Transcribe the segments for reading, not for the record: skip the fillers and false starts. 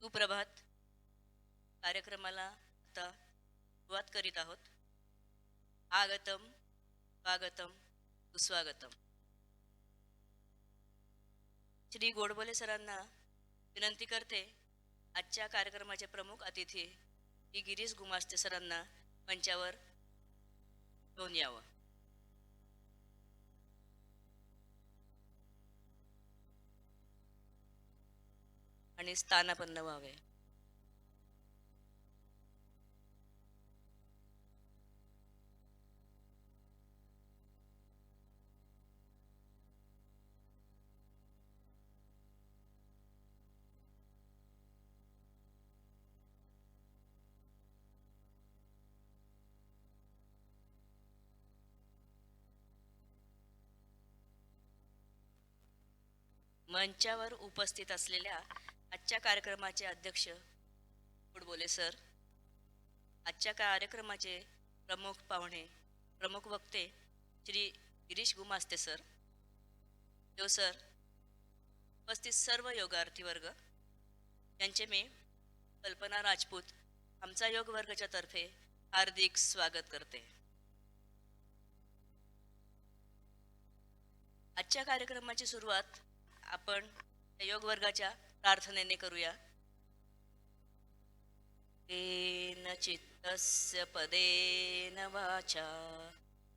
सुप्रभात. कार्यक्रमाला आता सुरुवात करीत आहोत. आगतम स्वागतम सुस्वागतम. श्री गोडबोले सरांना विनंती करते, आजच्या कार्यक्रमाचे प्रमुख अतिथी श्री गिरीश गुमास्ते सरांना मंचावर घेऊन यावं. आणि स्थानापन्न व्हावे. मंचावर उपस्थित असलेल्या आजच्या कार्यक्रमाचे अध्यक्ष गोडबोले सर, आजच्या कार्यक्रमाचे प्रमुख पाहुणे, प्रमुख वक्ते श्री गिरीश गुमास्ते सर, देव सर, उपस्थित सर्व योगार्थी वर्ग यांचे मी कल्पना राजपूत आमचा योग वर्गाच्या तर्फे हार्दिक स्वागत करते. आजच्या कार्यक्रमाची सुरुवात आपण योग वर्गाच्या प्रार्थनेने करूया. येन चित्तस्य पदेन वाचा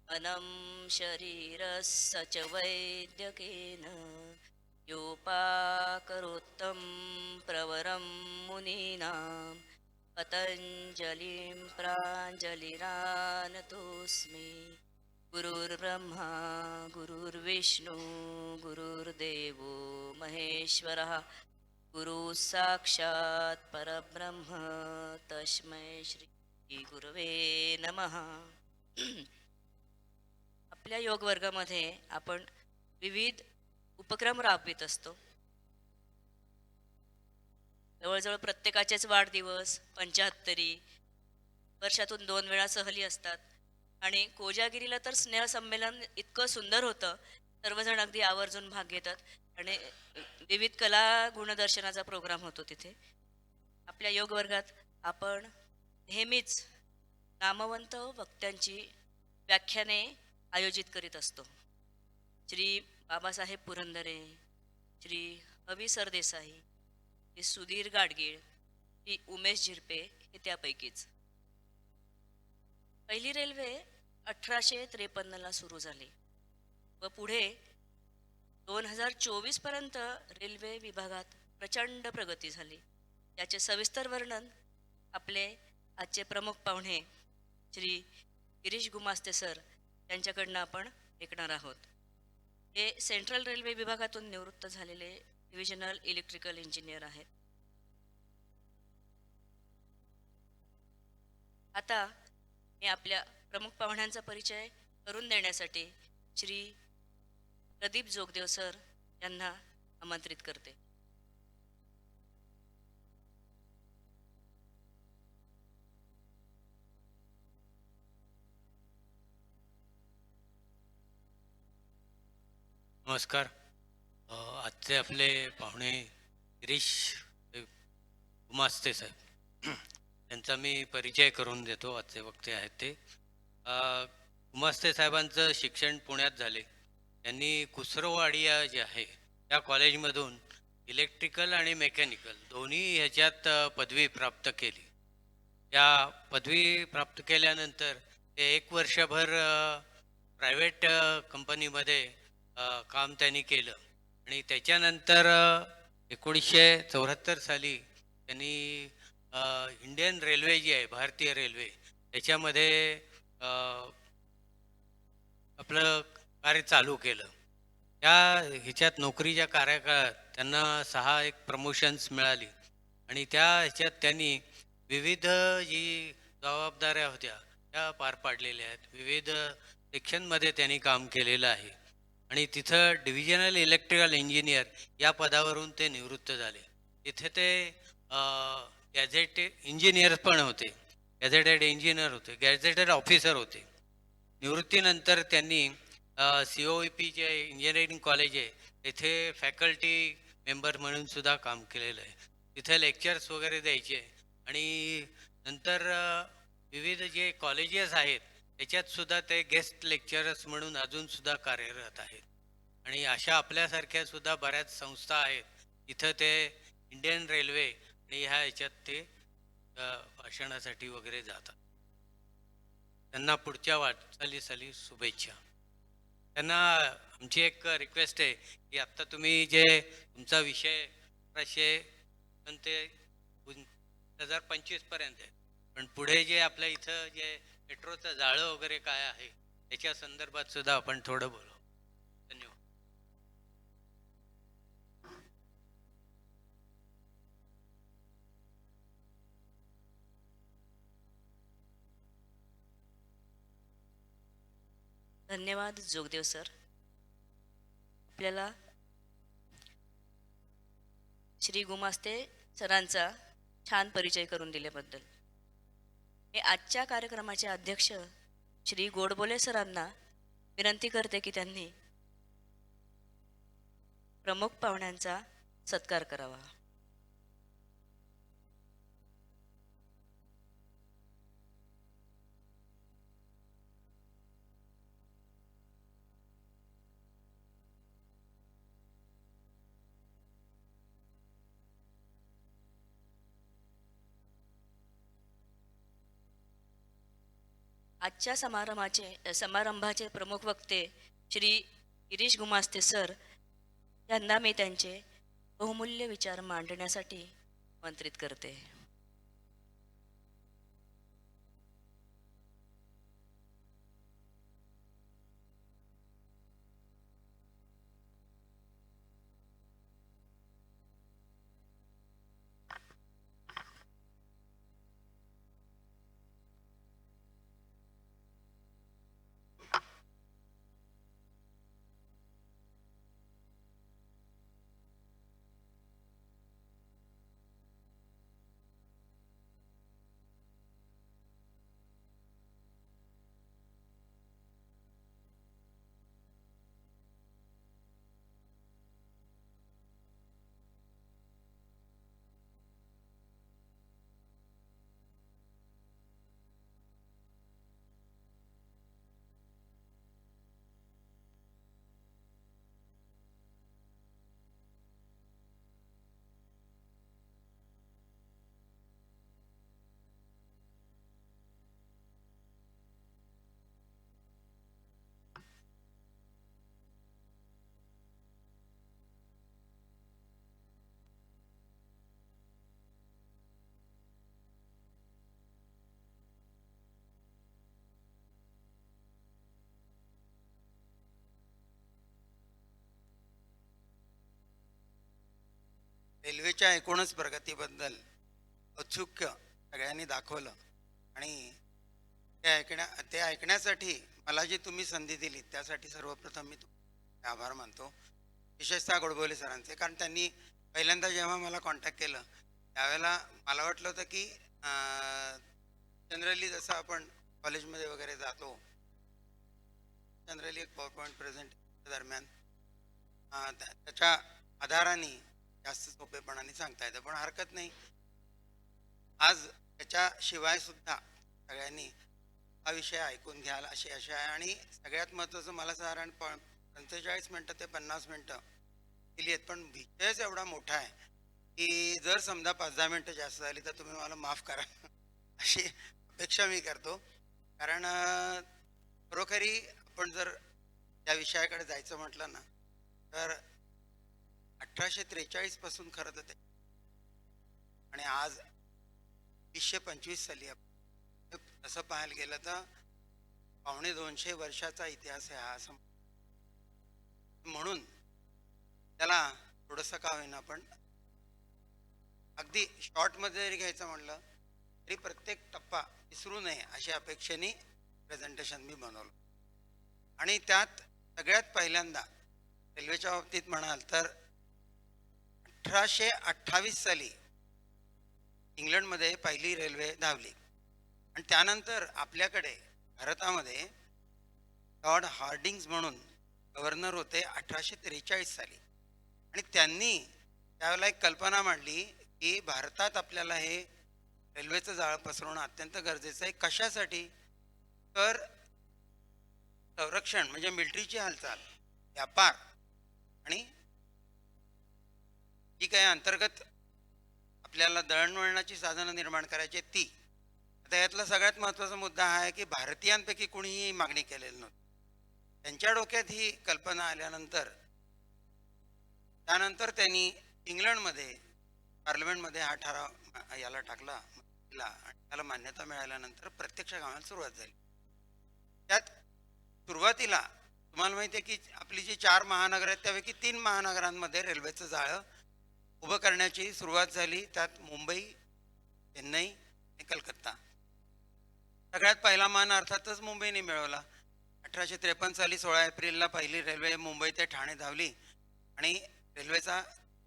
अनं शरीरस्य च वैद्यकेन योपाकरोत्तं प्रवरं मुनीनां पतञ्जलिं प्राञ्जलिरानतोऽस्मि. गुरुर्ब्रह्मा गुरुर्विष्णु गुरुर्देवो महेश्वरः गुरु साक्षात् परब्रह्म तस्मै श्री गुरवे नमः. आपल्या योग वर्गामध्ये आपण विविध उपक्रम राबवित असतो. जवळजवळ प्रत्येकाचेच वाढदिवस, 75, वर्षातून 2 वेळा सहली असतात. आणि कोजागिरीला तर स्नेहसंमेलन इतकं सुंदर होतं, सर्वजण अगदी आवर्जून भाग घेतात आणि विविध कला गुणदर्शनाचा प्रोग्राम होतो तिथे. आपल्या योग वर्गात आपण नेहमीच नामवंत वक्त्यांची व्याख्याने आयोजित करीत असतो. श्री बाबासाहेब पुरंदरे, श्री हवी सरदेसाई, श्री सुधीर गाडगीळ, श्री उमेश झिरपे हे त्यापैकीच. पहिली रेल्वे 1853ला सुरू झाली व पुढे 2024 पर्यंत रेल्वे विभागात प्रचंड प्रगती झाली. याचे सविस्तर वर्णन आपले आजचे प्रमुख पाहुणे श्री गिरीश गुमास्ते सर यांच्याकडनं आपण ऐकणार आहोत. हे सेंट्रल रेल्वे विभागातून निवृत्त झालेले डिव्हिजनल इलेक्ट्रिकल इंजिनियर आहेत. आता मी आपल्या प्रमुख पाहुण्यांचा परिचय करून देण्यासाठी श्री प्रदीप जोगदेव सर यांना आमंत्रित करते. नमस्कार. आजचे आपले पाहुणे गिरीश गुमास्ते साहेब यांचा मी परिचय करून देतो. आजचे वक्ते आहेत ते. गुमास्ते साहेबांचं शिक्षण पुण्यात झाले. त्यांनी कुसरवाडिया जे आहे त्या कॉलेजमधून इलेक्ट्रिकल आणि मेकॅनिकल दोन्ही ह्याच्यात पदवी प्राप्त केली. या पदवी प्राप्त केल्यानंतर ते 1 वर्षभर प्रायव्हेट कंपनीमध्ये काम त्यांनी केलं आणि त्याच्यानंतर 1974 साली त्यांनी इंडियन रेल्वे जी आहे, भारतीय रेल्वे, त्याच्यामध्ये आपलं कार्य चालू केलं. त्या ह्याच्यात नोकरीच्या कार्यकाळात त्यांना 6 प्रमोशन्स मिळाली आणि त्या ह्याच्यात त्यांनी विविध जी जबाबदाऱ्या होत्या त्या पार पाडलेल्या आहेत. विविध सेक्शनमध्ये त्यांनी काम केलेलं आहे आणि तिथं डिव्हिजनल इलेक्ट्रिकल इंजिनियर या पदावरून ते निवृत्त झाले. तिथे ते गॅझेट इंजिनियर पण होते, गॅझेटेड इंजिनियर होते, गॅझेटेड ऑफिसर होते. निवृत्तीनंतर त्यांनी COEP जे इंजिनिअरिंग कॉलेज आहे तेथे फॅकल्टी मेंबर म्हणून सुद्धा काम केलेलं आहे. तिथे लेक्चर्स वगैरे द्यायचे आणि नंतर विविध जे कॉलेजेस आहेत त्याच्यात सुद्धा ते गेस्ट लेक्चरर्स म्हणून अजून सुद्धा कार्यरत आहेत. आणि अशा आपल्यासारख्या सुद्धा बऱ्याच संस्था आहेत इथं ते इंडियन रेल्वे आणि ह्या ह्याच्यात ते भाषणासाठी वगैरे जातात. त्यांना पुढच्या वाटचालीसाठी शुभेच्छा. त्यांना आमची एक रिक्वेस्ट आहे की आत्ता तुम्ही जे तुमचा विषय 1800 पण ते 2025 पर्यंत आहे, पण पुढे जे आपल्या इथं जे मेट्रोचं जाळं वगैरे काय आहे त्याच्या संदर्भात सुद्धा आपण थोडं बोलू. धन्यवाद. धन्यवाद जोगदेव सर. आपल्याला श्री गुमास्ते सरांचा छान परिचय करून दिल्याबद्दल मी आजच्या कार्यक्रमाचे अध्यक्ष श्री गोडबोले सरांना विनंती करते की त्यांनी प्रमुख पाहुण्यांचा सत्कार करावा. आजच्या समारंभाचे प्रमुख वक्ते श्री गिरीश गुमास्ते सर यांना मी त्यांचे बहुमूल्य विचार मांडण्यासाठी आमंत्रित करते. रेल्वेच्या एकूणच प्रगतीबद्दल औत्सुक्य सगळ्यांनी दाखवलं आणि ते ऐकण्यासाठी मला जी तुम्ही संधी दिली त्यासाठी सर्वप्रथम मी तुमचे आभार मानतो, विशेषतः गोडबोले सरांचे. कारण त्यांनी पहिल्यांदा जेव्हा मला कॉन्टॅक्ट केलं त्यावेळेला मला वाटलं होतं की जनरली जसं आपण कॉलेजमध्ये वगैरे जातो, जनरली एक पॉवर पॉईंट प्रेझेंट दरम्यान त्याच्या आधाराने जास्त सोपेपणाने सांगता येतं, पण हरकत नाही. आज त्याच्याशिवाय सुद्धा सगळ्यांनी हा विषय ऐकून घ्याल अशी आशा आहे. आणि सगळ्यात महत्त्वाचं मला साधारण 45 मिनटं ते 50 मिनटं दिली आहेत, पण विषयच एवढा मोठा आहे की जर समजा 5-10 मिनटं जास्त झाली तर तुम्ही मला माफ करा अशी अपेक्षा मी करतो. कारण खरोखरी आपण जर त्या विषयाकडे जायचं म्हटलं ना तर 1843 पासून खरं तर ते आणि आज 2025 साली असं पाहायला गेलं तर 250 वर्षाचा इतिहास आहे हा, असं म्हणून त्याला थोडंसं का होईना पण अगदी शॉर्टमध्ये जरी घ्यायचं म्हणलं तरी प्रत्येक टप्पा विसरू नये अशा अपेक्षेने प्रेझेंटेशन मी बनवलं. आणि त्यात सगळ्यात पहिल्यांदा रेल्वेच्या बाबतीत म्हणाल तर 1828 साली इंग्लंडमध्ये पहिली रेल्वे धावली आणि त्यानंतर आपल्याकडे भारतामध्ये लॉर्ड हार्डिंग्ज म्हणून गव्हर्नर होते 1843 साली. आणि त्यांनी त्यावेळेला एक कल्पना मांडली की भारतात आपल्याला हे रेल्वेचं जाळं पसरवणं अत्यंत गरजेचं आहे. कशासाठी? तर संरक्षण म्हणजे मिलिटरीची हालचाल, व्यापार आणि जी काही अंतर्गत आपल्याला दळणवळणाची साधनं निर्माण करायची आहेत ती. आता यातला सगळ्यात महत्त्वाचा मुद्दा हा आहे की भारतीयांपैकी कुणीही मागणी केलेली नव्हती. त्यांच्या डोक्यात ही कल्पना आल्यानंतर त्यानंतर त्यांनी इंग्लंडमध्ये पार्लमेंटमध्ये हा ठराव याला टाकला दिला आणि त्याला मान्यता मिळाल्यानंतर प्रत्यक्ष कामाला सुरुवात झाली. त्यात सुरुवातीला तुम्हाला माहिती आहे की आपली जी 4 महानगर आहेत त्यापैकी 3 महानगरांमध्ये रेल्वेचं जाळं उभं करण्याची सुरुवात झाली. त्यात मुंबई, चेन्नई आणि कलकत्ता. सगळ्यात पहिला मान अर्थातच मुंबईने मिळवला. 1853 साली 16 एप्रिलला पहिली रेल्वे मुंबई ते ठाणे धावली आणि रेल्वेचा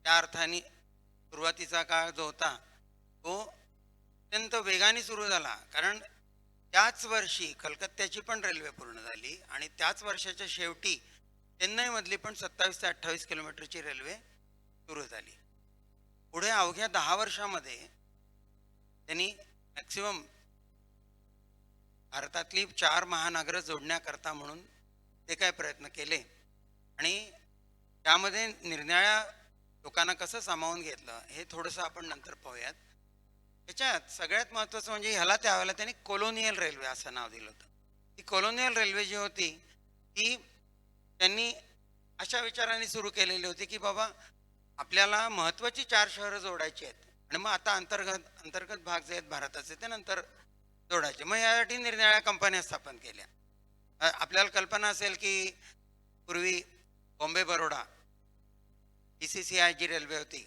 त्या अर्थाने सुरुवातीचा काळ जो होता तो अत्यंत वेगाने सुरू झाला. कारण त्याच वर्षी कलकत्त्याची पण रेल्वे पूर्ण झाली आणि त्याच वर्षाच्या शेवटी चेन्नईमधली पण 27 ते 28 किलोमीटरची रेल्वे सुरू झाली. पुढे अवघ्या 10 वर्षामध्ये त्यांनी मॅक्सिमम भारतातली 4 महानगरं जोडण्याकरता म्हणून ते काय प्रयत्न केले आणि त्यामध्ये निरनिराळ्या लोकांना कसं सामावून घेतलं हे थोडंसं आपण नंतर पाहूयात. त्याच्यात सगळ्यात महत्त्वाचं म्हणजे ह्याला त्यावेळेला त्यांनी कॉलोनियल रेल्वे असं नाव दिलं होतं. ती कॉलोनियल रेल्वे जी होती ती त्यांनी अशा विचाराने सुरू केलेली होती की बाबा आपल्याला महत्त्वाची 4 शहरं जोडायची आहेत आणि मग आता अंतर्गत भाग जे आहेत भारताचे ते नंतर जोडायचे. मग यासाठी निरनिराळ्या कंपन्या स्थापन केल्या. आपल्याला कल्पना असेल की पूर्वी बॉम्बे बरोडा BCCI जी रेल्वे होती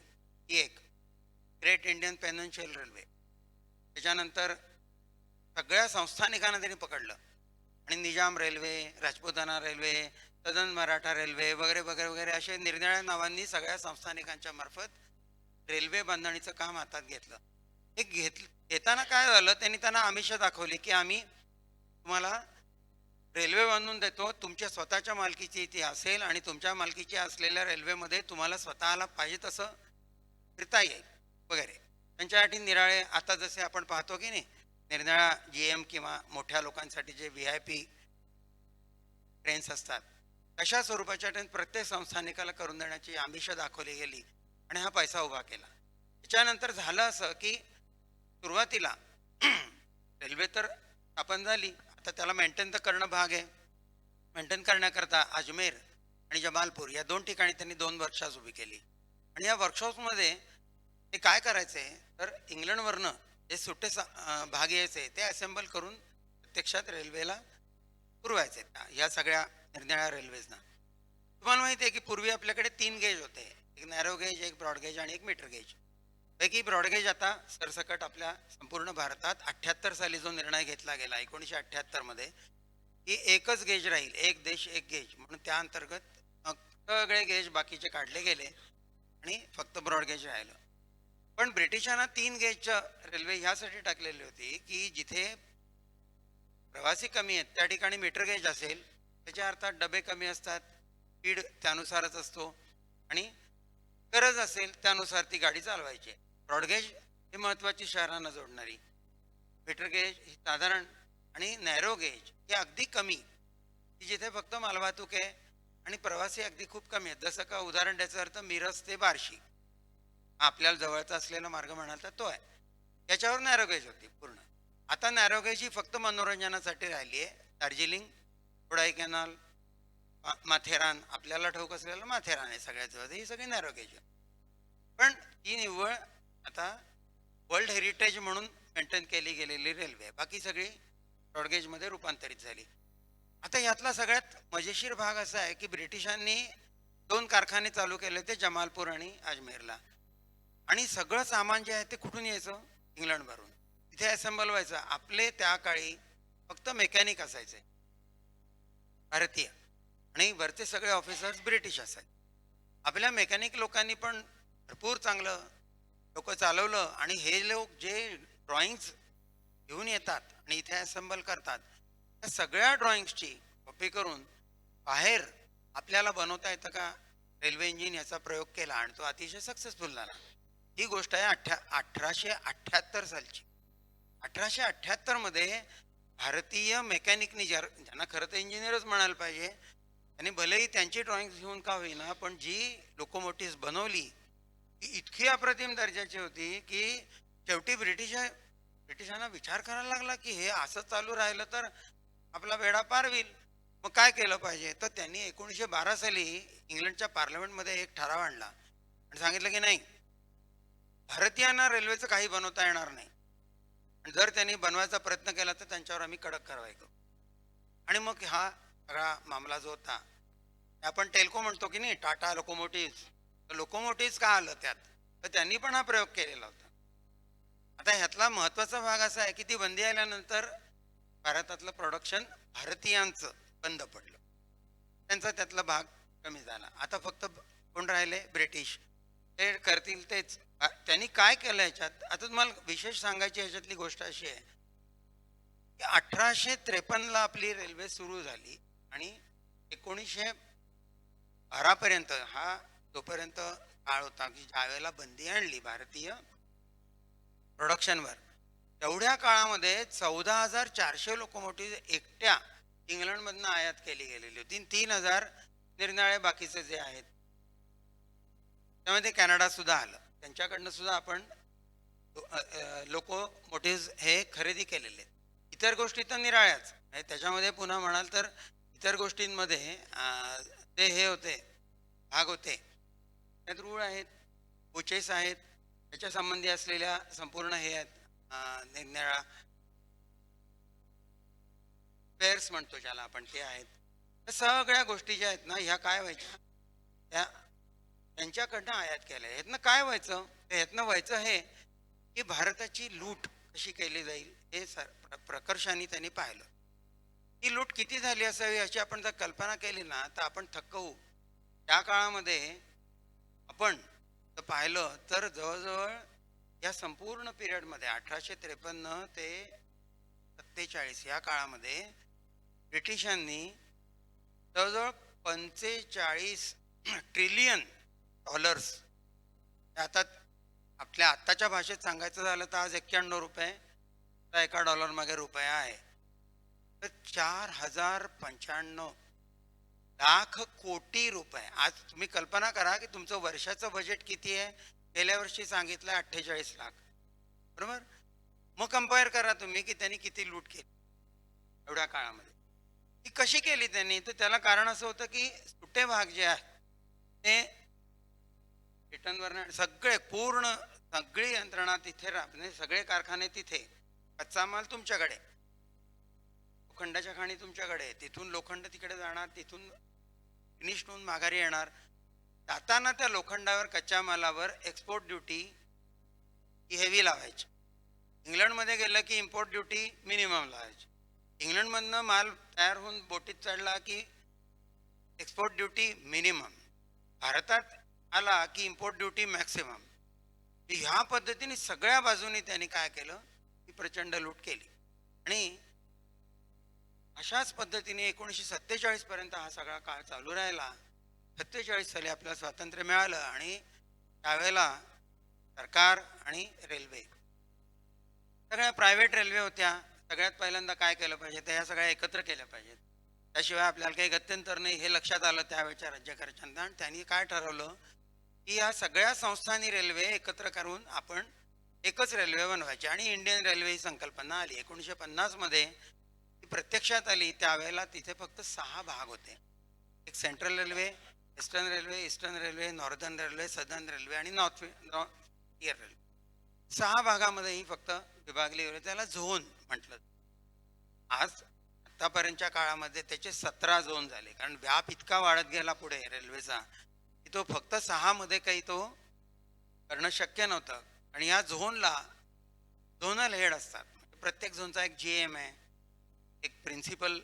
ती एक, ग्रेट इंडियन पेनिन्शुलर रेल्वे. त्याच्यानंतर सगळ्या संस्थानिकांना त्यांनी पकडलं आणि निजाम रेल्वे, राजपुताना रेल्वे, सदन मराठा रेल्वे वगैरे वगैरे वगैरे असे निरनिराळ्या नावांनी सगळ्या संस्थानिकांच्या मार्फत रेल्वे बांधणीचं काम हातात घेतलं. हे घेताना काय झालं, त्यांनी त्यांना आमिष दाखवली की आम्ही तुम्हाला रेल्वे बांधून देतो, तुमच्या स्वतःच्या मालकीची ती असेल आणि तुमच्या मालकीची असलेल्या रेल्वेमध्ये तुम्हाला स्वतःला पाहिजे तसं फिरता येईल वगैरे. त्यांच्यासाठी निराळे आता जसे आपण पाहतो की नाही निरनिळ्या GM किंवा मोठ्या लोकांसाठी जे VIP ट्रेन्स असतात तशा स्वरूपाच्या ट्रेन प्रत्येक संस्थानिकाला करून देण्याची आमिष दाखवली गेली आणि हा पैसा उभा केला. त्याच्यानंतर झालं असं की सुरुवातीला रेल्वे तर स्थापन झाली, आता त्याला मेंटेन तर करणं भाग आहे. मेंटेन करण्याकरता अजमेर आणि जमालपूर या 2 ठिकाणी त्यांनी 2 वर्कशॉप्स उभी केली आणि या वर्कशॉप्समध्ये ते काय करायचे तर इंग्लंडवरनं जे सुट्टे भाग यायचे ते असेंबल करून प्रत्यक्षात रेल्वेला पुरवायचे या सगळ्या निरनिराळ्या रेल्वेजना. तुम्हाला माहिती आहे की पूर्वी आपल्याकडे 3 गेज होते, एक नॅरो गेज, एक ब्रॉड गेज आणि एक मीटर गेज. पैकी ब्रॉड गेज आता सरसकट आपल्या संपूर्ण भारतात 78 साली जो निर्णय घेतला गेला 1978 मध्ये की एकच गेज राहील, एक देश एक गेज म्हणून त्या अंतर्गत सगळे गेज बाकीचे काढले गेले आणि फक्त ब्रॉड गेज राहिलं. पण ब्रिटिशांना 3 गेजच्या रेल्वे ह्यासाठी टाकलेली होती की जिथे प्रवासी कमी आहेत त्या ठिकाणी मीटर गेज असेल, त्याच्या अर्थात डबे कमी असतात, स्पीड त्यानुसारच असतो आणि गरज असेल त्यानुसार ती गाडी चालवायची. ब्रॉड गेज ही महत्त्वाची शहरांना जोडणारी, मीटर गेज ही साधारण आणि नॅरो गेज ही अगदी कमी की जिथे फक्त मालवाहतूक आहे आणि प्रवासी अगदी खूप कमी आहेत. जसं का उदाहरण द्यायचं अर्थ मिरज ते बार्शी आपल्याला जवळचा असलेला मार्ग म्हणाल तर तो आहे, याच्यावर नॅरो गेज होती पूर्ण. आता नॅरो गेज ही फक्त मनोरंजनासाठी राहिली आहे. दार्जिलिंग, कोडाईकॅनाल, माथेरान आपल्याला ठाऊक असलेलं माथेरान आहे सगळ्यात जवळ, ही सगळी नॅरो गेज. पण ही निव्वळ आता वर्ल्ड हेरिटेज म्हणून मेंटेन केली गेलेली रेल्वे, बाकी सगळी ब्रॉडगेजमध्ये रूपांतरित झाली. आता यातला सगळ्यात मजेशीर भाग असा आहे की ब्रिटिशांनी 2 कारखाने चालू केले होते जमालपूर आणि अजमेरला आणि सगळं सामान जे आहे ते कुठून यायचं, इंग्लंडवरून तिथे असेंबल व्हायचं. आपले त्या काळी फक्त मेकॅनिक असायचे भारतीय आणि वरचे सगळे ऑफिसर्स ब्रिटिश असायचे. आपल्या मेकॅनिक लोकांनी पण भरपूर चांगलं डोकं चालवलं आणि हे लोक जे ड्रॉइंग्स घेऊन येतात आणि इथे असेंबल करतात त्या सगळ्या ड्रॉइंग्सची कॉपी करून बाहेर आपल्याला बनवता येतं का रेल्वे इंजिन याचा प्रयोग केला आणि तो अतिशय सक्सेसफुल झाला. ही गोष्ट आहे 1878 सालची. 1878 मध्ये भारतीय मेकॅनिकनी ज्यांना खरं तर इंजिनियरच म्हणायला पाहिजे, त्यांनी भलेही त्यांची ड्रॉइंग घेऊन का होईना पण जी लोकोमोटिव्ह बनवली ती इतकी अप्रतिम दर्जाची होती की शेवटी ब्रिटिशांना विचार करायला लागला की हे असं चालू राहिलं तर आपला बेडा पार होईल. मग काय केलं पाहिजे? तर त्यांनी 1912 साली इंग्लंडच्या पार्लमेंटमध्ये एक ठराव आणला आणि सांगितलं की नाही, भारतीयांना रेल्वेचं काही बनवता येणार नाही आणि जर त्यांनी बनवायचा प्रयत्न केला तर त्यांच्यावर आम्ही कडक कारवाई करू. आणि मग हा सगळा मामला जो होता ते आपण टेल्को म्हणतो की नाही, टाटा लोकोमोटिव्ह का आलं त्यात, तर त्यांनी पण हा प्रयोग केलेला होता. आता ह्यातला महत्वाचा भाग असा आहे की ती बंदी आल्यानंतर भारतातलं प्रोडक्शन भारतीयांचं बंद पडलं, त्यांचा त्यातला भाग कमी झाला. आता फक्त कोण राहिले? ब्रिटिश. ते करतील तेच. त्यांनी काय केलं ह्याच्यात, आता तुम्हाला विशेष सांगायची ह्याच्यातली गोष्ट अशी आहे की 1853 आपली रेल्वे सुरू झाली आणि 1912 पर्यंत हा जोपर्यंत काळ होता की ज्या वेळेला बंदी आणली भारतीय प्रोडक्शनवर, तेवढ्या काळामध्ये 14,400 लोकोमोटिव्ह एकट्या इंग्लंडमधनं आयात केली गेलेली होती. 3,000 निरनिराळे बाकीचे जे आहेत, त्यामध्ये कॅनडा सुद्धा आलं, त्यांच्याकडनं सुद्धा आपण लोकोमोटिव्ह हे खरेदी केलेले आहेत. इतर गोष्टी तर निराळ्याच आहे. त्याच्यामध्ये पुन्हा म्हणाल तर इतर गोष्टींमध्ये ते हे होते, भाग होते, त्यात रूळ आहेत, कोचेस आहेत, त्याच्या संबंधी असलेल्या संपूर्ण हे आहेत, निरनिराळा पेअर्स म्हणतो ज्याला आपण, ते आहेत. त्या सगळ्या गोष्टी ज्या आहेत ना, ह्या काय व्हायच्या, त्या त्यांच्याकडनं आयात केल्या. ह्यातनं काय व्हायचं? ह्यातनं व्हायचं हे की भारताची लूट कशी केली जाईल हे प्रकर्षाने त्यांनी पाहिलं. ही लूट किती झाली असावी याची आपण जर कल्पना केली ना तर आपण थक्क होऊ. त्या काळामध्ये आपण जर पाहिलं तर जवळजवळ या संपूर्ण पिरियडमध्ये 1853 ते 47 या काळामध्ये ब्रिटिशांनी जवळजवळ 45 ट्रिलियन डॉलर्स, आता आपल्या आत्ताच्या भाषेत सांगायचं झालं तर आज 91 रुपये तर एका डॉलर मागे रुपया आहे, तर 4,095 लाख कोटी रुपये. आज तुम्ही कल्पना करा की तुमचं वर्षाचं बजेट किती आहे. गेल्या वर्षी सांगितलं 48 लाख, बरोबर. मग कंपेअर करा तुम्ही की त्यांनी किती लूट केली एवढ्या काळामध्ये. ती कशी केली त्यांनी? तर त्याला कारण असं होतं की सुट्टे भाग जे आहे ते ब्रिटनवर सगळे पूर्ण सगळी यंत्रणा तिथे राबणे, सगळे कारखाने तिथे, कच्चा माल तुमच्याकडे, लोखंडाच्या खाणी तुमच्याकडे, तिथून लोखंड तिकडे जाणार, तिथून फिनिश्ड होऊन माघारी येणार. जाताना त्या लोखंडावर कच्च्या मालावर एक्सपोर्ट ड्युटी ही हेवी लावायची. इंग्लंडमध्ये गेलं की इम्पोर्ट ड्युटी मिनिमम लावायची. इंग्लंडमधनं माल तयार होऊन बोटीत चढला की एक्सपोर्ट ड्युटी मिनिमम. भारतात आला की इम्पोर्ट ड्युटी मॅक्सिमम. ह्या पद्धतीने सगळ्या बाजूनी त्यांनी काय केलं की प्रचंड लूट केली. आणि अशाच पद्धतीने 1947 पर्यंत हा सगळा काळ चालू राहिला. 47 साली आपल्याला स्वातंत्र्य मिळालं आणि त्यावेळेला सरकार आणि रेल्वे, सगळ्या प्रायव्हेट रेल्वे होत्या. सगळ्यात पहिल्यांदा काय केलं पाहिजे तर ह्या सगळ्या एकत्र केल्या पाहिजेत, त्याशिवाय आपल्याला काही गत्यंतर नाही हे लक्षात आलं त्यावेळेच्या राज्यकर्त्यांना. आणि त्यांनी काय ठरवलं की या सगळ्या संस्थांनी रेल्वे एकत्र करून आपण एकच रेल्वे बनवायची आणि इंडियन रेल्वे ही संकल्पना आली. 1950 मध्ये ती प्रत्यक्षात आली. त्यावेळेला तिथे फक्त 6 भाग होते. एक central railway, western railway, eastern railway, northern railway, southern railway आणि नॉर्थ ईयर रेल्वे. 6 भागामध्ये ही फक्त विभागली गेली. त्याला झोन म्हटलं. आज आतापर्यंतच्या काळामध्ये त्याचे 17 झोन झाले, कारण व्याप इतका वाढत गेला पुढे रेल्वेचा की तो फक्त 6 मध्ये काही तो करणं शक्य नव्हतं. आणि या झोनला झोनल हेड असतात. प्रत्येक झोनचा एक GM आहे, एक प्रिन्सिपल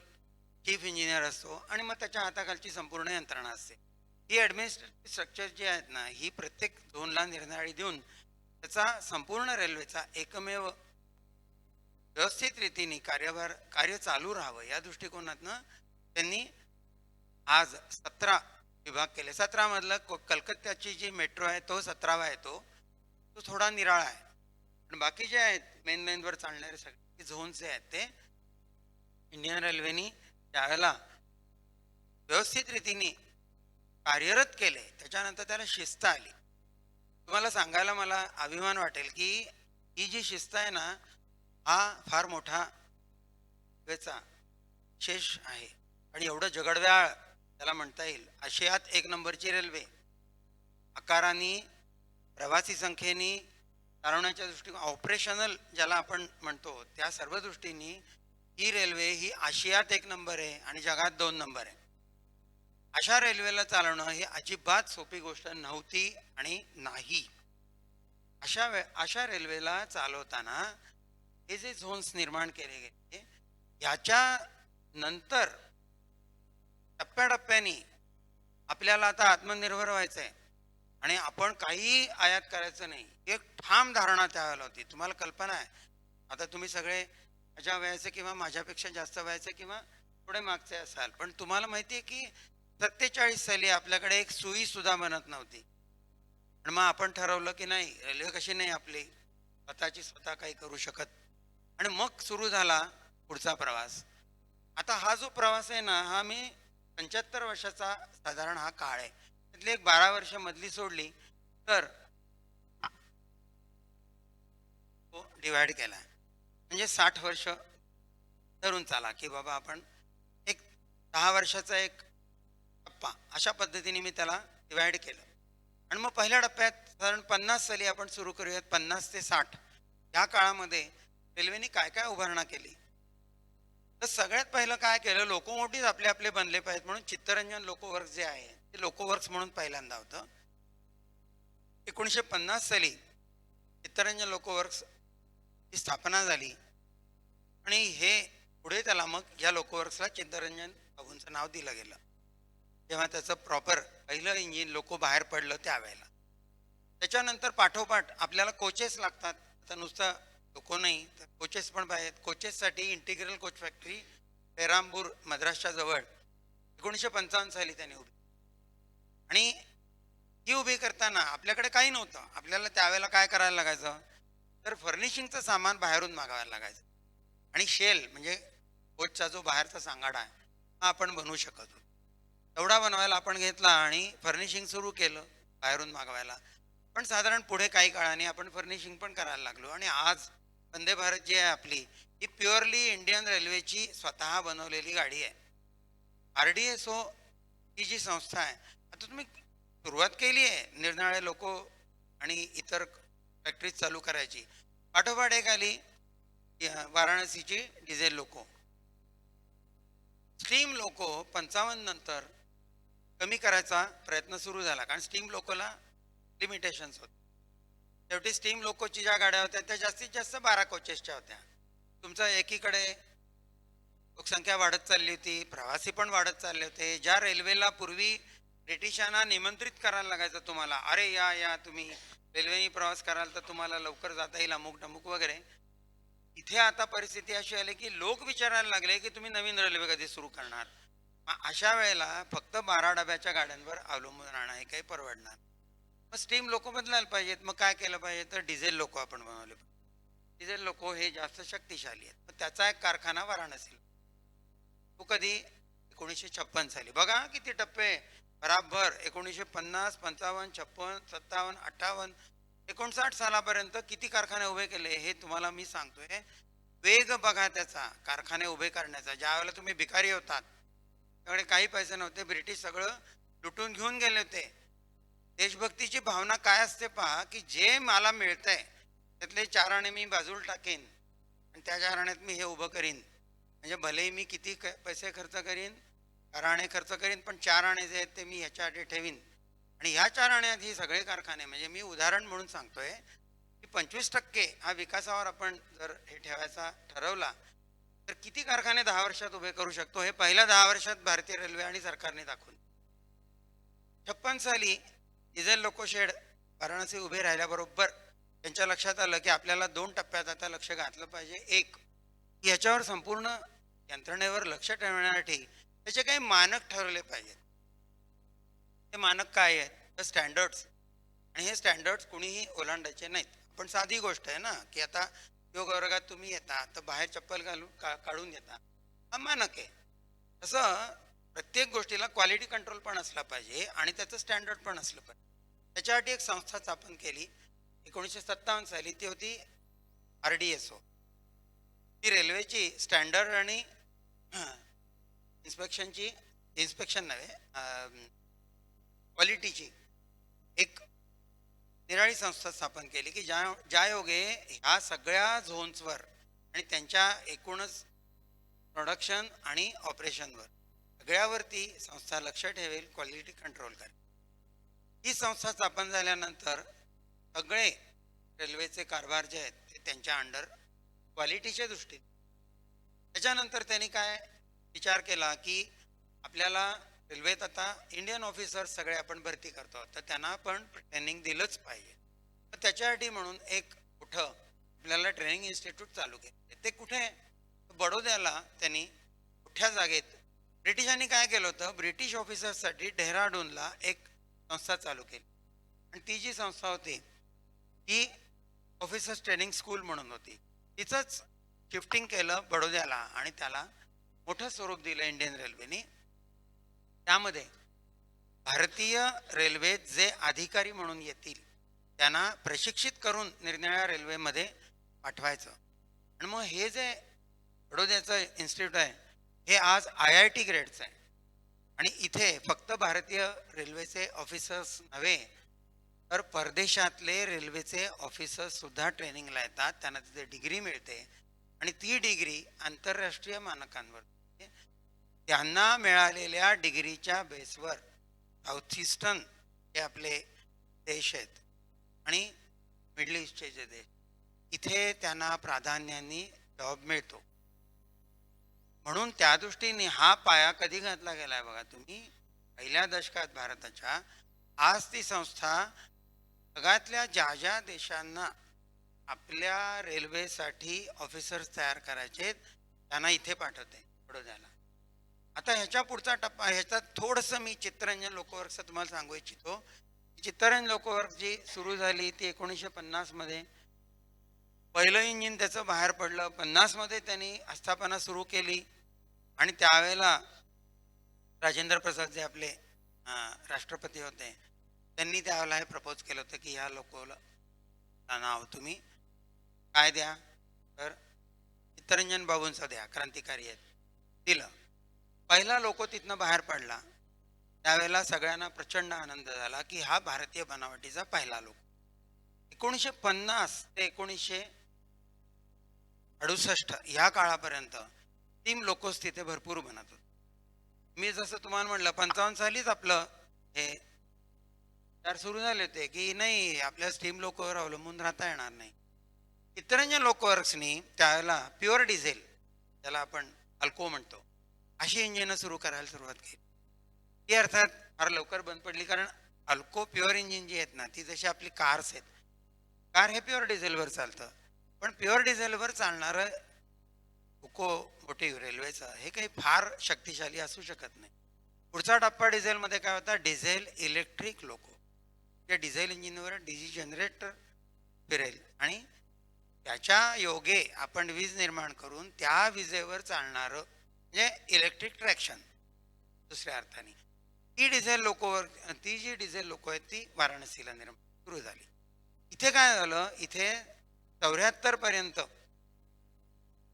चीफ इंजिनियर असतो आणि मग त्याच्या हाताखालची संपूर्ण यंत्रणा असते. ही ॲडमिनिस्ट्रेटिव्ह स्ट्रक्चर जी आहेत ना, ही प्रत्येक झोनला निर्णय देऊन त्याचा संपूर्ण रेल्वेचा एकमेव व्यवस्थित रीतीने कार्य चालू राहावं या दृष्टिकोनातनं त्यांनी आज 17 विभाग केले. 17 मधलं कलकत्त्याची जी मेट्रो आहे तो 17वा येतो. तो थोडा निराळा आहे. पण बाकी जे आहेत मेन लाईनवर चालणारे सगळे झोन्स जे आहेत ते इंडियन रेल्वेनी त्यावेळेला व्यवस्थित रीतीने कार्यरत केले. त्याच्यानंतर त्याला शिस्त आली. तुम्हाला सांगायला मला अभिमान वाटेल की ही जी शिस्त आहे ना, हा फार मोठा रेल्वेचा विशेष आहे. आणि एवढं जगडव्याळ त्याला म्हणता येईल. आशियात एक नंबरची रेल्वे, आकाराने, प्रवासी संख्येने, चालवण्याच्या दृष्टीने, ऑपरेशनल ज्याला आपण म्हणतो त्या सर्व दृष्टीने ही रेल्वे ही आशियात एक नंबर आहे आणि जगात 2 नंबर आहे. अशा रेल्वेला चालवणं ही अजिबात सोपी गोष्ट नव्हती आणि नाही. अशा रेल्वेला चालवताना हे जे झोन्स निर्माण केले गेले, याच्या नंतर टप्प्याटप्प्याने आपल्याला आता आत्मनिर्भर व्हायचं आहे आणि आपण काही आयात करायचं नाही, एक ठाम धारणा त्यावेळेला होती. तुम्हाला कल्पना आहे, आता तुम्ही सगळे माझ्या वयाचे किंवा माझ्यापेक्षा जास्त वयाचे किंवा थोडे मागचे असाल, पण तुम्हाला माहिती आहे की 47 साली आपल्याकडे एक सुई सुद्धा बनत नव्हती. आणि मग आपण ठरवलं की नाही, रेल्वे कशी नाही आपली स्वतःची स्वतः काही करू शकत. आणि मग सुरू झाला पुढचा प्रवास. आता हा जो प्रवास आहे ना, हा मी 75 वर्षाचा साधारण हा काळ आहे. त्यातली एक 12 वर्ष मधली सोडली तर तो डिवाइड केला. म्हणजे 60 वर्ष धरून चाला की बाबा आपण एक 10 वर्षाचा एक टप्पा अशा पद्धतीने मी त्याला डिवाइड केलं. आणि मग पहिल्या टप्प्यात साधारण 50 साली आपण सुरू करूयात. 50 ते 60 या काळामध्ये रेल्वेने काय काय उभारणा केली. तर सगळ्यात पहिलं काय केलं, लोकोमोटिव्ह आपले आपले बनले पाहिजेत म्हणून चित्तरंजन लोकोवर्क्स जे आहे ते लोकोवर्क्स म्हणून पहिल्यांदा होतं. 1950 साली चित्तरंजन लोकोवर्क्स ची स्थापना झाली आणि हे पुढे त्याला मग या लोकोवर्क्सला चित्तरंजन बाबूंचं नाव दिलं गेलं, जेव्हा त्याचं प्रॉपर पहिलं इंजिन लोको बाहेर पडलं त्यावेळेला. त्याच्यानंतर पाठोपाठ आपल्याला कोचेस लागतात. आता नुसतं लोको नाही तर कोचेस पण पाहिजेत. कोचेससाठी इंटिग्रल कोच फॅक्टरी पेरांबूर मद्रासच्या जवळ 1955 साली त्याने उभी. आणि ही उभी करताना आपल्याकडे काही नव्हतं. आपल्याला त्यावेळेला काय करायला लागायचं, तर फर्निशिंगचं सामान बाहेरून मागवायला लागायचं. आणि शेल म्हणजे कोचचा जो बाहेरचा सांगाडा आहे हा आपण बनवू शकत होतो. एवढा बनवायला आपण घेतला आणि फर्निशिंग सुरू केलं बाहेरून मागवायला. पण साधारण पुढे काही काळाने आपण फर्निशिंग पण करायला लागलो. आणि आज वंदे भारत जी आहे आपली, ही प्युअरली इंडियन रेल्वेची स्वतः बनवलेली गाडी आहे. RDSO ही जी संस्था आहे, आता तुम्ही सुरुवात केली आहे निरनिराळे लोको आणि इतर फॅक्टरीज चालू करायची. पाठोपाठ एक आली वाराणसीची डिझेल लोको. स्टीम लोको 55 नंतर कमी करायचा प्रयत्न सुरू झाला, कारण स्टीम लोकोला लिमिटेशन्स होते. शेवटी स्टीम लोकोची ज्या गाड्या होत्या त्या जास्तीत जास्त 12 कोचेसच्या होत्या. तुमचं एकीकडे लोकसंख्या वाढत चालली होती, प्रवासी पण वाढत चालले होते. ज्या रेल्वेला पूर्वी ब्रिटिशांना निमंत्रित करायला लागायचं तुम्हाला, अरे या या तुम्ही रेल्वेने प्रवास कराल तर तुम्हाला लवकर जाता येईल अमुक टमुक वगैरे, इथे आता परिस्थिती अशी आली की लोक विचारायला लागले की तुम्ही नवीन रेल्वे कधी सुरू करणार. अशा वेळेला फक्त 12 डब्याच्या गाड्यांवर अवलंबून राहणं हे काही परवडणार. मग स्टीम लोको बदलायला पाहिजेत. मग काय केलं पाहिजे, तर डिझेल लोको आपण बनवले पाहिजे. डिझेल लोको हे जास्त शक्तिशाली आहेत. मग त्याचा एक कारखाना वाराणसीला. तो कधी 1956 साली. बघा किती टप्पे बराबर. 1950, 55, 56, 57, 58, 59 सालापर्यंत किती कारखाने उभे केले हे तुम्हाला मी सांगतोय. वेग बघा त्याचा कारखाने उभे करण्याचा. ज्या वेळेला तुम्ही भिकारी होतात त्याकडे काही पैसे नव्हते, ब्रिटिश सगळं लुटून घेऊन गेले होते. देशभक्तीची भावना काय असते पहा, की जे मला मिळतंय त्यातले 4 आणे मी बाजूला टाकेन आणि त्या 4 आण्यात मी हे उभं करीन. म्हणजे भलेही मी किती पैसे खर्च करीन, 4 आणे खर्च करीन, पण 4 आणे जे आहेत ते मी ह्याच्यासाठी ठेवीन. आणि ह्या 4 आण्यात ही सगळे कारखाने, म्हणजे मी उदाहरण म्हणून सांगतोय की 25% हा विकासावर आपण जर हे ठेवायचा ठरवला तर किती कारखाने 10 वर्षात उभे करू शकतो हे पहिल्या 10 वर्षात भारतीय रेल्वे आणि सरकारने दाखवून. 56 साली डिझेल लोको शेड वाराणसी उभे राहिल्याबरोबर त्यांच्या लक्षात आलं की आपल्याला 2 टप्प्यात आता लक्ष घातलं पाहिजे. एक, याच्यावर संपूर्ण यंत्रणेवर लक्ष ठेवण्यासाठी त्याचे काही मानक ठरवले पाहिजेत. ते मानक काय आहेत, तर स्टँडर्ड्स. आणि हे स्टँडर्ड्स कुणीही ओलांडायचे नाहीत. पण साधी गोष्ट आहे ना, की आता योग वर्गात तुम्ही येता तर बाहेर चप्पल घालून काढून येता, हा मानक आहे. तसं प्रत्येक गोष्टीला क्वालिटी कंट्रोल पण असला पाहिजे आणि त्याचं स्टँडर्ड पण असलं पाहिजे. त्याच्यासाठी एक संस्था स्थापन केली 1957 साली. ती होती RDSO. ही रेल्वेची स्टँडर्ड आणि इन्स्पेक्शन नव्हे, क्वालिटीची एक निराळी संस्था स्थापन केली, की ज्या योगे ह्या सगळ्या झोन्सवर आणि त्यांच्या एकूणच प्रोडक्शन आणि ऑपरेशनवर सगळ्यावरती संस्था लक्ष ठेवेल, क्वालिटी कंट्रोल करेल. ही संस्था स्थापन झाल्यानंतर सगळे रेल्वेचे कारभार जे आहेत ते त्यांच्या अंडर क्वालिटीच्या दृष्टीने. त्याच्यानंतर त्यांनी काय विचार केला, की आपल्याला रेल्वेत आता इंडियन ऑफिसर्स सगळे आपण भरती करतो, तर त्यांना पण ट्रेनिंग दिलंच पाहिजे. तर त्याच्यासाठी म्हणून एक कुठं आपल्याला ट्रेनिंग इन्स्टिट्यूट चालू केलं. ते कुठे? बडोद्याला त्यांनी मोठ्या जागेत. ब्रिटिशांनी काय केलं होतं, ब्रिटिश ऑफिसर्ससाठी डेहराडूनला एक संस्था चालू केली आणि ती जी संस्था होती ती ऑफिसर्स ट्रेनिंग स्कूल म्हणून होती. तिचंच शिफ्टिंग केलं बडोद्याला आणि त्याला मोठं स्वरूप दिलं इंडियन रेल्वेने. त्यामध्ये भारतीय रेल्वेत जे अधिकारी म्हणून येतील त्यांना प्रशिक्षित करून निरनिराळ्या रेल्वेमध्ये पाठवायचं. आणि मग हे जे बडोद्याचं इन्स्टिट्यूट आहे हे आज IIT ग्रेडचं आहे आणि इथे फक्त भारतीय रेल्वेचे ऑफिसर्स नव्हे तर परदेशातले रेल्वेचे ऑफिसर्स सुद्धा ट्रेनिंगला येतात. त्यांना तिथे डिग्री मिळते आणि ती डिग्री आंतरराष्ट्रीय मानकांवर त्यांना मिळालेल्या डिग्रीच्या बेसवर साऊथ ईस्टर्न जे आपले देश आहेत आणि मिडल ईस्टचे जे देश इथे त्यांना प्राधान्याने जॉब मिळतो. म्हणून त्या दृष्टीने हा पाया कधी घातला गेलाय बघा तुम्ही, पहिल्या दशकात भारताच्या. आज ती संस्था जगातल्या ज्या ज्या देशांना आपल्या रेल्वेसाठी ऑफिसर्स तयार करायचे त्यांना इथे पाठवते बडोद्याला. आता ह्याच्या पुढचा टप्पा, ह्याच्यात थोडंसं मी चित्तरंजन लोकवर्क्सचं तुम्हाला सांगू इच्छितो. चित्तरंजन लोकवर्क्स जी सुरू झाली ती 1950 मध्ये. पहिलं इंजिन त्याचं बाहेर पडलं. 50 मध्ये त्यांनी आस्थापना सुरू केली आणि त्यावेळेला राजेंद्र प्रसाद जे आपले राष्ट्रपती होते त्यांनी त्यावेळेला हे प्रपोज केलं होतं की ह्या लोकला नाव तुम्ही काय द्या, तर चित्तरंजन बाबूंचं द्या, क्रांतिकारी आहेत. दिलं. पहिला लोको तिथनं बाहेर पडला. त्यावेळेला सगळ्यांना प्रचंड आनंद झाला की हा भारतीय बनावटीचा पहिला लोको. 1950 ते 1968 या काळापर्यंत टीम लोकोस तिथे भरपूर बनत होते. मी जसं तुम्हाला म्हणलं 55 सालीच आपलं हे विचार सुरू झाले होते की नाही आपल्या स्टीम लोकोवर अवलंबून राहता येणार नाही. चित्तरंजन लोकवर्क्सनी त्यावेळेला प्युअर डिझेल, त्याला आपण अल्को म्हणतो, अशी इंजिनं सुरू करायला सुरुवात केली. ती अर्थात फार लवकर बंद पडली, कारण अल्को प्युअर इंजिन जी आहेत ना ती जशी आपली कार्स आहेत, कार हे प्युअर डिझेलवर चालतं, पण प्युअर डिझेलवर चालणारं लोकोमोटिव्ह रेल्वेचं हे काही फार शक्तिशाली असू शकत नाही. पुढचा टप्पा डिझेलमध्ये काय होता, डिझेल इलेक्ट्रिक लोको. त्या डिझेल इंजिनवर डीजी जनरेटर फिरेल आणि त्याच्या योगे आपण वीज निर्माण करून त्या विजेवर चालणारं म्हणजे इलेक्ट्रिक ट्रॅक्शन. दुसऱ्या अर्थाने ती जी डिझेल लोको आहेत ती वाराणसीला निर्माण सुरू झाली. इथे काय झालं, इथे 74 पर्यंत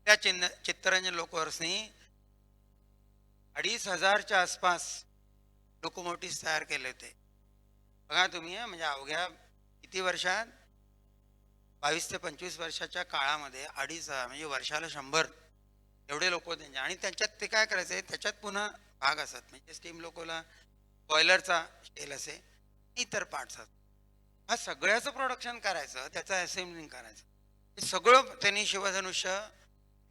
त्या चित्तरंजन लोकवर्क्सनी 2500च्या आसपास लोकोमोटिव्ह तयार केले होते. बघा तुम्ही, म्हणजे अवघ्या किती वर्षात, 22 ते 25 वर्षाच्या काळामध्ये 2.5 म्हणजे वर्षाला 100 एवढे लोक त्यांच्या. आणि त्यांच्यात ते काय करायचे, त्याच्यात पुन्हा भाग असत, म्हणजे स्टीम लोकोला बॉयलरचा शेल असे, इतर पार्ट्स असतात. हा सगळ्याचं प्रोडक्शन करायचं, त्याचं असेंब्लिंग करायचं, हे सगळं त्यांनी शिवधनुष्य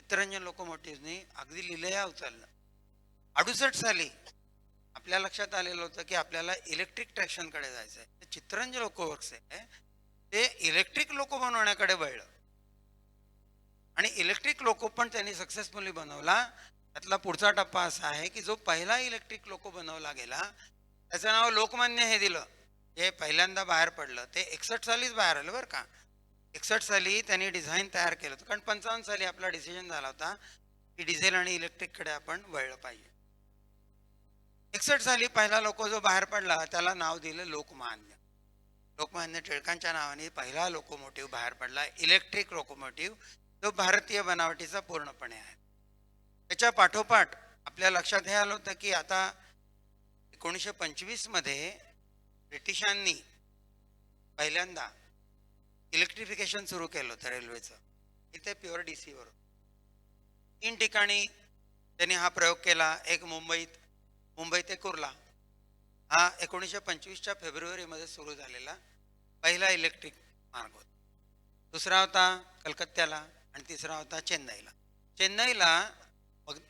चित्तरंजन लोकोमोटिव्हनी अगदी लिलया उचललं. 68 साली आपल्या लक्षात आलेलं होतं की आपल्याला इलेक्ट्रिक ट्रॅक्शनकडे जायचं आहे. तर चित्तरंजन लोकोवर्क्स आहे ते इलेक्ट्रिक लोको बनवण्याकडे वळलं आणि इलेक्ट्रिक लोको पण त्यांनी सक्सेसफुली बनवला. त्यातला पुढचा टप्पा असा आहे की जो पहिला इलेक्ट्रिक लोको बनवला गेला त्याचं नाव लोकमान्य हे दिलं. जे पहिल्यांदा बाहेर पडलं ते 61 सालीच बाहेर आलं बरं का. 61 साली त्यांनी डिझाईन तयार केलं होतं, कारण 55 साली आपला डिसिजन झाला होता की डिझेल आणि इलेक्ट्रिककडे आपण वळलं पाहिजे. 61 साली पहिला लोक जो बाहेर पडला त्याला नाव दिलं लोकमान्य. लोकमान्य टिळकांच्या नावाने पहिला लोकोमोटिव्ह बाहेर पडला, इलेक्ट्रिक लोकोमोटिव्ह, जो भारतीय बनावटीचा पूर्णपणे आहे. त्याच्या पाठोपाठ आपल्या लक्षात हे आलं होतं की आता 1925 मध्ये ब्रिटिशांनी पहिल्यांदा इलेक्ट्रिफिकेशन सुरू केलं होतं रेल्वेचं. इथे प्युअर DC वर 3 ठिकाणी त्यांनी हा प्रयोग केला. एक मुंबई ते कुर्ला हा 1925च्या फेब्रुवारीमध्ये सुरू झालेला पहिला इलेक्ट्रिक मार्ग होता. दुसरा होता कलकत्त्याला आणि तिसरा होता चेन्नईला. चेन्नईला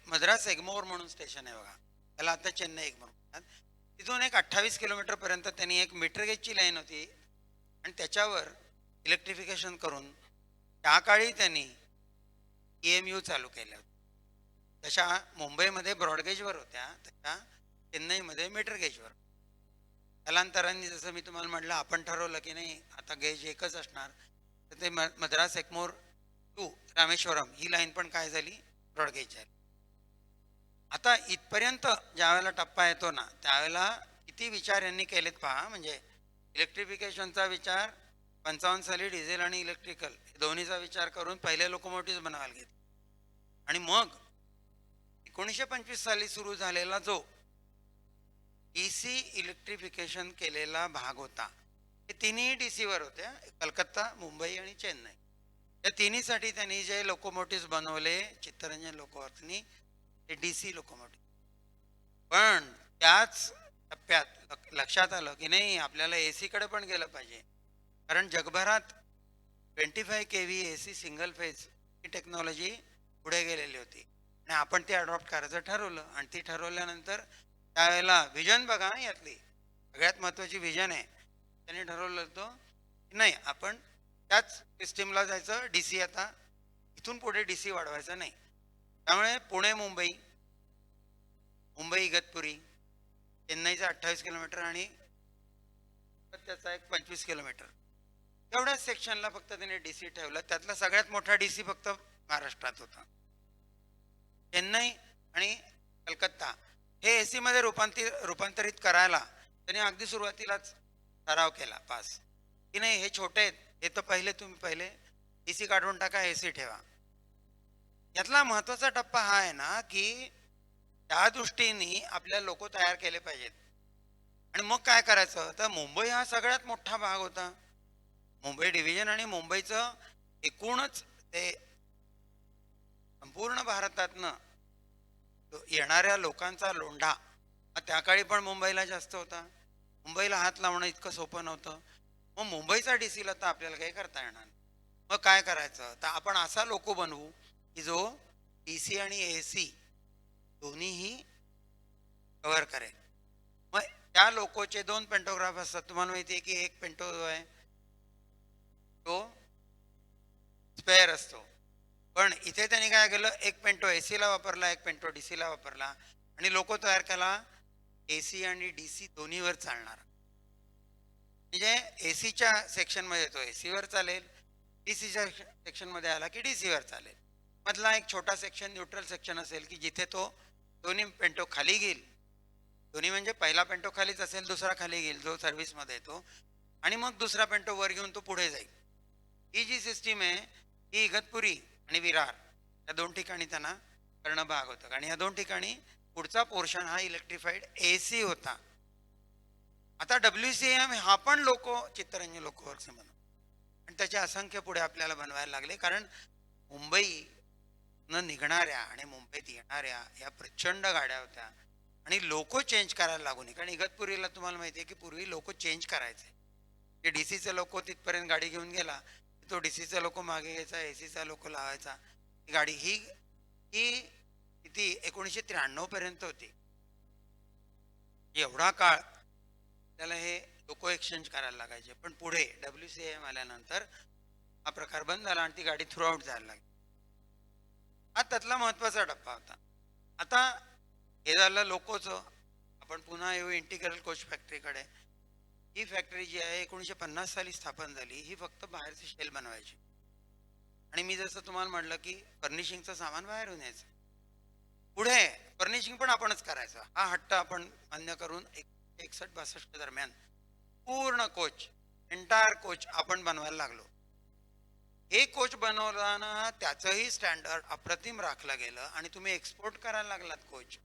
मद्रास एग्मोर म्हणून स्टेशन आहे बघा, त्याला आता चेन्नई एग्मोर म्हणतात. तिथून एक 28 किलोमीटर पर्यंत त्यांनी एक मीटर गेजची लाईन होती आणि त्याच्यावर इलेक्ट्रिफिकेशन करून त्या काळी त्यांनी EMU चालू केल्या होत्या. तशा मुंबईमध्ये ब्रॉडगेजवर होत्या, तशा चेन्नईमध्ये मीटर गेजवर. कालांतरांनी जसं मी तुम्हाला म्हटलं, आपण ठरवलं की नाही आता गेज एकच असणार, तर ते मद्रास एग्मोर टू रामेश्वरम ही लाईन पण काय झाली, ब्रॉडगेज झाली. आता इथपर्यंत ज्या वेळेला टप्पा येतो ना त्यावेळेला किती विचार यांनी केलेत पहा. म्हणजे इलेक्ट्रिफिकेशनचा विचार 55 साली डिझेल आणि इलेक्ट्रिकल दोन्हीचा विचार करून पहिले लोकोमोटिव्ह बनवायला घेतले आणि मग 1925 साली सुरू झालेला जो DC इलेक्ट्रिफिकेशन केलेला भाग होता, हे तिन्ही DC वर होत्या, कलकत्ता, मुंबई आणि चेन्नई. या तिन्हीसाठी त्यांनी जे लोकोमोटिव्ह बनवले चित्तरंजन लोकोवर्तींनी, ते DC लोकोमोटिव्ह. पण त्याच टप्प्यात लक्षात आलं की नाही आपल्याला AC कडे पण गेलं पाहिजे, कारण जगभरात 25 kV AC सिंगल फेज ही टेक्नॉलॉजी पुढे गेलेली होती आणि आपण ती अडॉप्ट करायचं ठरवलं. आणि ती ठरवल्यानंतर त्यावेळेला व्हिजन बघा, यातली सगळ्यात महत्त्वाची व्हिजन आहे, त्यांनी ठरवलं होतं की नाही आपण त्याच सिस्टीमला जायचं, DC आता इथून पुढे DC वाढवायचं नाही. त्यामुळे पुणे मुंबई इगतपुरी, चेन्नईचा 28 किलोमीटर आणि त्याचा एक 25 किलोमीटर, एवढ्याच सेक्शनला फक्त त्यांनी DC ठेवलं. त्यातला सगळ्यात मोठा DC फक्त महाराष्ट्रात होता. चेन्नई आणि कलकत्ता हे AC मध्ये रूपांतरित करायला त्यांनी अगदी सुरुवातीलाच ठराव केला पास की नाही, हे छोटे आहेत, हे तर तुम्ही पहिले DC काढून टाका, AC ठेवा. यातला महत्वाचा टप्पा हा आहे ना की त्या दृष्टीने आपल्या लोक तयार केले पाहिजेत. आणि मग काय करायचं, तर मुंबई हा सगळ्यात मोठा भाग होता, मुंबई डिव्हिजन, आणि मुंबईचं एकूणच ते संपूर्ण भारतातनं येणाऱ्या लोकांचा लोंढा हा त्या काळी पण मुंबईला जास्त होता. मुंबईला हात लावणं इतकं सोपं नव्हतं. मग मुंबईचा DC ला तर आपल्याला काही करता येणार. मग काय करायचं, तर आपण असा लोको बनवू की जो DC आणि AC दोन्हीही कव्हर करेल. मग त्या लोकोचे 2 पेंटोग्राफ असतात. तुम्हाला माहिती आहे की एक पेंटो जो आहे तो स्पेअर असतो, पण इथे त्यांनी काय केलं, एक पेंटो AC ला वापरला, एक पेंटो DC ला वापरला आणि लोको तयार केला AC आणि DC दोन्हीवर चालणार. म्हणजे ACच्या सेक्शन मध्ये तो AC वर चालेल, DCच्या सेक्शन मध्ये आला की DC वर चालेल. मधला एक छोटा सेक्शन न्यूट्रल सेक्शन असेल की जिथे तो दोन्ही पेंटो खाली घेईल, दोन्ही म्हणजे पहिला पेंटो खालीच असेल, दुसरा खाली घेईल जो सर्व्हिस मध्ये येतो, आणि मग दुसरा पेंटो वर घेऊन तो पुढे जाईल. ही जी सिस्टीम आहे ही इगतपुरी आणि विरार या 2 ठिकाणी त्यांना करणं भाग होतं. आणि या 2 ठिकाणी पुढचा पोर्शन हा इलेक्ट्रिफाईड AC होता. आता WCM हा पण चित्तरंजन लोकोवर्क्स म्हणून, आणि त्याचे असंख्य पुढे आपल्याला बनवायला लागले, कारण मुंबई न निघणाऱ्या आणि मुंबईत येणाऱ्या या प्रचंड गाड्या होत्या आणि लोको चेंज करायला लागू नये. कारण इगतपुरीला तुम्हाला माहिती आहे की पूर्वी लोको चेंज करायचे, ते DCचा लोको तिथपर्यंत गाडी घेऊन गेला, तो DCचा लोको मागे घ्यायचा, ACचा लोको लावायचा. गाडी ही किती 1993 पर्यंत होती. एवढा काळ त्याला हे लोको एक्सचेंज करायला लागायचे. पण पुढे WCM आल्यानंतर हा प्रकार बंद झाला आणि ती गाडी थ्रू आउट जायला लागली. हा त्यातला महत्वाचा टप्पा होता. आता हे झालं लोकोचं. आपण पुन्हा येऊ इंटिग्रल कोच फॅक्टरीकडे. ही फॅक्टरी जी आहे 1950 साली स्थापन झाली, ही फक्त बाहेरचे शेल बनवायची. आणि मी जसं तुम्हाला म्हटलं की फर्निशिंगचं सामान बाहेरून यायचं. पुढे फर्निशिंग पण आपणच करायचं, हा हट्ट आपण मान्य करून 61-62 दरम्यान पूर्ण कोच, एंटायर कोच आपण बनवायला लागलो. हे कोच बनवताना त्याचंही स्टँडर्ड अप्रतिम राखलं गेलं आणि तुम्ही एक्सपोर्ट करायला लागलात कोच.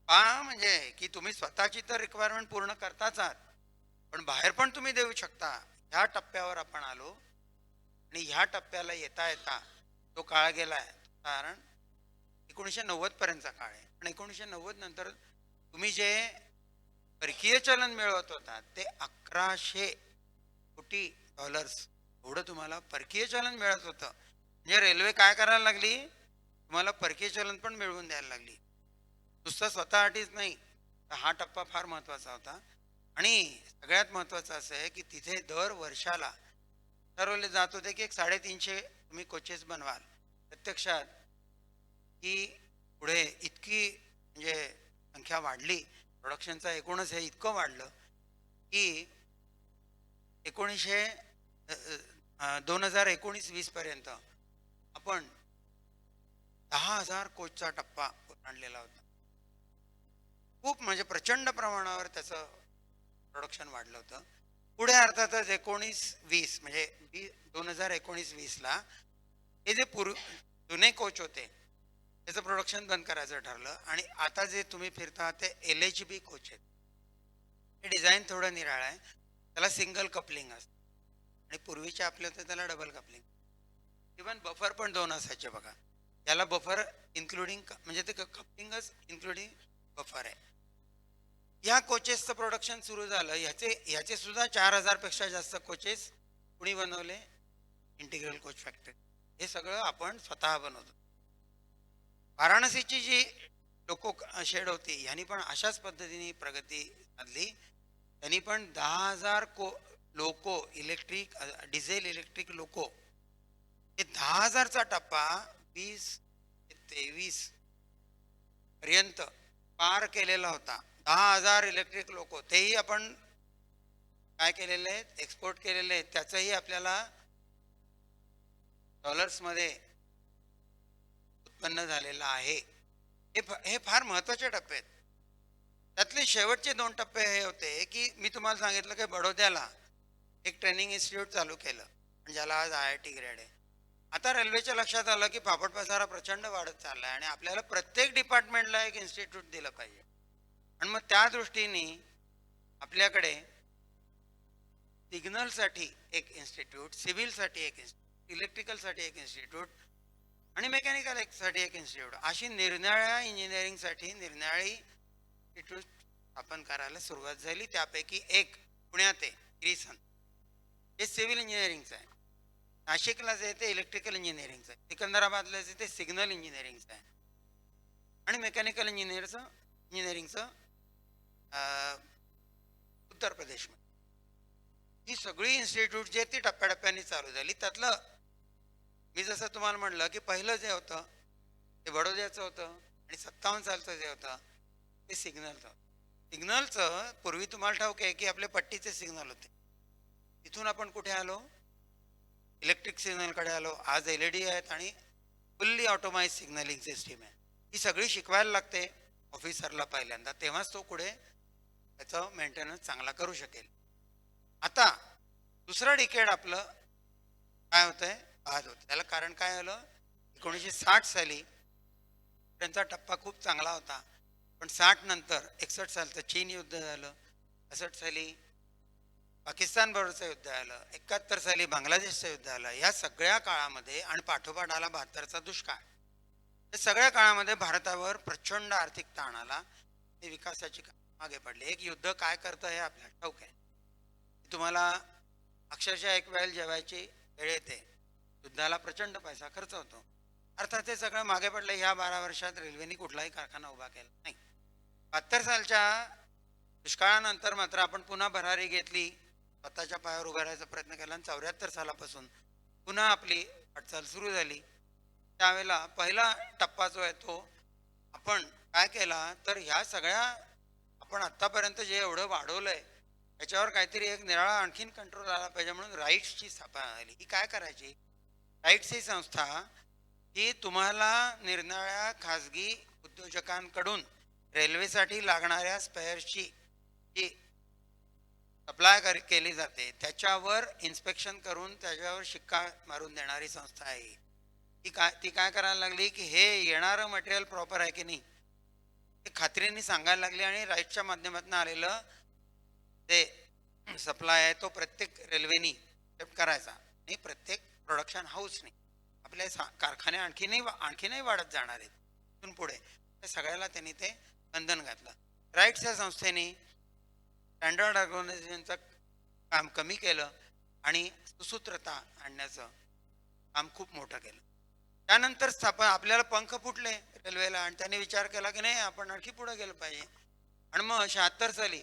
पहा म्हणजे की तुम्ही स्वतःची तर रिक्वायरमेंट पूर्ण करताच आहात, पण बाहेर पण तुम्ही देऊ शकता. ह्या टप्प्यावर आपण आलो आणि ह्या टप्प्याला येता येता तो काळ गेलाय. कारण 1990 पर्यंतचा काळ आहे, पण 1990 नंतर तुम्ही जे परकीय चलन मिळवत होता ते 1100 कोटी डॉलर्स एवढं तुम्हाला परकीय चलन मिळत होतं. म्हणजे रेल्वे काय करायला लागली, तुम्हाला परकीय चलन पण मिळवून द्यायला लागली. नुसतं स्वतःसाठीच नाही, तर हा टप्पा फार महत्वाचा होता. आणि सगळ्यात महत्वाचं असं आहे की तिथे दर वर्षाला ठरवले जात होते की 350 तुम्ही कोचेस बनवाल. प्रत्यक्षात ही पुढे इतकी म्हणजे संख्या वाढली, प्रोडक्शनचा एकूणच हे इतकं वाढलं की 2019-20 पर्यंत आपण 10,000 कोचचा टप्पा ओलांडलेला होता. खूप म्हणजे प्रचंड प्रमाणावर त्याचं प्रोडक्शन वाढलं होतं. पुढे अर्थातच 19-20 म्हणजे 2019-20ला हे जे जुने कोच होते त्याचं प्रोडक्शन बंद करायचं ठरलं आणि आता जे तुम्ही फिरता ते LHB कोच आहेत. हे डिझाईन थोडं निराळं आहे, त्याला सिंगल कपलिंग असतं आणि पूर्वीचे आपले होते त्याला डबल कपलिंग. इवन बफर पण 2 असायचे बघा. याला बफर इन्क्लुडिंग म्हणजे ते कपलिंगच इन्क्लुडिंग बफर आहे. या कोचेसचं प्रोडक्शन सुरू झालं. याचे सुद्धा 4,000 पेक्षा जास्त कोचेस कुणी बनवले, इंटिग्रल कोच फॅक्टरी. हे सगळं आपण स्वतः बनवतो. वाराणसीची जी लोको शेड होती यांनी पण अशाच पद्धतीने प्रगती साधली. त्यांनी पण 10,000 loco electric diesel electric loco हे 10,000चा टप्पा 20 ते 23 पर्यंत पार केलेला होता. 10,000 इलेक्ट्रिक लोको तेही आपण काय केलेले आहेत, एक्सपोर्ट केलेले आहेत. त्याचंही आपल्याला डॉलर्समध्ये उत्पन्न झालेलं आहे. हे फार महत्वाचे टप्पे आहेत. त्यातले शेवटचे 2 टप्पे हे होते की मी तुम्हाला सांगितलं की बडोद्याला एक ट्रेनिंग इन्स्टिट्यूट चालू केलं ज्याला आज IIT ग्रेड आहे. आता रेल्वेच्या लक्षात आलं की फापट पसारा प्रचंड वाढत चाललाय आणि आपल्याला प्रत्येक डिपार्टमेंटला एक इन्स्टिट्यूट दिलं पाहिजे. आणि मग त्या दृष्टीने आपल्याकडे सिग्नलसाठी एक इन्स्टिट्यूट, सिव्हिलसाठी एक इन्स्टिट्यूट, इलेक्ट्रिकलसाठी एक इन्स्टिट्यूट आणि मेकॅनिकल साठी एक इन्स्टिट्यूट, अशी निरनिराळ्या इंजिनिअरिंगसाठी निरनिराळी इन्स्टिट्यूट स्थापन करायला सुरुवात झाली. त्यापैकी एक पुण्यात आहे क्रिसन, हे सिव्हिल इंजिनिअरिंगचं आहे. नाशिकला जे ते इलेक्ट्रिकल इंजिनिअरिंगचं आहे. सिकंदराबादला जे ते सिग्नल इंजिनिअरिंगचं आहे. आणि मेकॅनिकल इंजिनिअरिंगचं उत्तर प्रदेशमध्ये. ही सगळी इन्स्टिट्यूट जे ती टप्प्याटप्प्याने चालू झाली. त्यातलं मी जसं तुम्हाला म्हटलं की पहिलं जे होतं ते बडोद्याचं होतं आणि 57 सालचं जे होतं ते सिग्नलचं. सिग्नलचं पूर्वी तुम्हाला ठाऊक आहे की आपले पट्टीचे सिग्नल होते. तिथून आपण कुठे आलो, इलेक्ट्रिक सिग्नलकडे आलो. आज LED आहेत आणि फुल्ली ऑटोमाइज सिग्नलिंग सिस्टीम आहे. ही सगळी शिकवायला लागते ऑफिसरला पहिल्यांदा, तेव्हाच तो पुढे त्याचं मेंटेनन्स चांगला करू शकेल. आता दुसरं डिकेड आपलं काय होतंय, बाद होतं. त्याला कारण काय आलं, 1960 साली त्यांचा टप्पा खूप चांगला होता, पण 60 नंतर 61 सालचं चीन युद्ध झालं, 61 साली पाकिस्तान बरोबरचं युद्ध आलं, 71 साली बांगलादेशचं युद्ध आलं. या सगळ्या काळामध्ये आणि पाठोपाठ आला 72चा दुष्काळ. या सगळ्या काळामध्ये भारतावर प्रचंड आर्थिक ताण आला. हे विकासाची मागे पडले. एक युद्ध काय करतं हे आपल्याला ठाऊक आहे. तुम्हाला अक्षरशः एक वेळ जेवायची वेळ येते, युद्धाला प्रचंड पैसा खर्च होतो. अर्थात हे सगळं मागे पडलं. ह्या 12 वर्षात रेल्वेने कुठलाही कारखाना उभा केला नाही. 72 सालच्या दुष्काळानंतर मात्र आपण पुन्हा भरारी घेतली, स्वतःच्या पायावर उभा राहायचा प्रयत्न केला आणि 74 सालापासून पुन्हा आपली वाटचाल सुरू झाली. त्यावेळेला पहिला टप्पा जो आहे तो आपण काय केला, तर ह्या सगळ्या आपण आत्तापर्यंत जे एवढं वाढवलंय त्याच्यावर काहीतरी एक निराळा आणखीन कंट्रोल आला पाहिजे म्हणून राईट्सची स्थापना झाली. ही काय करायची? राईट्स ही संस्था ही तुम्हाला निरनिराळ्या खाजगी उद्योजकांकडून रेल्वेसाठी लागणाऱ्या स्पेअर्सची जी सप्लाय केली जाते त्याच्यावर इन्स्पेक्शन करून त्याच्यावर शिक्का मारून देणारी संस्था आहे. ती काय करायला लागली की हे येणारं मटेरियल प्रॉपर आहे की नाही ते खात्रीने सांगायला लागली आणि राईटच्या माध्यमातून आलेलं ते सप्लाय आहे तो प्रत्येक रेल्वेनी एक्सेप्ट करायचा आणि प्रत्येक प्रोडक्शन हाऊसने आपले कारखाने आणखीनही वाढत जाणार आहेत इथून पुढे. त्या सगळ्याला त्यांनी ते बंधन घातलं. राईट्स या संस्थेने स्टँडर्ड ऑर्गनायझेशनचं काम कमी केलं आणि सुसूत्रता आणण्याचं काम खूप मोठं केलं. त्यानंतर आपल्याला पंख फुटले रेल्वेला आणि त्यांनी विचार केला की नाही आपण आणखी पुढे गेलं पाहिजे आणि मग 76 साली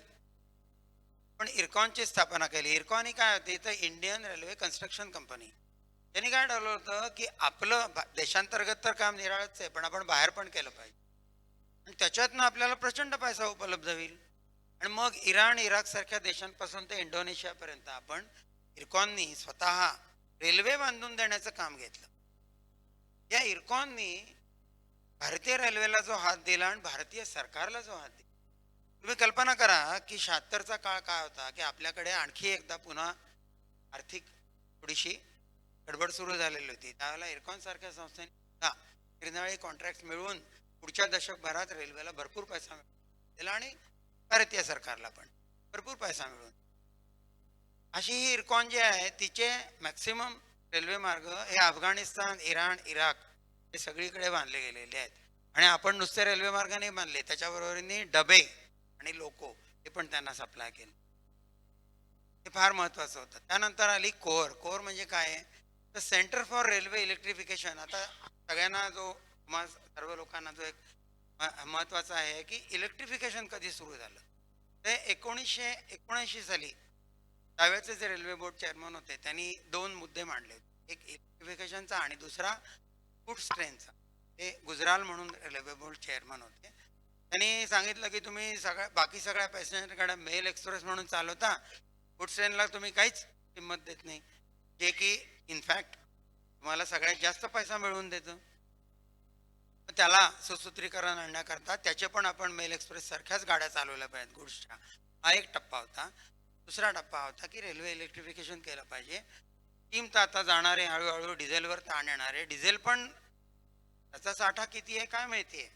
पण इरकॉनची स्थापना केली. इरकॉन ही काय होती तर इंडियन रेल्वे कन्स्ट्रक्शन कंपनी. त्यांनी काय ठरवलं होतं की आपलं देशांतर्गत तर काम निराळच आहे पण आपण बाहेर पण केलं पाहिजे आणि त्याच्यातनं आपल्याला प्रचंड पैसा उपलब्ध होईल. आणि मग इराण इराक सारख्या देशांपासून ते इंडोनेशियापर्यंत आपण इरकॉननी स्वतः रेल्वे बांधून देण्याचं काम घेतलं. या इरकॉननी भारतीय रेल्वेला जो हात दिला आणि भारतीय सरकारला जो हात दिला, तुम्ही कल्पना करा की 76चा काळ काय होता की आपल्याकडे आणखी एकदा पुन्हा आर्थिक थोडीशी गडबड सुरू झालेली होती. त्यावेळेला इरकॉन सारख्या संस्थेने निरनिराळे कॉन्ट्रॅक्ट मिळवून पुढच्या दशकभरात रेल्वेला भरपूर पैसा दिला आणि भारतीय सरकारला पण भरपूर पैसा मिळून अशी ही इरकॉन जी आहे तिचे मॅक्सिमम रेल्वे मार्ग हे अफगाणिस्तान इराण इराक हे सगळीकडे बांधले गेलेले आहेत आणि आपण नुसते रेल्वे मार्ग नाही बांधले त्याच्याबरोबरीने डबे आणि लोको हे पण त्यांना सप्लाय केले. हे फार महत्वाचं होतं. त्यानंतर आली कोर म्हणजे काय तर सेंटर फॉर रेल्वे इलेक्ट्रिफिकेशन. आता सगळ्यांना जो सर्व लोकांना जो एक महत्वाचं आहे की इलेक्ट्रिफिकेशन कधी सुरू झालं ते 1979 साली त्यावेळेचे जे रेल्वे बोर्ड चेअरमन होते त्यांनी 2 मुद्दे मांडले. एक इलेक्ट्रिफिकेशनचा आणि दुसरा गुड्स ट्रेनचा. ते गुजराल म्हणून रेल्वे बोर्ड चेअरमन होते. त्यांनी सांगितलं की तुम्ही बाकी सगळ्या पॅसेंजरकडे मेल एक्सप्रेस म्हणून चालवता, गुड्स ट्रेनला तुम्ही काहीच किंमत देत नाही, जे की इनफॅक्ट तुम्हाला सगळ्यात जास्त पैसा मिळवून देतं. त्याला सुसूत्रीकरण आणण्याकरता त्याचे पण आपण मेल एक्सप्रेस सारख्याच गाड्या चालवल्या पाहिजेत गुड्सच्या. हा एक टप्पा होता. दुसरा टप्पा होता की रेल्वे इलेक्ट्रिफिकेशन केलं पाहिजे. किंमत आता जाणारे हळूहळू डिझेलवर ताण येणारे. डिझेल पण त्याचा साठा किती आहे काय माहिती आहे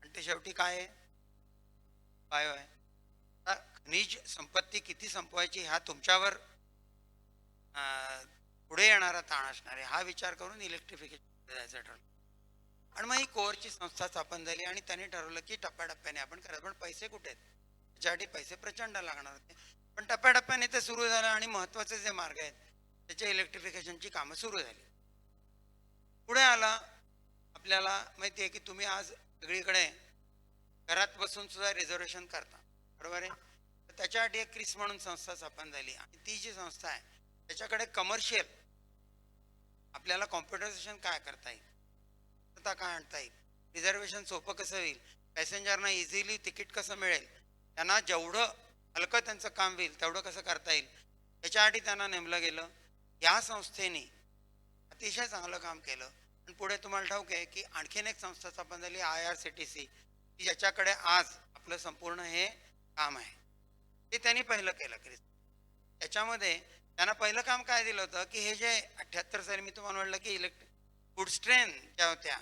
आणि ते शेवटी काय आहे बायो आहे. खनिज संपत्ती किती संपवायची हा तुमच्यावर पुढे येणारा ताण असणार आहे. हा विचार करून इलेक्ट्रिफिकेशन जायचं ठरलं आणि मग ही कोरची संस्था स्थापन झाली आणि त्यांनी ठरवलं की टप्प्याटप्प्याने आपण करायचं. पण पैसे कुठे आहेत? त्याच्यासाठी पैसे प्रचंड लागणार होते पण टप्प्याटप्प्याने ते सुरू झालं आणि महत्वाचे जे मार्ग आहेत त्याच्या इलेक्ट्रिफिकेशनची कामं सुरू झाली. पुढे आला आपल्याला माहिती आहे की तुम्ही आज सगळीकडे घरात बसून सुद्धा रिझर्वेशन करता बरोबर आहे. तर त्याच्यासाठी एक क्रिस म्हणून संस्था स्थापन झाली आणि ती जी संस्था आहे त्याच्याकडे कमर्शियल आपल्याला कॉम्प्युटरायझेशन काय करता येईल, काय आणता येईल, रिझर्वेशन सोपं कसं होईल, पॅसेंजरना इझिली तिकीट कसं मिळेल, त्यांना जेवढं हलकं त्यांचं काम होईल तेवढं कसं करता येईल याच्यासाठी त्यांना नेमलं गेलं. या संस्थेने अतिशय चांगलं काम केलं आणि पुढे तुम्हाला ठाऊक आहे की आणखीन एक संस्था स्थापन झाली IRCTC की ज्याच्याकडे आज आपलं संपूर्ण हे काम आहे. ते त्यांनी पहिलं केलं क्रिस. त्याच्यामध्ये त्यांना पहिलं काम काय दिलं होतं की हे जे 78 साली मी तुम्हाला म्हटलं की गुड्स ट्रेन ज्या होत्या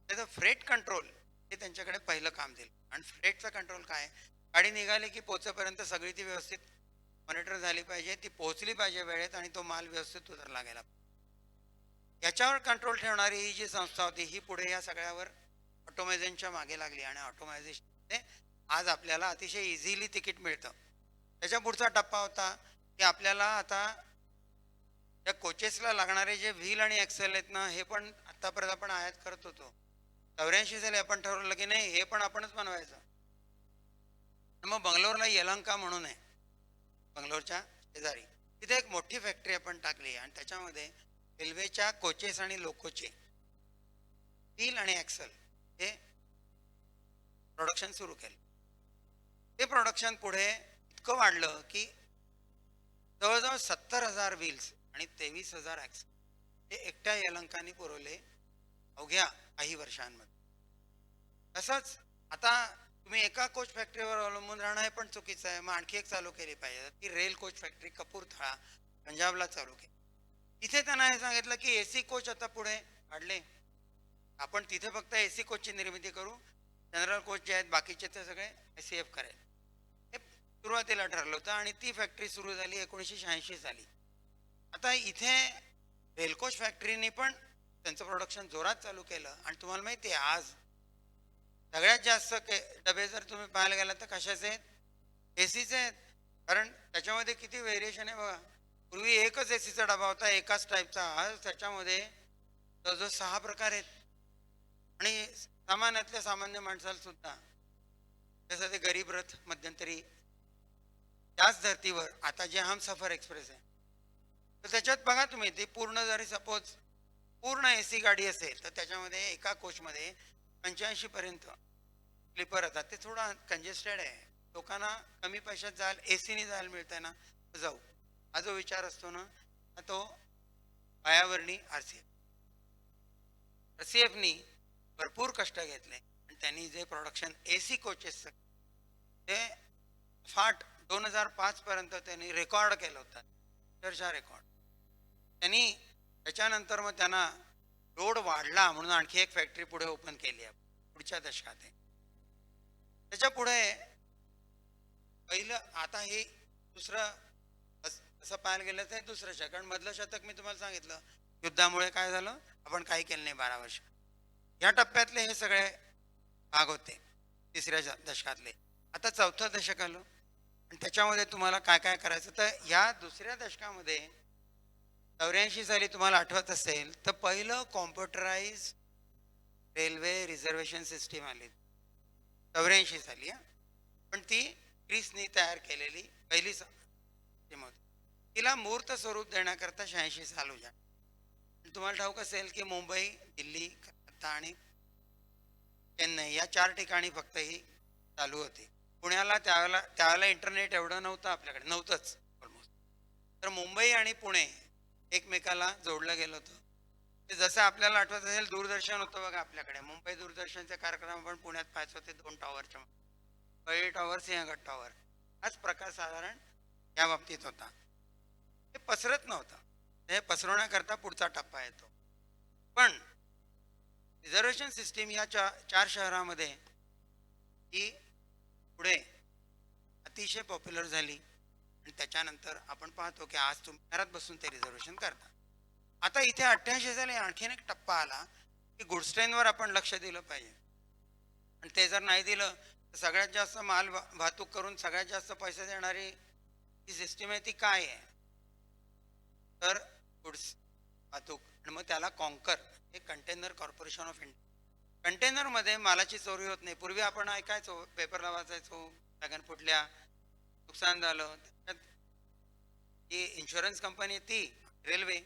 त्याचं फ्रेट कंट्रोल हे त्यांच्याकडे पहिलं काम दिलं. आणि फ्रेटचा कंट्रोल काय, गाडी निघाली की पोहोचेपर्यंत सगळी ती व्यवस्थित मॉनिटर झाली पाहिजे, ती पोहोचली पाहिजे वेळेत आणि तो माल व्यवस्थित उतरला गेला. याच्यावर कंट्रोल ठेवणारी ही जी संस्था होती ही पुढे या सगळ्यावर ऑटोमायझेशनच्या मागे लागली आणि ऑटोमायझेशन आज आपल्याला अतिशय इझिली तिकीट मिळतं. त्याच्या पुढचा टप्पा होता की आपल्याला आता त्या कोचेसला लागणारे जे व्हील आणि एक्सेल आहेत ना हे पण आतापर्यंत आपण आयात करत होतो. 84 साली आपण ठरवलं की नाही हे पण आपणच बनवायचं. मग बंगलोरला यलहंका म्हणून आहे बंगलोरच्या शेजारी, तिथे एक मोठी फॅक्टरी आपण टाकली आणि त्याच्यामध्ये रेल्वेच्या कोचेस आणि लोकोचे व्हील आणि एक्सेल हे प्रोडक्शन सुरू केलं. ते प्रोडक्शन पुढे इतकं वाढलं की जवळजवळ 70,000 व्हील्स आणि 23,000 ॲक्सेल हे एकट्या यलहंकाने पुरवले अवघ्या काही वर्षांमध्ये. तसंच आता तुम्ही एका कोच फॅक्टरीवर अवलंबून राहणं हे पण चुकीचं आहे. मग आणखी एक चालू केली पाहिजे. ती रेल कोच फॅक्टरी कपूरथळा पंजाबला चालू केली. तिथे त्यांना हे सांगितलं की एसी कोच आता पुढे काढले, आपण तिथे फक्त एसी कोचची निर्मिती करू, जनरल कोच जे आहेत बाकीचे ते सगळे SCF करेल. हे सुरुवातीला ठरलं होतं आणि ती फॅक्टरी सुरू झाली 1986 साली. आता इथे रेलकोच फॅक्टरीने पण त्यांचं प्रोडक्शन जोरात चालू केलं आणि तुम्हाला माहिती आहे आज सगळ्यात जास्त डबे जर तुम्ही पाहायला गेलात तर कशाचे आहेत? एसीचे आहेत. कारण त्याच्यामध्ये किती व्हेरिएशन आहे बघा. पूर्वी एकच एसीचा डबा होता एकाच टाईपचा, आज त्याच्यामध्ये जवळजवळ 6 प्रकार आहेत. आणि सामान्यातल्या सामान्य माणसाला सुद्धा जसं ते गरीब रथ मध्यंतरी त्याच धर्तीवर आता जे हमसफर एक्सप्रेस आहे तर त्याच्यात बघा तुम्ही ती पूर्ण जरी सपोज पूर्ण एसी गाडी असेल तर त्याच्यामध्ये एका कोचमध्ये 85 पर्यंत स्लीपर येतात. ते थोडं कंजेस्टेड आहे. लोकांना कमी पैशात जायला एसीने जायला मिळतंय ना तर जाऊ, हा जो विचार असतो ना तो पायावरणी RCFनी भरपूर कष्ट घेतले आणि त्यांनी जे प्रोडक्शन एसी कोचेस ते फाट 2005 पर्यंत त्यांनी रेकॉर्ड केलं होतं, अक्षरशः रेकॉर्ड. त्यांनी त्याच्यानंतर मग त्यांना लोड वाढला म्हणून आणखी एक फॅक्टरी पुढे ओपन केली आहे पुढच्या दशकात. त्याच्या पुढे पहिलं आता हे दुसरं असं पाहायला गेलं तर दुसरं शतक. कारण मधलं शतक मी तुम्हाला सांगितलं युद्धामुळे काय झालं, आपण काही केलं नाही 12 वर्ष. या टप्प्यातले हे सगळे भाग होते तिसऱ्या दशकातले. आता चौथं दशक आलं आणि त्याच्यामध्ये तुम्हाला काय काय करायचं. तर या दुसऱ्या दशकामध्ये 84 साली तुम्हाला आठवत असेल तर पहिलं कॉम्प्युटराइज रेल्वे रिझर्वेशन सिस्टीम आली 84 साली. पण ती ग्रीसनी तयार केलेली पहिली सिस्टीम होती. तिला मूर्त स्वरूप देण्याकरता 86 साल उजा. तुम्हाला ठाऊक असेल की मुंबई, दिल्ली, कलकत्ता आणि चेन्नई या 4 ठिकाणी फक्त ही चालू होती. पुण्याला त्यावेळेला इंटरनेट एवढं नव्हतं, आपल्याकडे नव्हतंच ऑलमोस्ट. तर मुंबई आणि पुणे एकमेकाला जोडलं गेलं होतं. ते जसं आपल्याला आठवत असेल दूरदर्शन होतं बघा आपल्याकडे. मुंबई दूरदर्शनचे कार्यक्रम आपण पुण्यात पाहायचो होते 2 टॉवरच्या, पैठण टॉवर, सिंहगड टॉवर. हाच प्रकार साधारण या बाबतीत होता. हे पसरत नव्हतं, हे पसरवण्याकरता पुढचा टप्पा येतो. पण रिझर्वेशन सिस्टीम या 4 शहरामध्ये ही पुढे अतिशय पॉप्युलर झाली आणि त्याच्यानंतर आपण पाहतो की आज तुम्ही घरात बसून ते रिझर्वेशन करता. आता इथे 88 साली आणखीन एक टप्पा आला की गुड्स ट्रेनवर आपण लक्ष दिलं पाहिजे. आणि ते जर नाही दिलं तर सगळ्यात जास्त माल वाहतूक करून सगळ्यात जास्त पैसे देणारी जी सिस्टीम आहे ती काय आहे तर गुड्स वाहतूक. आणि मग त्याला कॉन्कर हे कंटेनर कॉर्पोरेशन ऑफ इंडिया. कंटेनरमध्ये मालाची चोरी होत नाही. पूर्वी आपण ऐकायचो, पेपरला वाचायचो, लगन फुटल्या, नुकसान झालं. त्याच्यात जी इन्शुरन्स कंपनी ती रेल्वे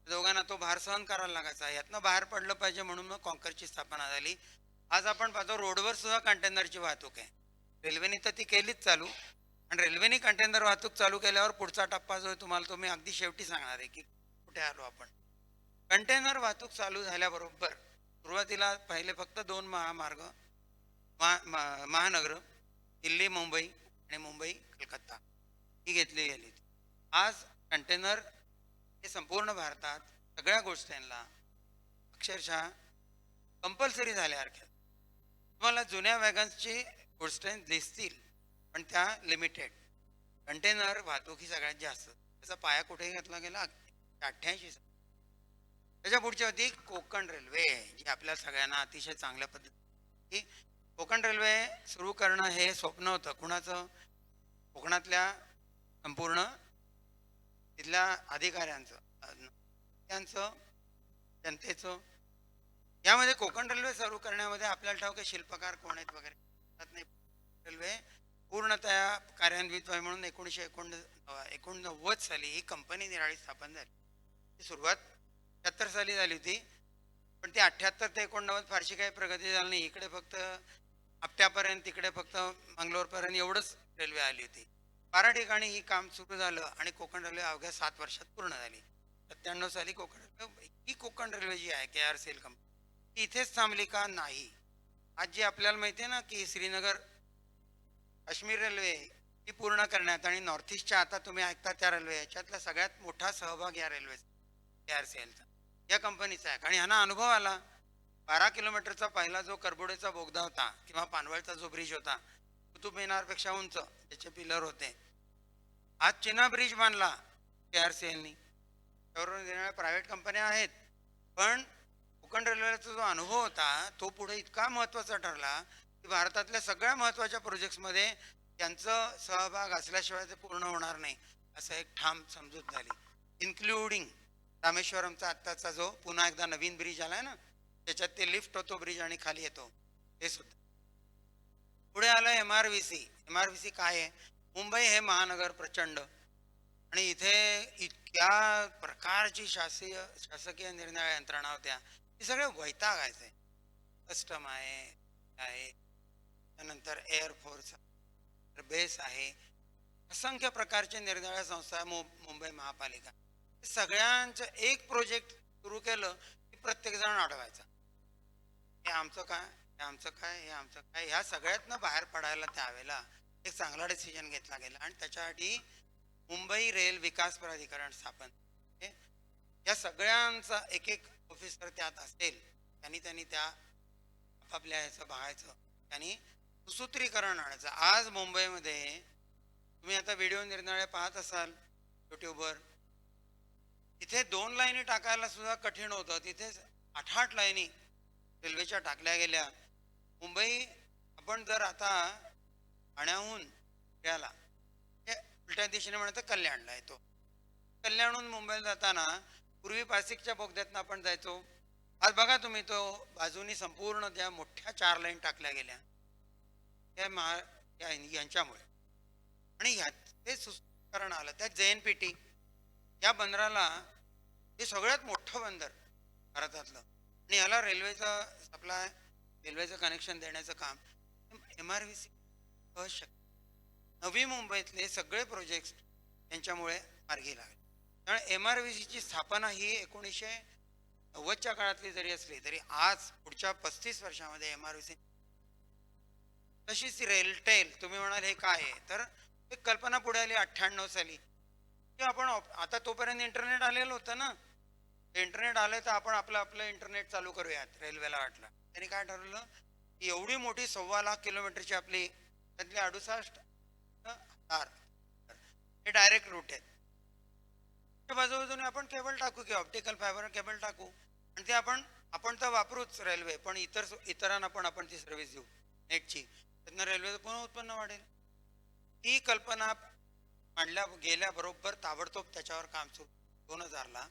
दोघांना तो भार सहन करायला लागायचा. यातनं बाहेर पडलं पाहिजे म्हणून मग कॉन्करची स्थापना झाली. आज आपण पाहतो रोडवर सुद्धा कंटेनरची वाहतूक आहे. रेल्वेने तर ती केलीच चालू आणि रेल्वेने कंटेनर वाहतूक चालू केल्यावर पुढचा टप्पा जो आहे तुम्हाला तो मी अगदी शेवटी सांगणार आहे की कुठे आलो आपण. कंटेनर वाहतूक चालू झाल्याबरोबर सुरुवातीला पहिले फक्त 2 महामार्ग महानगर दिल्ली मुंबई आणि मुंबई कलकत्ता ही घेतली गेली. आज कंटेनर हे संपूर्ण भारतात सगळ्या गोष्टींना अक्षरशः कंपल्सरी झाल्यासारख्या. तुम्हाला जुन्या वॅगन्सची गुड्स ट्रेन दिसतील पण त्या लिमिटेड. कंटेनर वाहतूक ही सगळ्यात जास्त. त्याचा पाया कुठे घातला गेला 88 साली. त्याच्या पुढची होती कोकण रेल्वे जी आपल्या सगळ्यांना अतिशय चांगल्या पद्धती. कोकण रेल्वे सुरू करणं हे स्वप्न होतं कुणाचं, कोकणातल्या संपूर्ण तिथल्या अधिकाऱ्यांचं, त्यांचं, जनतेचं. यामध्ये कोकण रेल्वे सुरू करण्यामध्ये आपल्याला ठाऊक आहे शिल्पकार कोण आहेत वगैरे नाही. रेल्वे पूर्णतः कार्यान्वित व्हावी म्हणून 1989 साली ही कंपनी निराळी स्थापन झाली. ती सुरुवात 76 साली झाली होती पण ती 78 ते 89 फारशी काही प्रगती झाली नाही. इकडे फक्त आपट्यापर्यंत, तिकडे फक्त मंगलोरपर्यंत एवढंच रेल्वे आली होती. 12 ठिकाणी ही काम सुरू झालं आणि कोकण रेल्वे अवघ्या 7 वर्षात पूर्ण झाली. 97 साली कोकण रेल्वे, ही कोकण रेल्वे जी आहे KRCL कंपनी, ती इथेच थांबली का? नाही. आज जी आपल्याला माहिती आहे ना की श्रीनगर काश्मीर रेल्वे ही पूर्ण करण्यात आणि नॉर्थ ईस्टच्या आता तुम्ही ऐकता त्या रेल्वे, याच्यातला सगळ्यात मोठा सहभाग या रेल्वे KRCLचा, या कंपनीचा आहे. आणि ह्यांना अनुभव आला. 12 किलोमीटरचा पहिला जो करबोडेचा बोगदा होता किंवा पानवळचा जो ब्रिज होता, कुतुब मिनारपेक्षा उंच त्याचे पिलर होते. आज चिना ब्रिज बांधला KRCLनी. त्यावरून देणाऱ्या प्रायव्हेट कंपन्या आहेत, पण कोकण रेल्वेचा जो अनुभव होता तो पुढे इतका महत्त्वाचा ठरला की भारतातल्या सगळ्या महत्त्वाच्या प्रोजेक्ट्समध्ये त्यांचं सहभाग असल्याशिवाय ते पूर्ण होणार नाही, असं एक ठाम समजूत झाली. इन्क्लुडिंग रामेश्वरमचा आत्ताचा जो पुन्हा एकदा नवीन ब्रिज आलाय ना, त्याच्यात ते लिफ्ट होतो ब्रिज आणि खाली येतो ते सुद्धा. पुढे आलं MRVC. MRVC काय आहे? मुंबई हे महानगर प्रचंड आणि इथे इतक्या प्रकारची शासकीय निर्णय यंत्रणा होत्या, हे सगळे वैतागायचे. कस्टम आहे, त्यानंतर एअरफोर्स बेस आहे, असंख्य प्रकारचे निर्णय संस्था, मुंबई महापालिका, सगळ्यांचं एक प्रोजेक्ट सुरू केलं की प्रत्येक जण अडवायचा. हे आमचं काय, हे आमचं काय, हे आमचं काय. ह्या सगळ्यातनं बाहेर पडायला त्यावेळेला एक चांगला डिसिजन घेतला गेला आणि त्याच्यासाठी मुंबई रेल विकास प्राधिकरण स्थापन. या सगळ्यांचा एक एक ऑफिसर त्यात असेल, त्यांनी त्या आपापल्या ह्याचं बघायचं, त्यांनी सुसूत्रीकरण आणायचं. आज मुंबईमध्ये तुम्ही आता व्हिडिओ निर्णय पाहत असाल युट्यूबवर, तिथे 2 लाईनी टाकायला सुद्धा कठीण होतं, तिथे 8 लाईनी रेल्वेच्या टाकल्या गेल्या. मुंबई आपण जर आता ठाण्याहून गेला, हे उलट्या दिशेने म्हणतं कल्याणला येतो. कल्याणहून मुंबईला जाताना पूर्वी पासिकच्या बोगद्यातनं आपण जायचो. आज बघा तुम्ही, तो बाजूनी संपूर्ण त्या मोठ्या 4 लाईन टाकल्या गेल्या त्या यांच्यामुळे. आणि हे सुस्तीकरण आलं. त्यात JNPT या बंदराला, हे सगळ्यात मोठं बंदर भारतातलं, आणि याला रेल्वेचं सप्लाय, रेल्वेचं कनेक्शन देण्याचं काम MRVC अशक्य. नवी मुंबईतले सगळे प्रोजेक्ट्स यांच्यामुळे मार्गी लागले. त्यामुळे MRVCची स्थापना ही 1990च्या काळातली जरी असली तरी आज पुढच्या 35 वर्षामध्ये MRVC. तशीच रेलटेल, तुम्ही म्हणाल हे काय आहे, तर एक कल्पना पुढे आली 98 साली की आपण आता तोपर्यंत इंटरनेट आलेलं होतं ना, इंटरनेट आलं तर आपण आपलं इंटरनेट चालू करूयात. रेल्वेला वाटलं, त्यांनी काय ठरवलं की एवढी मोठी 1.25 लाख किलोमीटरची आपली, त्यातली 68,000 हे डायरेक्ट रूट आहेत. बाजूबाजूने आपण केबल टाकू की ऑप्टिकल फायबर केबल टाकू आणि ते आपण तर वापरूच रेल्वे, पण इतरांना पण आपण ती सर्व्हिस देऊ नेटची. त्यातनं रेल्वेचं पुन्हा उत्पन्न वाढेल. ही कल्पना मांडल्या गेल्याबरोबर ताबडतोब त्याच्यावर काम सुरू. 2000ला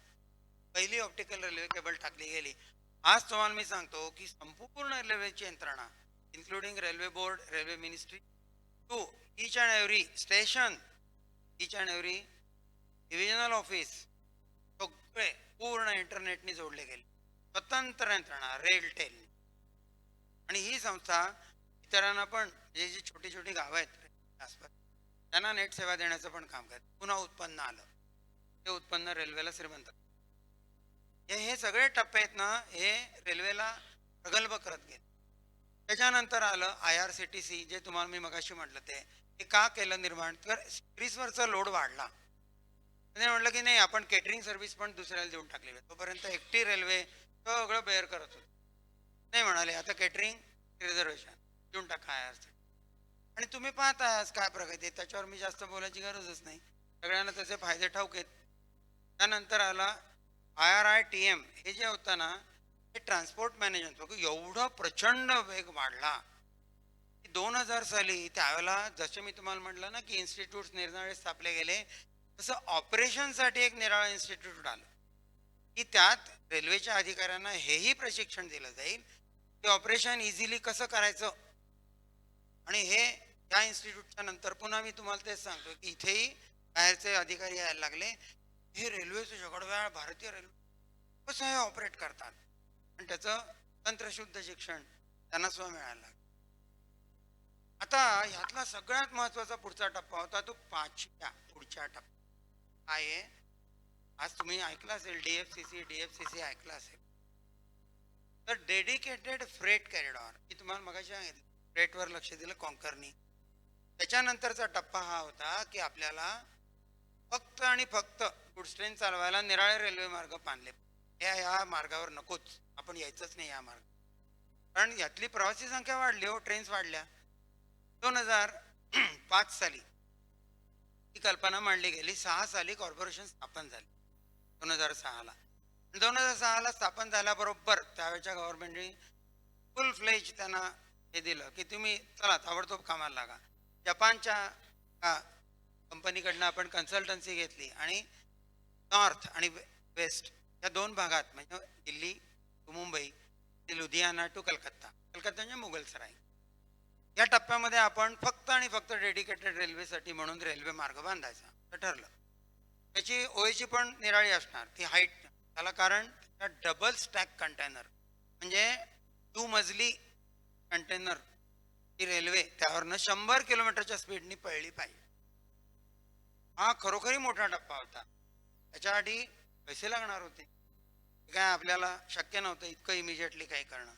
पहिली ऑप्टिकल रेल्वे केबल टाकली गेली. आज तुम्हाला मी सांगतो की संपूर्ण रेल्वेची यंत्रणा, including railway board, railway ministry, to each and every station, each and every divisional office, सगळे पूर्ण इंटरनेटने जोडले गेले. स्वतंत्र यंत्रणा रेलटेल. आणि ही संस्था इतरांना पण, जी छोटी छोटी गावं आहेत आसपास, त्यांना नेट सेवा देण्याचं पण काम करते. पुन्हा उत्पन्न आलं, ते उत्पन्न रेल्वेला श्रीमंत. हे सगळे टप्पे आहेत ना, हे रेल्वेला प्रगल्भ करत गेले. त्याच्यानंतर आलं IRCTC, जे तुम्हाला मी मगाशी म्हटलं. ते का केलं निर्माण, तर सर्व्हिसवरचा लोड वाढला. त्याने म्हटलं की नाही, आपण केटरिंग सर्व्हिस पण दुसऱ्याला देऊन टाकली. तोपर्यंत एकटी रेल्वे सगळं बेअर करत होती. नाही म्हणाले, आता केटरिंग रिझर्वेशन देऊन टाका IRCTC. आणि तुम्ही पाहता आज काय प्रगती, त्याच्यावर मी जास्त बोलायची गरजच नाही, सगळ्यांना त्याचे फायदे ठाऊक आहेत. त्यानंतर आला IRITM, हे जे होतं ना, हे ट्रान्सपोर्ट मॅनेजमेंट. एवढा प्रचंड वेग वाढला की 2000 साली, त्यावेळेला जसे मी तुम्हाला म्हटलं ना की इन्स्टिट्यूट निरनिराळे स्थापले गेले, तसं ऑपरेशनसाठी एक निराळं इन्स्टिट्यूट आलं की त्यात रेल्वेच्या अधिकाऱ्यांना हेही प्रशिक्षण दिलं जाईल की ऑपरेशन इझिली कसं करायचं. आणि हे या इन्स्टिट्यूटच्या नंतर पुन्हा मी तुम्हाला तेच सांगतो की इथेही बाहेरचे अधिकारी यायला लागले. हे रेल्वेचं जगडव्याळ, भारतीय रेल्वे कसं हे ऑपरेट करतात, आणि त्याचं तंत्रशुद्ध शिक्षण त्यांना सुद्धा मिळायला लागलं. आता ह्यातला सगळ्यात महत्वाचा पुढचा टप्पा होता तो पाचव्या पुढच्या टप्पा काय आहे. आज तुम्ही ऐकलं असेल डीएफसीसी ऐकलं असेल. तर डेडिकेटेड फ्रेट कॉरिडॉर मी तुम्हाला मगाशी सांगितलं फ्रेटवर लक्ष दिलं कॉन्करनी. त्याच्यानंतरचा टप्पा हा होता की आपल्याला फक्त आणि फक्त गुड्स ट्रेन चालवायला निराळे रेल्वे मार्ग बांधले. या मार्गावर नकोच, आपण यायचंच नाही या मार्ग, कारण यातली प्रवासी संख्या वाढली हो, ट्रेन्स वाढल्या. 2005 साली ही कल्पना मांडली गेली. 6 साली कॉर्पोरेशन स्थापन झाले 2006ला. 2006ला स्थापन झाल्याबरोबर त्यावेळच्या गव्हर्नमेंटने फुल फ्लेज त्यांना हे दिलं की तुम्ही चला ताबडतोब कामाला लागा. जपानच्या कंपनीकडनं आपण कन्सल्टन्सी घेतली आणि नॉर्थ आणि वेस्ट या दोन भागात म्हणजे दिल्ली टू मुंबई ते लुधियाना टू कलकत्ता, कलकत्ता म्हणजे मुघलसराय, या टप्प्यामध्ये आपण फक्त आणि फक्त डेडिकेटेड रेल्वेसाठी म्हणून रेल्वे मार्ग बांधायचा असं ठरलं. त्याची ओळीची पण निराळी असणार, ती हाईट त्याला, कारण त्या डबल स्टॅक कंटेनर म्हणजे दुमजली कंटेनर ही रेल्वे त्यावरनं 100 किलोमीटरच्या स्पीडनी पळली पाहिजे. हा खरोखरी मोठा टप्पा होता. त्याच्यासाठी पैसे लागणार होते, काय आपल्याला शक्य नव्हतं इतकं इमिजिएटली काही करणं.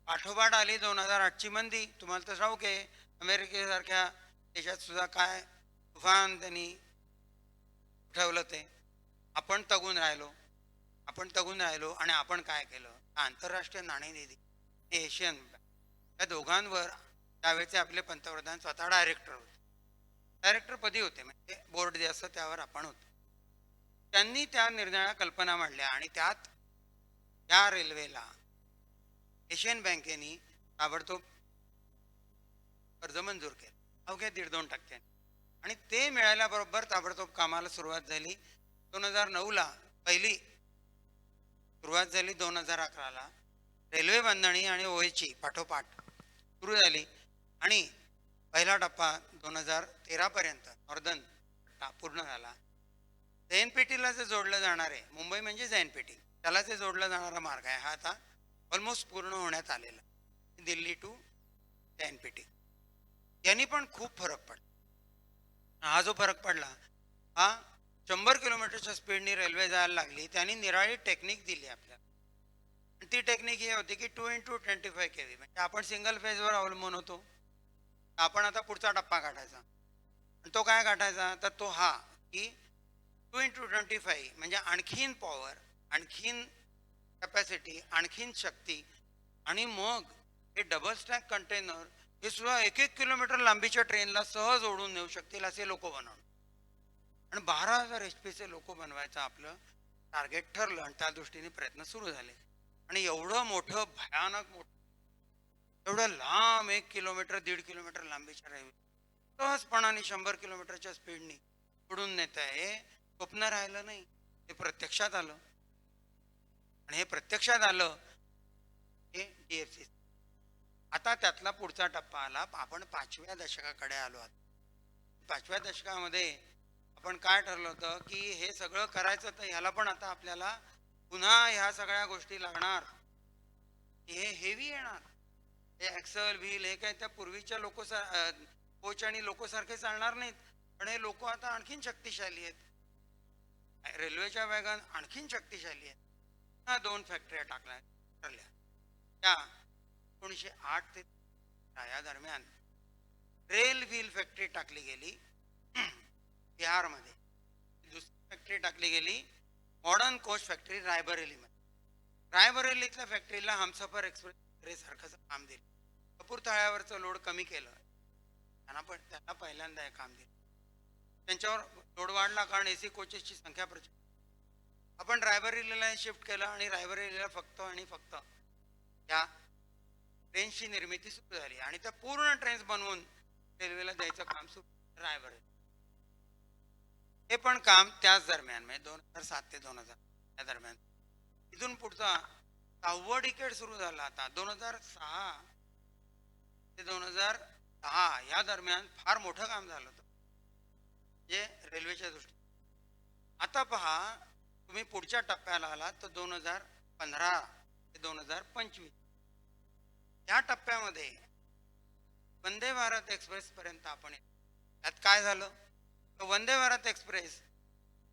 पाठोपाठ आली 2008ची मंदी. तुम्हाला तर ठाऊक आहे अमेरिकेसारख्या देशात सुद्धा काय तुफान त्यांनी ठेवलं ते. आपण तगून राहिलो आणि आपण काय केलं, आंतरराष्ट्रीय नाणेनिधी, एशियन बँक या दोघांवर त्यावेळेचे आपले पंतप्रधान स्वतः डायरेक्टर पदी होते, म्हणजे बोर्ड जे असतं त्यावर आपण होतो. त्यांनी त्या निर्णया कल्पना मांडल्या आणि त्यात या रेल्वेला एशियन बँकेने ताबडतोब कर्ज मंजूर केलं अवघ्या 1.5-2%. आणि ते मिळाल्याबरोबर ताबडतोब कामाला सुरुवात झाली. 2009ला पहिली सुरुवात झाली. 2011ला रेल्वे बांधणी आणि ओळीची पाठोपाठ सुरू झाली आणि पहिला टप्पा 2013 पर्यंत नॉर्दर्न पट्टा पूर्ण झाला. जैनपेटीला जे जोडलं जाणार आहे, मुंबई म्हणजे जैनपेटी, त्याला जे जोडला जाणारा मार्ग आहे हा आता ऑलमोस्ट पूर्ण होण्यात आलेला. दिल्ली टू जैनपेटी यांनी पण खूप फरक पडला. हा जो फरक पडला हा 100 किलोमीटरच्या स्पीडनी रेल्वे जायला लागली. त्यांनी निराळी टेक्निक दिली आपल्याला. ती टेक्निक ही होती की 2x25 kV, म्हणजे आपण सिंगल फेजवर अवलंबून होतो. आपण आता पुढचा टप्पा काढायचा. तो काय काढायचा, तर तो हा की 2x25 म्हणजे आणखीन पॉवर, आणखीन कॅपॅसिटी, आणखीन शक्ती, आणि मग हे डबल स्टॅक कंटेनर हे सुद्धा 1-1 किलोमीटर लांबीच्या ट्रेनला सहज ओढून नेऊ शकतील असे लोक बनवणं. आणि 12,000 HP लोक बनवायचं आपलं टार्गेट ठरलं आणि त्या दृष्टीने प्रयत्न सुरू झाले. आणि एवढं मोठं भयानक एवढं लांब 1 किलोमीटर 1.5 किलोमीटर लांबीच्या रेल्वे सहजपणाने 100 किलोमीटरच्या स्पीडनी उडून नेत आहे. स्वप्न राहिलं नाही, हे प्रत्यक्षात आलं. आणि हे प्रत्यक्षात आलं हे डीएफसीसी. आता त्यातला पुढचा टप्पा आला. आपण 5व्या दशकाकडे आलो आहोत. 5व्या दशकामध्ये आपण काय ठरलं होतं की हे सगळं करायचं, तर ह्याला पण आता आपल्याला पुन्हा ह्या सगळ्या गोष्टी लागणार. हे हेवी येणार, हे ऍक्सल व्हील हे काय त्या पूर्वीच्या कोच आणि लोको सारखे चालणार नाहीत. पण हे लोक आता आणखीन शक्तिशाली आहेत, रेल्वेच्या वॅगन आणखीन शक्तिशाली आहेत. 2 फॅक्टऱ्या टाकल्या ठरल्या. त्या 1908 ते या दरम्यान रेल व्हील फॅक्टरी टाकली गेली बिहारमध्ये. दुसरी फॅक्टरी टाकली गेली मॉडर्न कोच फॅक्टरी रायबरेलीमध्ये. रायबरेलीतल्या फॅक्टरीला हमसफर एक्सप्रेस सारखंच काम दिलं. कपूरथळ्यावरचं लोड कमी केलं, त्यांना पहिल्यांदा हे काम दिलं. त्यांच्यावर लोड वाढला कारण एसी कोचेसची संख्या प्रचंड. आपण रायबरेलीला शिफ्ट केलं आणि रायबरेलीला फक्त आणि फक्त या ट्रेन्सची निर्मिती सुरू झाली आणि त्या पूर्ण ट्रेन्स बनवून रेल्वेला द्यायचं काम सुरू रायबरेली. हे पण काम त्याच दरम्यान म्हणजे 2007 ते 2000 या दरम्यान. इथून पुढचा 6वं डिकेड सुरू झाला. आता 2006 ते 2010 या दरम्यान फार मोठं काम झालं होतं जे रेल्वेच्या दृष्टीने. आता पहा तुम्ही पुढच्या टप्प्याला आलात तर 2015 ते 2025 या टप्प्यामध्ये वंदे भारत एक्सप्रेस पर्यंत आपण येतो. त्यात काय झालं तर वंदे भारत एक्सप्रेस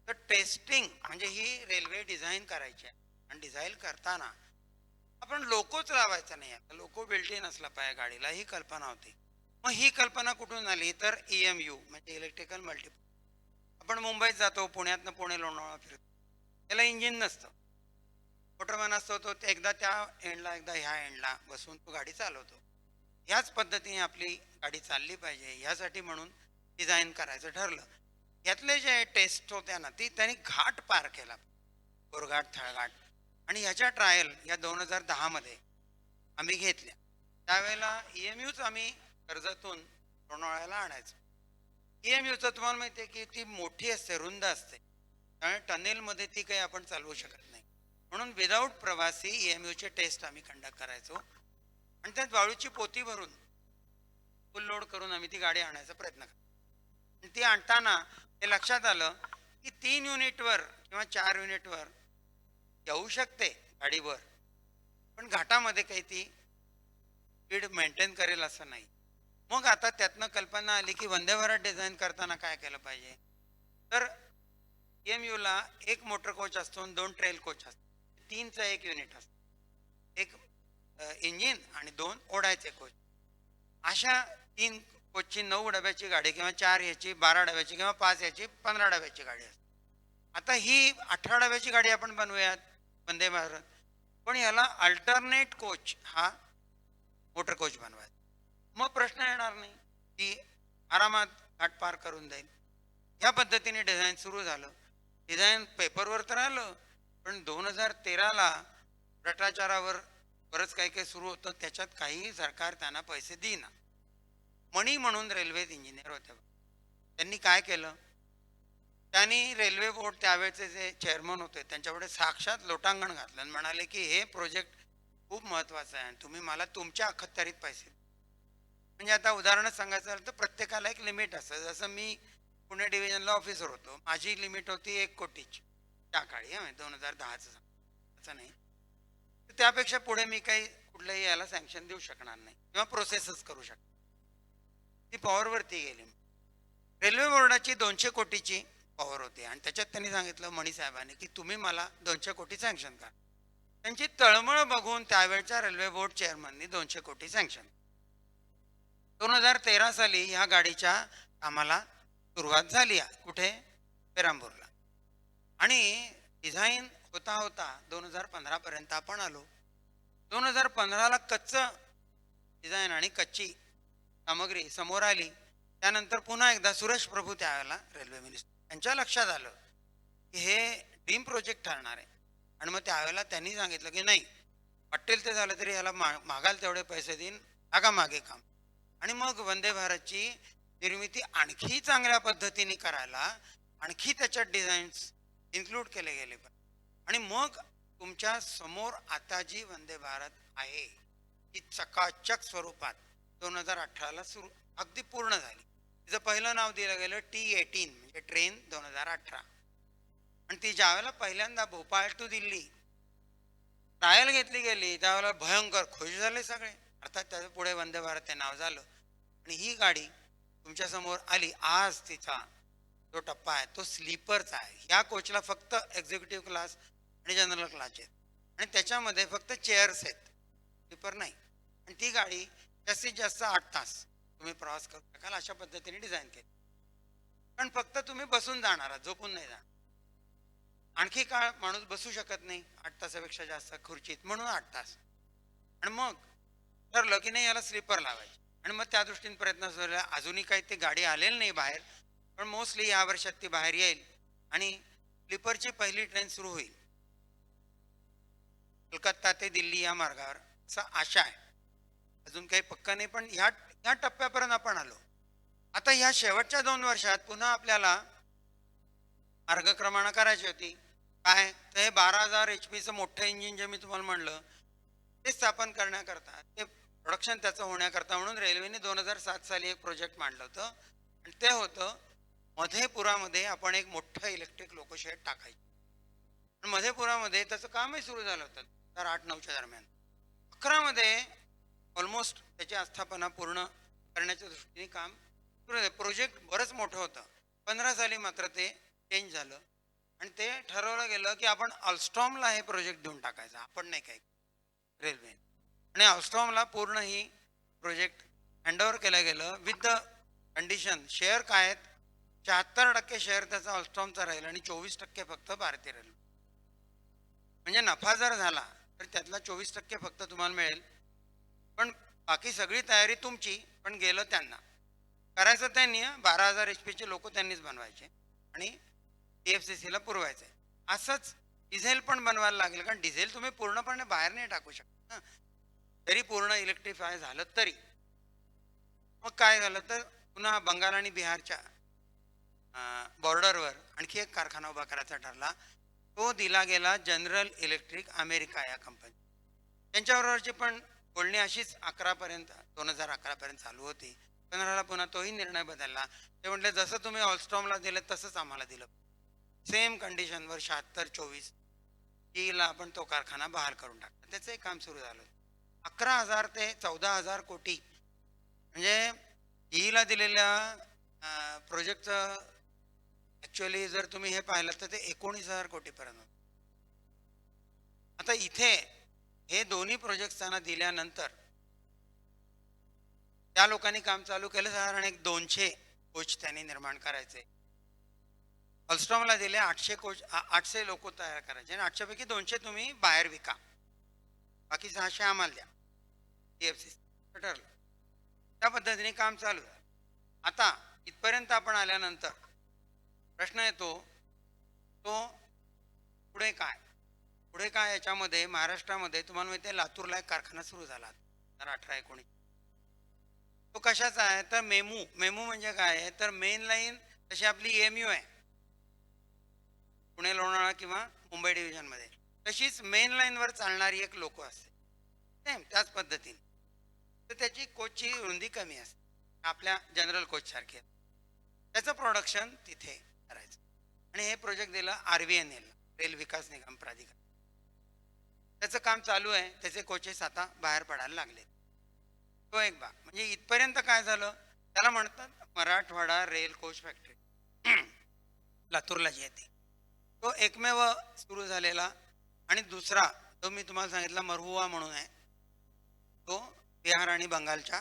तर टेस्टिंग म्हणजे ही रेल्वे डिझाईन करायची आहे आणि डिझाईन करताना आपण लोकोच लावायचा नाही आहे, लोको बिल्ट इन असला पाहिजे गाडीला, ही कल्पना होती. मग ही कल्पना कुठून आली तर EMU म्हणजे इलेक्ट्रिकल मल्टिपल. आपण मुंबईत जातो, पुण्यातनं पुणे लोणावळा फिरतो, त्याला इंजिन नसतं, मोटरमॅन असतो, तो एकदा त्या एंडला एकदा ह्या एंडला बसून तो गाडी चालवतो. ह्याच पद्धतीने आपली गाडी चालली पाहिजे ह्यासाठी म्हणून डिझाईन करायचं ठरलं. यातले जे टेस्ट होत्या ना ती त्यांनी घाट पार केला, बोरघाट थळघाट, आणि ह्याच्या ट्रायल या 2010 मध्ये आम्ही घेतल्या. त्यावेळेला EMUच आम्ही कर्जतून लोणावळ्याला आणायचो. EMUचं तुम्हाला माहिती आहे की ती मोठी असते, रुंद असते, त्यामुळे टनेलमध्ये ती काही आपण चालवू शकत नाही. म्हणून विदाऊट प्रवासी EMUचे टेस्ट आम्ही कंडक्ट करायचो आणि त्यात वाळूची पोती भरून फुल लोड करून आम्ही ती गाडी आणायचा प्रयत्न करतो. ती आणताना हे लक्षात आलं की 3 युनिटवर किंवा 4 युनिटवर येऊ शकते गाडीवर, पण घाटामध्ये काही ती स्पीड मेंटेन करेल असं नाही. मग आता त्यातनं कल्पना आली की वंदे भारत डिझाईन करताना काय केलं पाहिजे तर EMUला एक मोटर कोच असतो आणि 2 ट्रेल कोच असतात, 3चं एक युनिट असतं, एक इंजिन आणि 2 ओढायचे कोच. अशा 3 कोचची 9 डब्याची गाडी किंवा 4 याची 12 डब्याची किंवा 5 याची 15 डब्याची गाडी असते. आता ही 18 डब्याची गाडी आपण बनवूयात वंदे भारत, पण याला अल्टरनेट कोच हा मोटर कोच बनवायचा. मग प्रश्न येणार नाही, की आरामात घाट पार करून जाईल. ह्या पद्धतीने डिझाईन सुरू झालं. डिझाईन पेपरवर तर आलं, पण 2013ला भ्रष्टाचारावर बरंच काही काही सुरू होतं, त्याच्यात काही सरकार त्यांना पैसे देईना. मणी म्हणून रेल्वेत इंजिनियर होते, त्यांनी काय केलं, त्यांनी रेल्वे बोर्ड त्यावेळेचे जे चेअरमन होते त्यांच्यापुढे साक्षात लोटांगण घातलं आणि म्हणाले की हे प्रोजेक्ट खूप महत्त्वाचं आहे आणि तुम्ही मला तुमच्या अखत्यारीत पैसे. म्हणजे आता उदाहरण सांगायचं झालं तर प्रत्येकाला एक लिमिट असतं. जसं मी पुणे डिव्हिजनला ऑफिसर होतो, माझी लिमिट होती 1 कोटीची त्या काळी, 2010चं असं नाही. तर त्यापेक्षा पुढे मी काही कुठल्याही याला सँक्शन देऊ शकणार नाही किंवा प्रोसेसच करू शकणार. ती पॉवरवरती गेली. रेल्वे बोर्डाची 200 कोटीची पॉवर होती आणि त्याच्यात त्यांनी सांगितलं मणी साहेबांनी की तुम्ही मला 200 कोटी सँक्शन करा. त्यांची तळमळ बघून त्यावेळच्या रेल्वे बोर्ड चेअरमननी 200 कोटी सँक्शन. 2013 साली ह्या गाडीच्या कामाला सुरुवात झाली आहे, कुठे, पेरांबूरला, आणि डिझाईन होता होता 2015 पर्यंत आपण आलो. 2015ला कच्चं डिझाईन आणि कच्ची सामग्री समोर आली. त्यानंतर पुन्हा एकदा सुरेश प्रभू त्यावेळेला रेल्वे मिनिस्टर, त्यांच्या लक्षात आलं की हे ड्रीम प्रोजेक्ट ठरणार आहे आणि मग त्यावेळेला त्यांनी सांगितलं की नाही, वाटेल ते झालं तरी याला मागाल तेवढे पैसे देईन, टाका मागे काम. आणि मग वंदे भारतची निर्मिती आणखी चांगल्या पद्धतीने करायला आणखी त्याच्यात डिझाईन्स इन्क्लूड केले गेले. आणि मग तुमच्या समोर आता जी वंदे भारत आहे ती चकाचक स्वरूपात 2018ला सुरू अगदी पूर्ण झाली. तिचं पहिलं नाव दिलं गेलं T18 म्हणजे ट्रेन 2018. आणि ती ज्यावेळेला पहिल्यांदा भोपाळ टू दिल्ली ट्रायल घेतली गेली त्यावेळेला भयंकर खुश झाले सगळे, अर्थात त्याच्या पुढे वंदे भारत हे नाव झालं. आणि ही गाडी तुमच्या समोर आली. आज तिचा जो टप्पा आहे तो स्लीपरचा आहे. ह्या कोचला फक्त एक्झिक्युटिव्ह क्लास आणि जनरल क्लास आहेत आणि त्याच्यामध्ये फक्त चेअर्स आहेत, स्लीपर नाही. आणि ती गाडी जास्तीत जास्त 8 तास तुम्ही प्रवास करू शकाल अशा पद्धतीने डिझाईन केली. पण फक्त तुम्ही बसून जाणार आहात, झोपून नाही जाणार. आणखी काळ माणूस बसू शकत नाही 8 तासापेक्षा जास्त खुर्चीत, म्हणून 8 तास. आणि मग ठरलं की नाही याला स्लीपर लावायची आणि मग त्या दृष्टीने प्रयत्न सुरू झाला. अजूनही काही ती गाडी आलेली नाही बाहेर, पण मोस्टली या वर्षात ती बाहेर येईल आणि स्लीपरची पहिली ट्रेन सुरू होईल कोलकाता ते दिल्ली या मार्गावर, असं आशा आहे. अजून काही पक्का नाही, पण ह्या टप्प्यापर्यंत आपण आलो. आता ह्या शेवटच्या 2 वर्षात पुन्हा आपल्याला मार्गक्रमण करायची होती. काय तर हे 12,000 HP मोठं इंजिन जे मी तुम्हाला म्हणलं ते स्थापन करण्याकरता, ते प्रोडक्शन त्याचं होण्याकरता म्हणून रेल्वेने 2007 साली एक प्रोजेक्ट मांडलं होतं आणि ते होतं मधेपुरामध्ये आपण एक मोठं इलेक्ट्रिक लोकोशेड टाकायचं. आणि मधेपुरामध्ये त्याचं कामही सुरू झालं होतं 2008-09च्या दरम्यान. 11 मध्ये ऑलमोस्ट त्याची आस्थापना पूर्ण करण्याच्या दृष्टीने काम सुरू आहे. प्रोजेक्ट बरंच मोठं होतं. 15 साली मात्र ते चेंज झालं आणि ते ठरवलं गेलं की आपण अल्स्टॉमला हे प्रोजेक्ट देऊन टाकायचं, आपण नाही काय रेल्वे. आणि अल्स्टॉमला पूर्ण ही प्रोजेक्ट हँडओव्हर केलं गेलं विथ द कंडिशन. शेअर काय आहेत, 76% शेअर त्याचा अल्स्टॉमचा राहील आणि 24% फक्त भारतीय रेल्वे. म्हणजे नफा जर झाला तर त्यातला 24% फक्त तुम्हाला मिळेल, पण बाकी सगळी तयारी तुमची, पण गेलं त्यांना. करायचं त्यांनी 12,000 HP लोक त्यांनीच बनवायचे आणि TFCCला पुरवायचे. असंच डिझेल पण बनवायला लागेल, कारण डिझेल तुम्ही पूर्णपणे बाहेर नाही टाकू शकत ना, तरी पूर्ण इलेक्ट्रिफाय झालं तरी. मग काय झालं तर पुन्हा बंगाल आणि बिहारच्या बॉर्डरवर आणखी एक कारखाना उभा करायचा ठरला. तो दिला गेला जनरल इलेक्ट्रिक अमेरिका या कंपनी. त्यांच्याबरोबरची पण बोलणी अशीच 2011 पर्यंत चालू होती. 15ला पुन्हा तोही निर्णय बदलला. ते म्हटले जसं तुम्ही ऑलस्टॉमला दिलं तसंच आम्हाला दिलं, सेम कंडिशनवर 76-24 ला आपण तो कारखाना बहाल करून टाकला. त्याचंही काम सुरू झालं. 11,000 ते 14,000 कोटी म्हणजे ईला दिलेल्या प्रोजेक्टचं ॲक्च्युअली जर तुम्ही हे पाहिलं तर ते 19,000 कोटीपर्यंत. आता इथे हे दोन्ही प्रोजेक्ट त्यांना दिल्यानंतर त्या लोकांनी काम चालू केलं. साधारण एक 200 कोच त्यांनी निर्माण करायचे. अल्स्टॉमला दिले 800 कोच, 800 लोक तयार करायचे आणि 800 पैकी 200 तुम्ही बाहेर विका, बाकी 600 आम्हाला द्या. TFCC ठरलं. त्या पद्धतीने काम चालू आहे. आता इथपर्यंत आपण आल्यानंतर प्रश्न येतो तो पुढे काय. पुढे काय याच्यामध्ये महाराष्ट्रामध्ये तुम्हाला माहिती आहे लातूरला एक कारखाना सुरू झाला 2018-19. तो कशाचा आहे तर मेमू म्हणजे काय आहे तर मेन लाईन तशी आपली EMU आहे पुणे लोणावळा किंवा मुंबई डिव्हिजनमध्ये, तशीच मेन लाईनवर चालणारी एक लोको असते सेम त्याच पद्धतीने. तर त्याची कोचची रुंदी कमी असते आपल्या जनरल कोच सारखी. त्याचं प्रोडक्शन तिथे करायचं आणि हे प्रोजेक्ट दिलं RVNL, रेल विकास निगम प्राधिकरण. त्याचं काम चालू आहे. त्याचे कोचेस आता बाहेर पडायला लागले. तो एक भाग. म्हणजे इथपर्यंत काय झालं त्याला म्हणतात मराठवाडा रेल कोच फॅक्टरी लातूरला जी आहे ती. तो एकमेव सुरू झालेला. आणि दुसरा जो मी तुम्हाला सांगितला मरहुआ म्हणून आहे, तो बिहार आणि बंगालच्या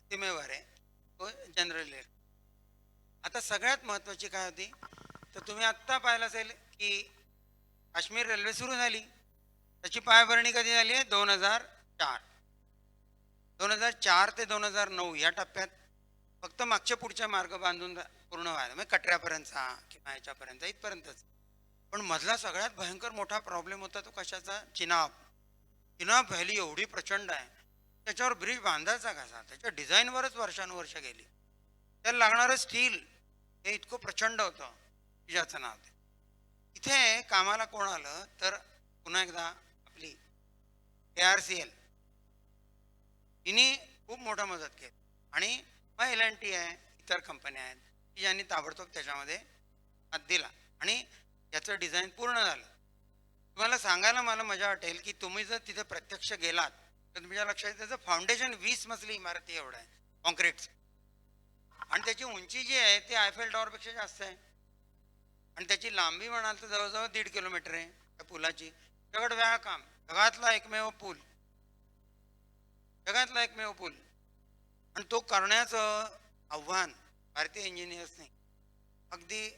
सीमेवर आहे, तो जनरल रेल. आता सगळ्यात महत्त्वाची काय होती तर तुम्ही आत्ता पाहिलं असेल की काश्मीर रेल्वे सुरू झाली. त्याची पायाभरणी कधी झाली आहे 2004. 2004 ते 2009 या टप्प्यात फक्त मागच्या पुढच्या मार्ग बांधून पूर्ण व्हायला म्हणजे कटऱ्यापर्यंतचा किंवा ह्याच्यापर्यंत इथपर्यंतच. पण मधला सगळ्यात भयंकर मोठा प्रॉब्लेम होता तो कशाचा, चिनाब व्हॅली एवढी प्रचंड आहे, त्याच्यावर ब्रिज बांधायचा कसा, त्याच्या डिझाईनवरच वर्षानुवर्ष गेली. त्याला लागणारं स्टील हे इतकं प्रचंड होतं की ज्याचं नाव ते. इथे कामाला कोण आलं तर पुन्हा एकदा आपली ARCL हिने खूप मोठा मदत केली आणि मग L&T आहे, इतर कंपन्या आहेत की ज्यांनी ताबडतोब त्याच्यामध्ये हात दिला आणि याचं डिझाईन पूर्ण झालं. तुम्हाला सांगायला मला मजा वाटेल की तुम्ही जर तिथे प्रत्यक्ष गेलात तर तुमच्या लक्षात त्याचं फाउंडेशन 20 मजली इमारती एवढं आहे कॉन्क्रीटचं आणि त्याची उंची जी आहे ती आयफेल टॉवरपेक्षा जास्त आहे आणि त्याची लांबी म्हणाल तर जवळजवळ 1.5 किलोमीटर आहे त्या पुलाची. दगडव्याळ काम, जगातला एकमेव पूल आणि तो करण्याचं आव्हान भारतीय इंजिनियर्सने अगदी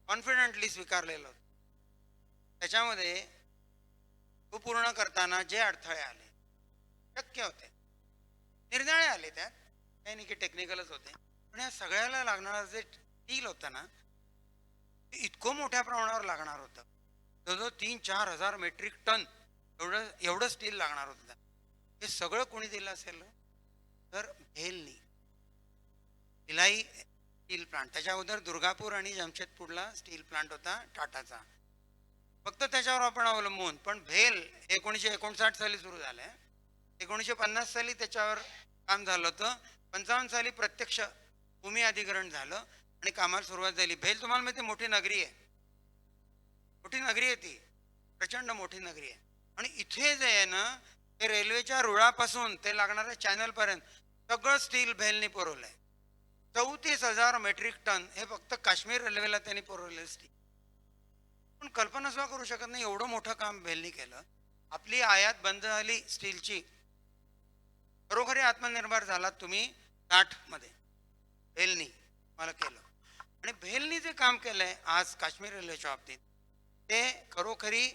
कॉन्फिडंटली स्वीकारलेलं होतं. त्याच्यामध्ये तो पूर्ण करताना जे अडथळे आले शक्य होते, निर्णय आले, त्यात काही नाही की टेक्निकलच होते, पण या सगळ्याला लागणारं जे स्टील होतं ना ते इतकं मोठ्या प्रमाणावर लागणार होतं. जवळजवळ 3-4 हजार मेट्रिक टन एवढं स्टील लागणार होतं. हे सगळं कोणी दिलं असेल तर भेलनी, भिलाई स्टील प्लांट. त्याच्या अगोदर दुर्गापूर आणि जमशेदपूरला स्टील प्लांट होता टाटाचा, फक्त त्याच्यावर आपण अवलंबून. पण भेल 1959 साली सुरू झालंय, 1950 साली त्याच्यावर काम झालं होतं, 55 साली प्रत्यक्ष भूमी अधिग्रहण झालं आणि कामाला सुरुवात झाली. भेल तुम्हाला माहिती मोठी नगरी आहे, ती प्रचंड मोठी नगरी आहे. आणि इथे जे आहे ना ते रेल्वेच्या रुळापासून ते लागणाऱ्या चॅनलपर्यंत सगळं स्टील भेलनी पुरवलंय. 34,000 मेट्रिक टन हे फक्त काश्मीर रेल्वेला त्यांनी पुरवलेलं स्टील. पण कल्पना सुद्धा करू शकत नाही एवढं मोठं काम भेलनी केलं. आपली आयात बंद झाली स्टीलची. खरोखरी आत्मनिर्भर झालात तुम्ही 60 मध्ये. भेलनी मला केलं. आणि भेलनी जे काम केलंय आज काश्मीर रेल्वेच्या बाबतीत ते खरोखरी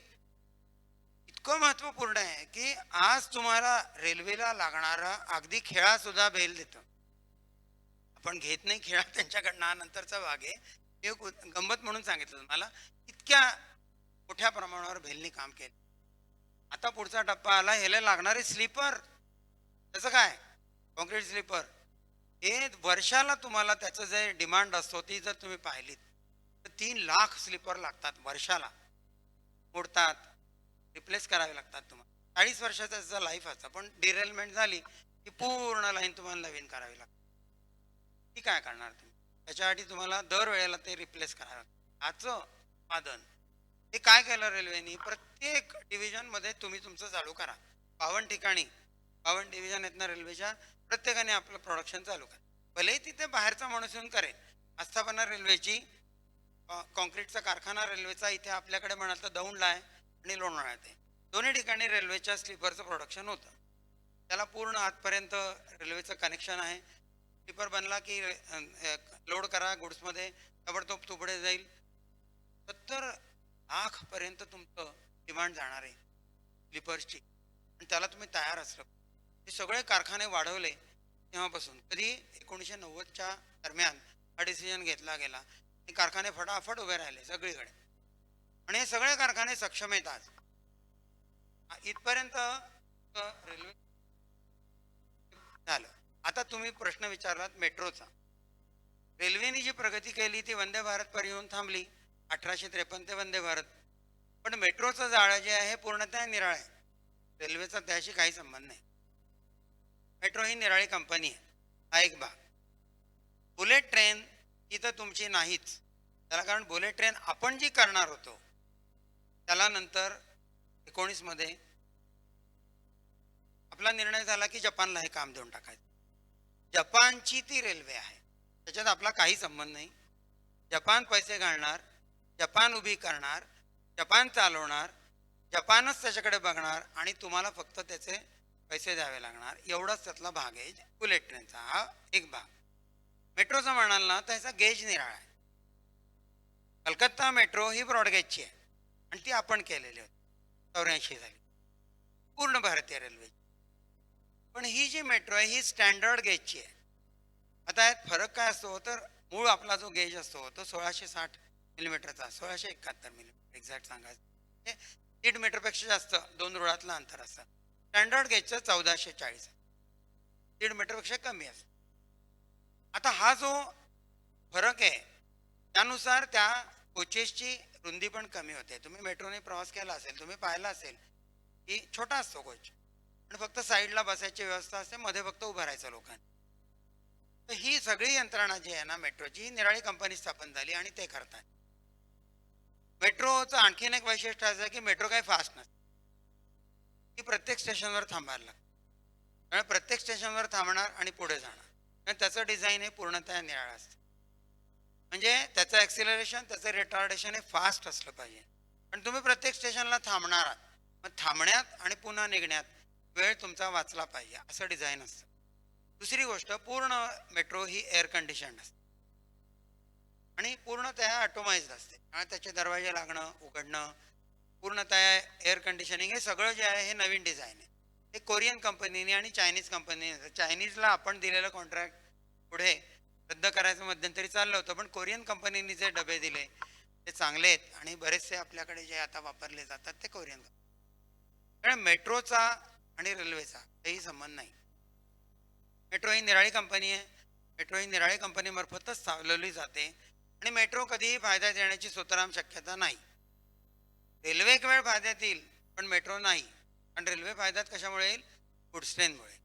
इतकं महत्वपूर्ण आहे की आज तुम्हाला रेल्वेला लागणारा अगदी खेळा सुद्धा भेल देतं. आपण घेत नाही खेळा त्यांच्याकडनं, हा नंतरचा भाग आहे. मी एक गंमत म्हणून सांगितलं तुम्हाला. इतक्या मोठ्या प्रमाणावर भेलनी काम केलं. आता पुढचा टप्पा आला, ह्याला लागणारे स्लीपर. त्याचं काय, कॉन्क्रीट स्लीपर हे वर्षाला तुम्हाला त्याचं जे डिमांड असतो ती जर तुम्ही पाहिलीत तर 3 लाख स्लीपर लागतात वर्षाला. मोडतात, रिप्लेस करावे लागतात तुम्हाला. 40 वर्षाचा त्याचा लाईफ असतं, पण डिरेलमेंट झाली की पूर्ण लाईन तुम्हाला नवीन करावी लागते. ती काय करणार तुम्ही, त्याच्यासाठी तुम्हाला दरवेळेला ते रिप्लेस करावं लागतं. ह्याचं उत्पादन हे काय केलं रेल्वेनी, प्रत्येक डिव्हिजनमध्ये तुम्ही तुमचं चालू करा. 52 ठिकाणी 52 डिव्हिजन आहेत ना रेल्वेच्या, प्रत्येकाने आपलं प्रोडक्शन चालू करा. भलेही तिथे बाहेरचा माणूस येऊन करेल. आस्थापना रेल्वेची कॉन्क्रीटचा कारखाना रेल्वेचा इथे आपल्याकडे म्हणाल तर दौंडला आहे आणि लोणावळ्यात आहे. दोन्ही ठिकाणी रेल्वेच्या स्लीपरचं प्रोडक्शन होतं. त्याला पूर्ण आजपर्यंत रेल्वेचं कनेक्शन आहे. स्लीपर बनला की लोड करा गुड्समध्ये, ताबडतोब तुकडे जाईल. 70 लाख पर्यंत तुमचं डिमांड जाणार आहे स्लीपर्सची, आणि त्याला तुम्ही तयार असलं. हे सगळे कारखाने वाढवले तेव्हापासून. कधी 1990च्या दरम्यान हा डिसिजन घेतला गेला आणि कारखाने फटाफट उभे राहिले सगळीकडे, आणि हे सगळे कारखाने सक्षम आहेत आज. इथपर्यंत रेल्वे झालं. आता तुम्ही प्रश्न विचारलात मेट्रोचा. रेल्वेने जी प्रगती केली ती वंदे भारत पर येऊन थांबली 1853 ते वंदे भारत. पण मेट्रोचं जाळं जे आहे पूर्णतः निराळ आहे. रेल्वेचा त्याशी काही संबंध नाही. मेट्रो ही निराळी कंपनी आहे, हा एक भाग. बुलेट ट्रेन ही तर तुमची नाहीच त्याला, कारण बुलेट ट्रेन आपण जी करणार होतो त्याला नंतर 19 मध्ये आपला निर्णय झाला की जपानला हे काम देऊन टाकायचं. जपानची ती रेल्वे आहे, त्याच्यात आपला काही संबंध नाही. जपान पैसे घालणार, जपान उभी करणार, जपान चालवणार, जपानच त्याच्याकडे बघणार आणि तुम्हाला फक्त त्याचे पैसे द्यावे लागणार. एवढाच त्यातला भाग आहे बुलेट ट्रेनचा. हा एक भाग. मेट्रोचा म्हणाल ना तर ह्याचा गेज निराळा आहे. कलकत्ता मेट्रो ही ब्रॉडगेजची आहे आणि ती आपण केलेली होती, 84 झाली, पूर्ण भारतीय रेल्वेची. पण ही जी मेट्रो आहे ही स्टँडर्ड गेजची आहे. आता यात फरक काय असतो तर मूळ आपला जो गेज असतो तो 1660 मिलीमीटरचा, 1671 मिलीमीटर एक्झॅक्ट सांगायचं, 1.5 मीटरपेक्षा जास्त 2 रुळातलं अंतर असतं. स्टँडर्ड गेजचं 1440, 1.5 मीटरपेक्षा कमी असतं. आता हा जो फरक आहे त्यानुसार त्या कोचेसची रुंदी पण कमी होते. तुम्ही मेट्रोने प्रवास केला असेल, तुम्ही पाहिला असेल की छोटा असतो कोच, आणि फक्त साईडला बसायची व्यवस्था असते, मध्ये फक्त उभं राहायचं लोकांनी. तर ही सगळी यंत्रणा जी आहे ना मेट्रोची, ही निराळी कंपनी स्थापन झाली आणि ते करतात. मेट्रोचं आणखीन एक वैशिष्ट्य असं आहे की मेट्रो काही फास्ट नसते, ती प्रत्येक स्टेशनवर थांबायला लागते. त्यामुळे प्रत्येक स्टेशनवर थांबणार आणि पुढे जाणार, आणि त्याचं डिझाईन हे पूर्णतः निराळं असतं. म्हणजे त्याचं ॲक्सिलरेशन, त्याचं रिटार्डेशन हे फास्ट असलं पाहिजे. पण तुम्ही प्रत्येक स्टेशनला थांबणार आहात, मग थांबण्यात आणि पुन्हा निघण्यात वेळ तुमचा वाचला पाहिजे, असं डिझाईन असतं. दुसरी गोष्ट, पूर्ण मेट्रो ही एअर कंडिशन्ड असते आणि पूर्णतः ऑटोमाइज्ड असते. आणि त्याचे दरवाजे लागणं उघडणं, पूर्णतः एअर कंडिशनिंग, हे सगळं जे आहे हे नवीन डिझाईन आहे. हे कोरियन कंपनीने आणि चायनीज कंपनीने, चायनीजला आपण दिलेलं कॉन्ट्रॅक्ट पुढे रद्द करायचं मध्यंतरी चाललं होतं, पण कोरियन कंपनीने जे डबे दिले ते चांगले आहेत आणि बरेचसे आपल्याकडे जे आता वापरले जातात ते कोरियन. कारण मेट्रोचा आणि रेल्वेचा काही संबंध नाही. मेट्रो ही निराळी कंपनी आहे. मेट्रो ही निराळी कंपनीमार्फतच चालवली जाते आणि मेट्रो कधीही फायदा देण्याची सुतराम शक्यता नाही. रेल्वे एक वेळ फायद्यात येईल पण मेट्रो नाही, आणि रेल्वे फायद्यात कशामुळे येईल, गुड्स ट्रेनमुळे.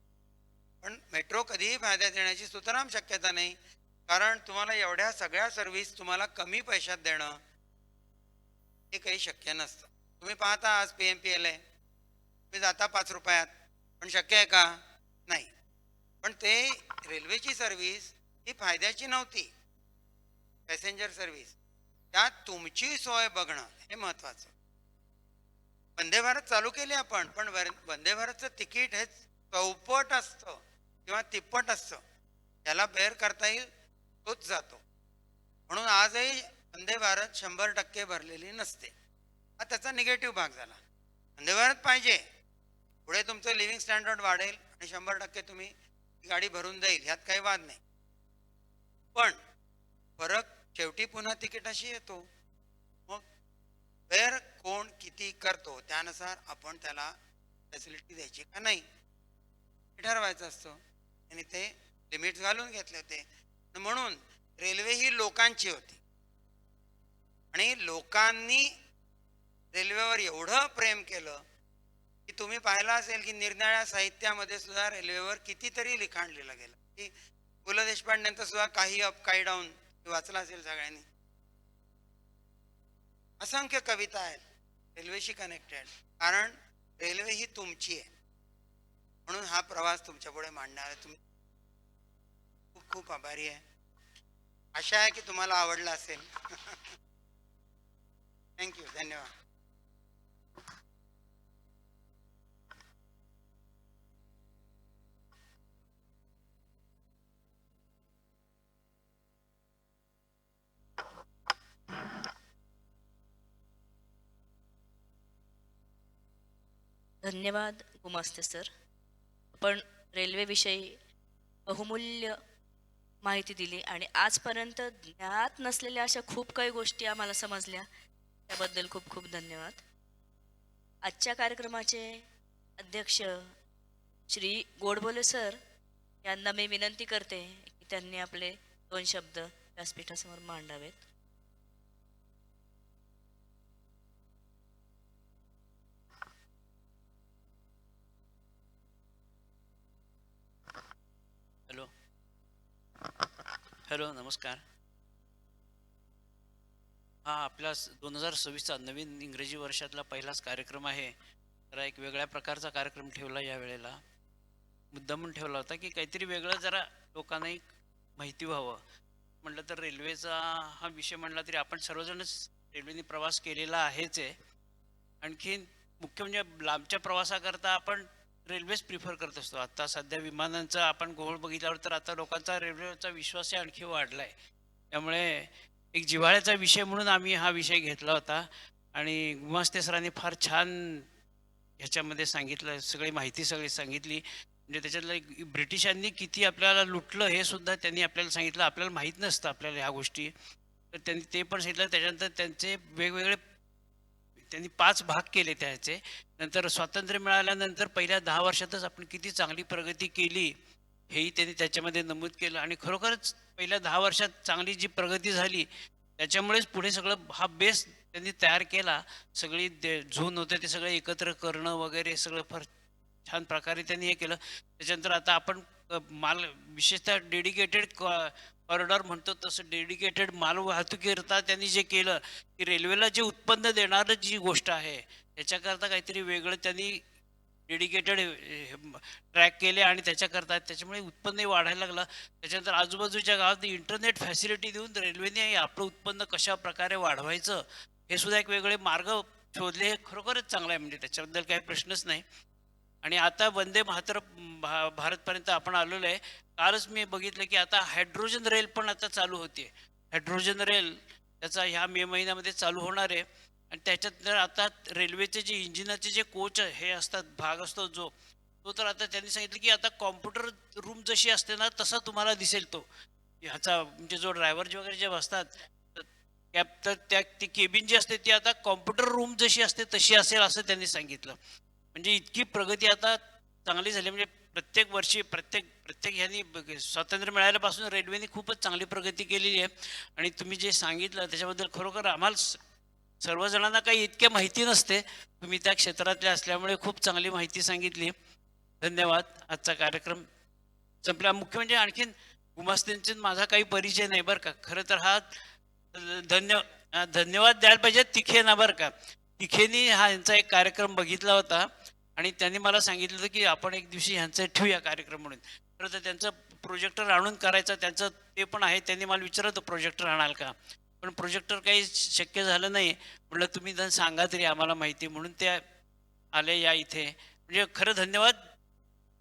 पण मेट्रो कधीही फायद्यात येण्याची सुतराम शक्यता नाही, कारण तुम्हाला एवढ्या सगळ्या सर्व्हिस तुम्हाला कमी पैशात देणं हे काही शक्य नसतं. तुम्ही पाहता आज PMPL आहे, तुम्ही जाता 5 रुपयात, पण शक्य आहे का? नाही. पण ते रेल्वेची सर्व्हिस ही फायद्याची नव्हती, पॅसेंजर सर्व्हिस. त्यात तुमची सोय बघणं हे महत्वाचं. वंदे भारत चालू केली आपण, पण वंदे भारतचं तिकीट हे चौपट असतं किंवा तिप्पट असतं. त्याला बेअर करता येईल तोच जातो. म्हणून आजही वंदे भारत 100% भरलेली नसते. हा त्याचा निगेटिव्ह भाग झाला. वंदे भारत पाहिजे, पुढे तुमचं लिव्हिंग स्टँडर्ड वाढेल आणि 100% तुम्ही ही गाडी भरून जाईल, ह्यात काही वाद नाही. पण फरक शेवटी पुन्हा तिकिटाशी येतो. मग बेअर कोण किती करतो त्यानुसार आपण त्याला फॅसिलिटी द्यायची का नाही हे ठरवायचं असतं. आणि ते लिमिट्स घालून घेतले होते. म्हणून रेल्वे ही लोकांची होती आणि लोकांनी रेल्वेवर एवढं प्रेम केलं की तुम्ही पाहिलं असेल की निरनिराळ्या साहित्यामध्ये सुद्धा रेल्वेवर कितीतरी लिखाण लिहिलं गेलं. की पु ल देशपांडेंचं सुद्धा काही अप काही डाऊन वाचलं असेल सगळ्यांनी. असंख्य कविता आहेत रेल्वेशी कनेक्टेड. कारण रेल्वे ही तुमची आहे, म्हणून हा प्रवास तुमच्या पुढे मांडणार आहे. तुम्ही खूप खूप आभारी आहे. आशा आहे की तुम्हाला आवडला असेल. थँक्यू, धन्यवाद. धन्यवाद गुमास्ते सर. आपण रेल्वेविषयी बहुमूल्य माहिती दिली आणि आजपर्यंत ज्ञात नसलेल्या अशा खूप काही गोष्टी आम्हाला समजल्या, त्याबद्दल खूप खूप धन्यवाद. आजच्या कार्यक्रमाचे अध्यक्ष श्री गोडबोले सर यांना मी विनंती करते की त्यांनी आपले 2 शब्द व्यासपीठासमोर मांडावेत. हॅलो, नमस्कार. हा आपला 2026चा नवीन इंग्रजी वर्षातला पहिलाच कार्यक्रम आहे. जरा एक वेगळ्या प्रकारचा कार्यक्रम ठेवला यावेळेला. मुद्दामून ठेवला होता की काहीतरी वेगळं जरा लोकांनाही माहिती व्हावं. म्हटलं तर रेल्वेचा हा विषय म्हणला तरी आपण सर्वजणच रेल्वेने प्रवास केलेला आहेच आहे. आणखीन मुख्य म्हणजे लांबच्या प्रवासाकरता आपण रेल्वेच प्रिफर करत असतो. आता सध्या विमानांचा आपण घोळ बघितल्यावर तर आता लोकांचा रेल्वेवरचा विश्वासही आणखी वाढला आहे. त्यामुळे एक जिव्हाळ्याचा विषय म्हणून आम्ही हा विषय घेतला होता आणि गुमास्ते सरांनी फार छान ह्याच्यामध्ये सांगितलं, सगळी माहिती सगळी सांगितली. म्हणजे त्याच्यातलं ब्रिटिशांनी किती आपल्याला लुटलं हे सुद्धा त्यांनी आपल्याला सांगितलं. आपल्याला माहीत नसतं आपल्याला ह्या गोष्टी, तर त्यांनी ते पण सांगितलं. त्याच्यानंतर त्यांचे वेगवेगळे त्यांनी 5 भाग केले त्याचे. नंतर स्वातंत्र्य मिळाल्यानंतर पहिल्या 10 वर्षातच आपण किती चांगली प्रगती केली हेही त्यांनी त्याच्यामध्ये नमूद केलं. आणि खरोखरच पहिल्या 10 वर्षात चांगली जी प्रगती झाली त्याच्यामुळेच पुढे सगळं हा बेस त्यांनी तयार केला. सगळी झोन होते ते सगळे एकत्र करणं वगैरे सगळं फार छान प्रकारे त्यांनी हे केलं. त्याच्यानंतर आता आपण माल विशेषतः डेडिकेटेड कॉरिडॉर म्हणतो तसं डेडिकेटेड माल वाहतुकीकरता त्यांनी जे केलं की रेल्वेला जे उत्पन्न देणारं जी गोष्ट आहे त्याच्याकरता काहीतरी वेगळं त्यांनी डेडिकेटेड ट्रॅक केले आणि त्याच्याकरता त्याच्यामुळे उत्पन्नही वाढायला लागलं. त्याच्यानंतर आजूबाजूच्या गावात इंटरनेट फॅसिलिटी देऊन रेल्वेने आपलं उत्पन्न कशा प्रकारे वाढवायचं हे सुद्धा एक वेगळे मार्ग शोधले. हे खरोखरच चांगलं आहे, म्हणजे त्याच्याबद्दल काही प्रश्नच नाही. आणि आता वंदे भारतपर्यंत आपण आलेलो आहे. कालच मी बघितलं की आता हायड्रोजन रेल पण आता चालू होते. हायड्रोजन रेल त्याचा ह्या मे महिन्यामध्ये चालू होणार आहे. आणि त्याच्यात जर आता रेल्वेचे जे इंजिनाचे जे कोच हे असतात भाग असतो जो तो तर आता त्यांनी सांगितलं की आता कॉम्प्युटर रूम जशी असते ना तसा तुम्हाला दिसेल तो ह्याचा, म्हणजे जो ड्रायव्हर वगैरे जे बसतात कॅब तर ती केबिन जी असते ती आता कॉम्प्युटर रूम जशी असते तशी असेल असं त्यांनी सांगितलं. म्हणजे इतकी प्रगती आता चांगली झाली. म्हणजे प्रत्येक वर्षी प्रत्येक ह्यांनी स्वातंत्र्य मिळाल्यापासून रेल्वेने खूपच चांगली प्रगती केलेली आहे. आणि तुम्ही जे सांगितलं त्याच्याबद्दल खरोखर आम्हाला सर्वजणांना काही इतक्या माहिती नसते. तुम्ही त्या क्षेत्रातले असल्यामुळे खूप चांगली माहिती सांगितली. धन्यवाद. आजचा कार्यक्रम संपला. मुख्य म्हणजे आणखीन गुमास्त्यांचे माझा काही परिचय नाही बरं का. खरं तर हा धन्यवाद द्यायला पाहिजे तिखे ना बरं का. तिखेनी हा यांचा एक कार्यक्रम बघितला होता आणि त्यांनी मला सांगितलं होतं की आपण एक दिवशी ह्यांचं ठेवूया कार्यक्रम म्हणून. खरं तर त्यांचं प्रोजेक्टर आणून करायचं त्यांचं ते पण आहे. त्यांनी मला विचारलं होतं प्रोजेक्टर आणाल का? पण प्रोजेक्टर काही शक्य झालं नाही. म्हटलं तुम्ही जर सांगा तरी आम्हाला माहिती म्हणून ते आले या इथे. म्हणजे खरं धन्यवाद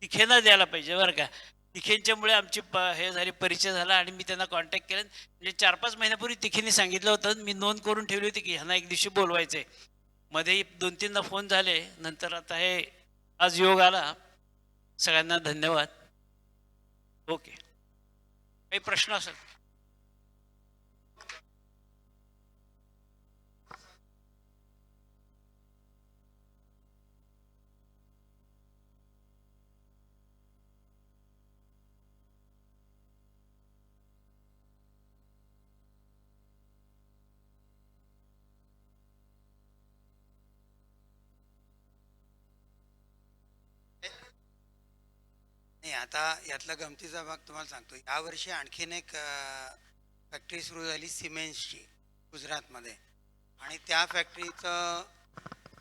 तिखेंना द्यायला पाहिजे बरं का. तिखेंच्यामुळे आमची हे झाली परिचय झाला आणि मी त्यांना कॉन्टॅक्ट केलं. म्हणजे 4-5 महिन्यापूर्वी तिखेंनी सांगितलं होतं. मी नोंद करून ठेवली होती की ह्यांना एक दिवशी बोलवायचं आहे. मध्ये 2-3दा फोन झाले. नंतर आता हे आज योग आला. सगळ्यांना धन्यवाद. ओके. काही प्रश्न असेल? नाही, आता यातला गमतीचा भाग तुम्हाला सांगतो. यावर्षी आणखीन एक फॅक्टरी सुरू झाली सिमेंट्सची गुजरातमध्ये, आणि त्या फॅक्टरीचं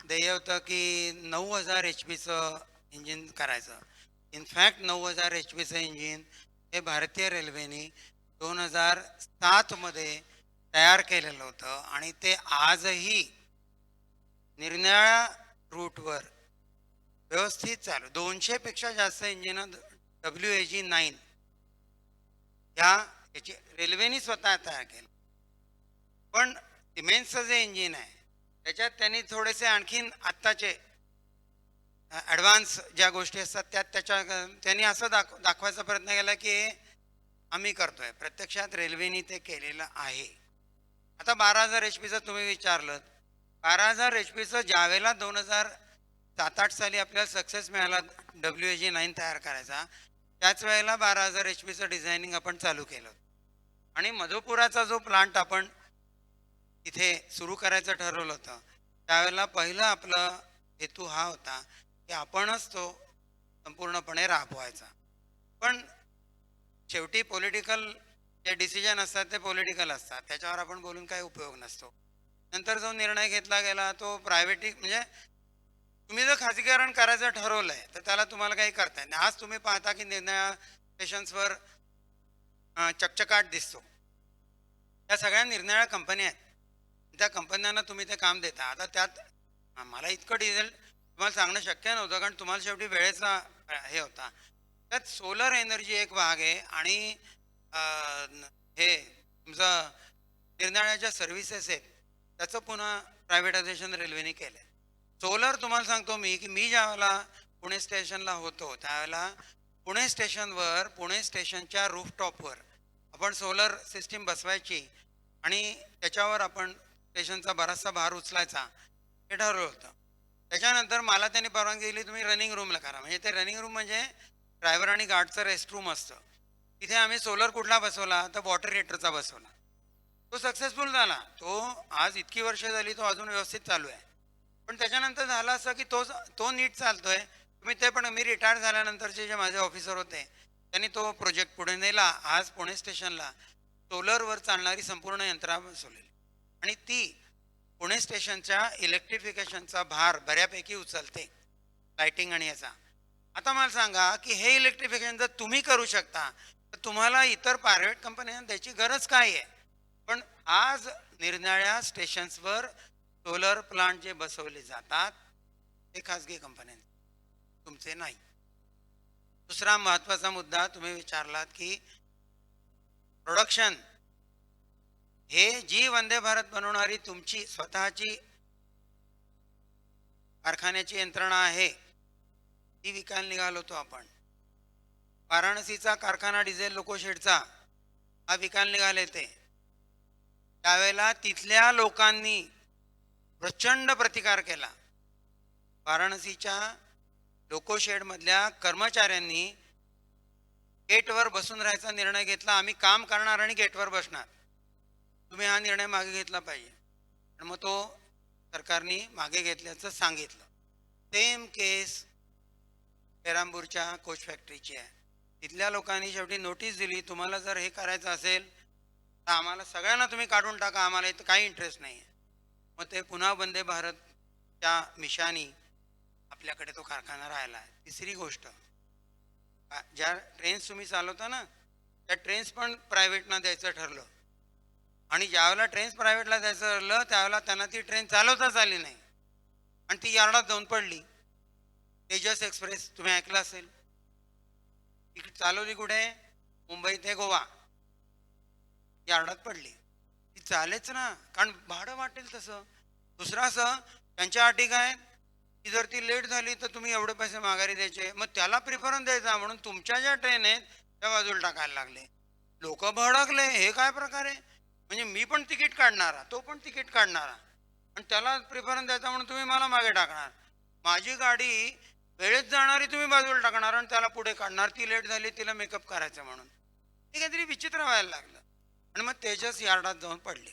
ध्येय होतं की 9,000 HP इंजिन करायचं. इनफॅक्ट 9,000 HP इंजिन हे भारतीय रेल्वेने 2007 तयार केलेलं होतं, आणि ते आजही निरनिराळ्या रूटवर व्यवस्थित चालू. 200पेक्षा जास्त इंजिन WAG-9 याची रेल्वेने स्वतः तयार केलं. पण सिमेंटचं जे इंजिन आहे त्याच्यात त्यांनी थोडेसे आणखीन आत्ताचे ॲडव्हान्स ज्या गोष्टी असतात त्यांनी असं दाखवायचा प्रयत्न केला की आम्ही करतोय. प्रत्यक्षात रेल्वेने ते केलेलं आहे. आता 12,000 HP तुम्ही विचारलं. 12,000 HP ज्यावेळेला 2007-8 साली आपल्याला सक्सेस मिळाला WAG-9 तयार करायचा, त्याच वेळेला 12,000 HP डिझायनिंग आपण चालू केलं. आणि मधुपुराचा जो प्लांट आपण इथे सुरू करायचं ठरवलं होतं, त्यावेळेला पहिलं आपलं हेतू हा होता की आपणच तो संपूर्णपणे राबवायचा. पण शेवटी पॉलिटिकल जे डिसिजन असतात ते पॉलिटिकल असतात, त्याच्यावर आपण बोलून काही उपयोग नसतो. नंतर जो निर्णय घेतला गेला तो म्हणजे तुम्ही जर खाजगीकरण करायचं ठरवलंय तर त्याला तुम्हाला काही करता येत नाही. आज तुम्ही पाहता की निर्णया स्टेशन्सवर चकचकाट दिसतो. त्या सगळ्या निर्णया कंपन्या आहेत, त्या कंपन्यांना तुम्ही ते काम देता. आता त्यात मला इतकं डिझेल तुम्हाला सांगणं शक्य नव्हतं, कारण तुम्हाला शेवटी वेळेचा हे होता. त्यात सोलर एनर्जी एक भाग आहे, आणि हे तुमचं निर्णयाच्या सर्व्हिसेस आहेत त्याचं पुन्हा प्रायव्हेटायझेशन रेल्वेने केलं आहे. सोलर तुम्हाला सांगतो मी की मी ज्यावेळेला पुणे स्टेशनला होतो त्यावेळेला पुणे स्टेशनवर, पुणे स्टेशनच्या रूफटॉपवर आपण सोलर सिस्टीम बसवायची आणि त्याच्यावर आपण स्टेशनचा बराचसा भार उचलायचा हे ठरवलं होतं. त्याच्यानंतर मला त्यांनी परवानगी दिली तुम्ही रनिंग रूमला करा. म्हणजे ते रनिंग रूम म्हणजे ड्रायव्हर आणि गार्डचं रेस्ट रूम असतं. तिथे आम्ही सोलर कुठला बसवला तर वॉटर हिटरचा बसवला. तो सक्सेसफुल झाला. तो आज इतकी वर्ष झाली तो अजून व्यवस्थित चालू आहे. पण त्याच्यानंतर झालं असं की तो नीट चालतोय. तुम्ही ते पण मी रिटायर झाल्यानंतरचे जे माझे ऑफिसर होते त्यांनी तो प्रोजेक्ट पुढे नेला. आज पुणे स्टेशनला सोलरवर चालणारी संपूर्ण यंत्रणा बसवलेली, आणि ती पुणे स्टेशनच्या इलेक्ट्रिफिकेशनचा भार बऱ्यापैकी उचलते, लाइटिंग आणि याचा. आता मला सांगा की हे इलेक्ट्रिफिकेशन जर तुम्ही करू शकता तर तुम्हाला इतर प्रायव्हेट कंपन्यांना द्यायची गरज काय आहे? पण आज निरनिराळ्या स्टेशन्सवर सोलर प्लांट जे बसवले जातात ते खाजगी कंपन्यांचे, तुमचे नाही. दुसरा महत्वाचा मुद्दा तुम्ही विचारलात की प्रोडक्शन हे जी वंदे भारत बनवणारी तुमची स्वतःची कारखान्याची यंत्रणा आहे ती विकायला निघालो होतो आपण. वाराणसीचा कारखाना डिझेल लोकोशेडचा हा विकायला निघाले ते. त्यावेळेला तिथल्या लोकांनी प्रचंड प्रतिकार केला. वाराणसीच्या लोकोशेडमधल्या कर्मचाऱ्यांनी गेटवर बसून राहायचा निर्णय घेतला. आम्ही काम करणार आणि गेटवर बसणार, तुम्ही हा निर्णय मागे घेतला पाहिजे. आणि मग तो सरकारने मागे घेतल्याचं सांगितलं. सेम केस पेरांबूरच्या कोच फॅक्टरीची आहे. तिथल्या लोकांनी शेवटी नोटीस दिली तुम्हाला जर हे करायचं असेल तर आम्हाला सगळ्यांना तुम्ही काढून टाका, आम्हाला इथं काही इंटरेस्ट नाही आहे. मग ते पुन्हा वंदे भारतच्या मिशानी आपल्याकडे तो कारखाना राहिला आहे. तिसरी गोष्ट, ज्या ट्रेन्स तुम्ही चालवता ना, त्या ट्रेन्स पण प्रायव्हेटना द्यायचं ठरलं आणि ज्यावेळेला ट्रेन्स प्रायव्हेटला द्यायचं ठरलं त्यावेळेला त्यांना ती ट्रेन चालवताच आली नाही आणि ती यार्डात जाऊन पडली. तेजस एक्सप्रेस तुम्ही ऐकलं असेल. ती चालवली कुठे? मुंबई ते गोवा यार्डात पडली. ती चालेच ना, कारण भाडं वाटेल तसं. दुसरं असं, त्यांच्या अटी काय, की जर ती लेट झाली तर तुम्ही एवढे पैसे माघारी द्यायचे, मग त्याला प्रिफरन्स द्यायचा म्हणून तुमच्या ज्या ट्रेन आहेत त्या बाजूला टाकायला लागले. लोक भडकले, हे काय प्रकार आहे? म्हणजे मी पण तिकीट काढणारा, तो पण तिकीट काढणारा आणि त्याला प्रिफरन्स द्यायचा म्हणून तुम्ही मला मागे टाकणार. माझी गाडी वेळेत जाणारी तुम्ही बाजूला टाकणार आणि त्याला पुढे काढणार. ती लेट झाली, तिला मेकअप करायचं म्हणून. हे काहीतरी विचित्र व्हायला लागलं आणि मग तेजस यार्डात जाऊन पडले.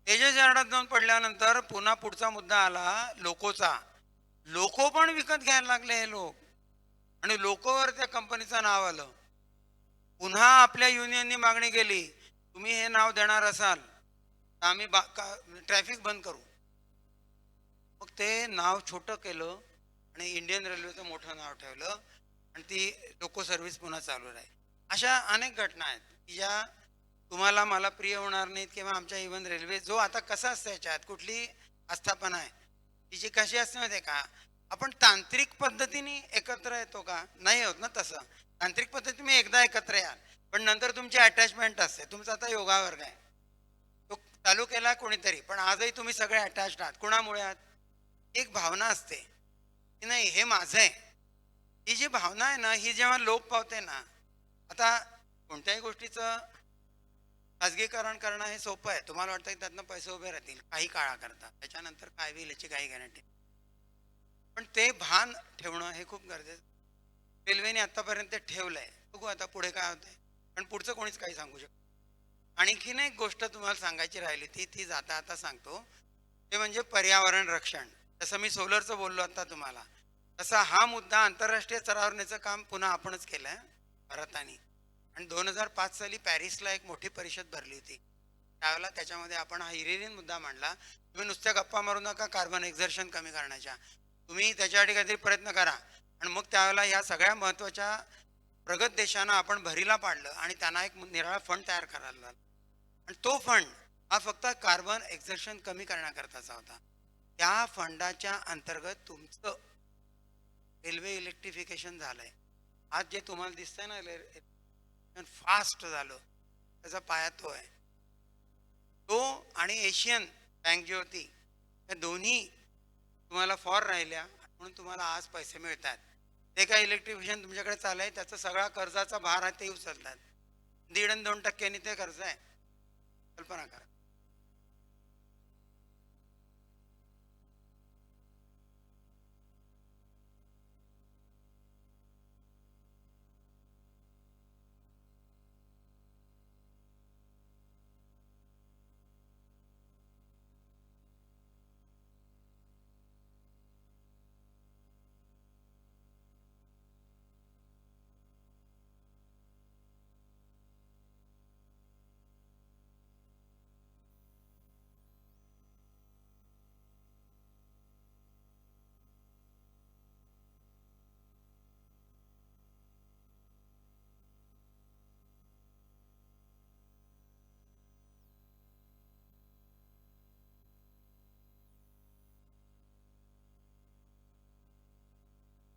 तेजस यार्डात जाऊन पडल्यानंतर पुन्हा पुढचा मुद्दा आला लोकोचा. लोको पण विकत घ्यायला लागले हे लोक आणि लोकोवर त्या कंपनीचं नाव आलं. पुन्हा आपल्या युनियननी मागणी केली, तुम्ही हे नाव देणार असाल तर आम्ही ट्रॅफिक बंद करू. मग ते नाव छोटं केलं आणि इंडियन रेल्वेचं मोठं नाव ठेवलं आणि ती लोको सर्व्हिस पुन्हा चालू राहील. अशा अनेक घटना आहेत की ज्या तुम्हाला मला प्रिय होणार नाहीत किंवा आमच्या इव्हन रेल्वे जो आता कसा असतं, याच्यात कुठली आस्थापना आहे तिची कशी असते माहिती आहे का, आपण तांत्रिक पद्धतीने एकत्र येतो का? नाही होत ना तसं. तांत्रिक पद्धती तुम्ही एकदा एकत्र याल पण नंतर तुमची अटॅचमेंट असते. तुमचा आता योगा वर्ग आहे, तो चालू केला कोणीतरी, पण आजही तुम्ही सगळे अटॅच्ड आहात. कुणामुळे आहात? एक भावना असते की नाही हे माझं आहे. ही जी भावना आहे ना, ही जेव्हा लोप पावते ना, आता कोणत्याही गोष्टीचं खाजगीकरण करणं हे सोपं आहे. तुम्हाला वाटतं की त्यातनं पैसे उभे राहतील काही काळाकरता, त्याच्यानंतर काय होईल याची काही गॅरंटी, पण ते भान ठेवणं हे खूप गरजेचं. रेल्वेने आतापर्यंत ठेवलंय, बघू आता पुढे काय होतंय, पण पुढचं कोणीच काही सांगू शकत. आणखीन एक गोष्ट तुम्हाला सांगायची राहिली ती जाता आता सांगतो. ते म्हणजे पर्यावरण रक्षण. जसं मी सोलरचं बोललो आता तुम्हाला, तसा हा मुद्दा आंतरराष्ट्रीय स्तरावर नेण्याचं काम पुन्हा आपणच केलंय भारताने. आणि 2005 साली पॅरिसला एक मोठी परिषद भरली होती. त्यावेळेला त्याच्यामध्ये आपण हा हिरिरीन मुद्दा मांडला. तुम्ही नुसत्या गप्पा मारू नका कार्बन एक्झर्शन कमी करण्याच्या, तुम्ही त्याच्यासाठी काहीतरी प्रयत्न करा. आणि मग त्यावेळेला या सगळ्या महत्त्वाच्या प्रगत देशांना आपण भरीला पाडलं आणि त्यांना एक निराळा फंड तयार करायला लागला. आणि तो फंड हा फक्त कार्बन एक्झर्शन कमी करण्याकरताचा होता. त्या फंडाच्या अंतर्गत तुमचं रेल्वे इलेक्ट्रिफिकेशन झालंय. आज जे तुम्हाला दिसतंय ना फास्ट झालं, त्याचा पाया तो आहे. तो आणि एशियन बँक जी होती, त्या दोन्ही तुम्हाला फॉर राहिल्या म्हणून तुम्हाला आज पैसे मिळतात. ते काय इलेक्ट्रिफिकेशन तुमच्याकडे चाललंय त्याचा सगळा कर्जाचा भार आहे ते उचलतात. 1.5 आणि 2% ते कर्ज आहे, कल्पना करा.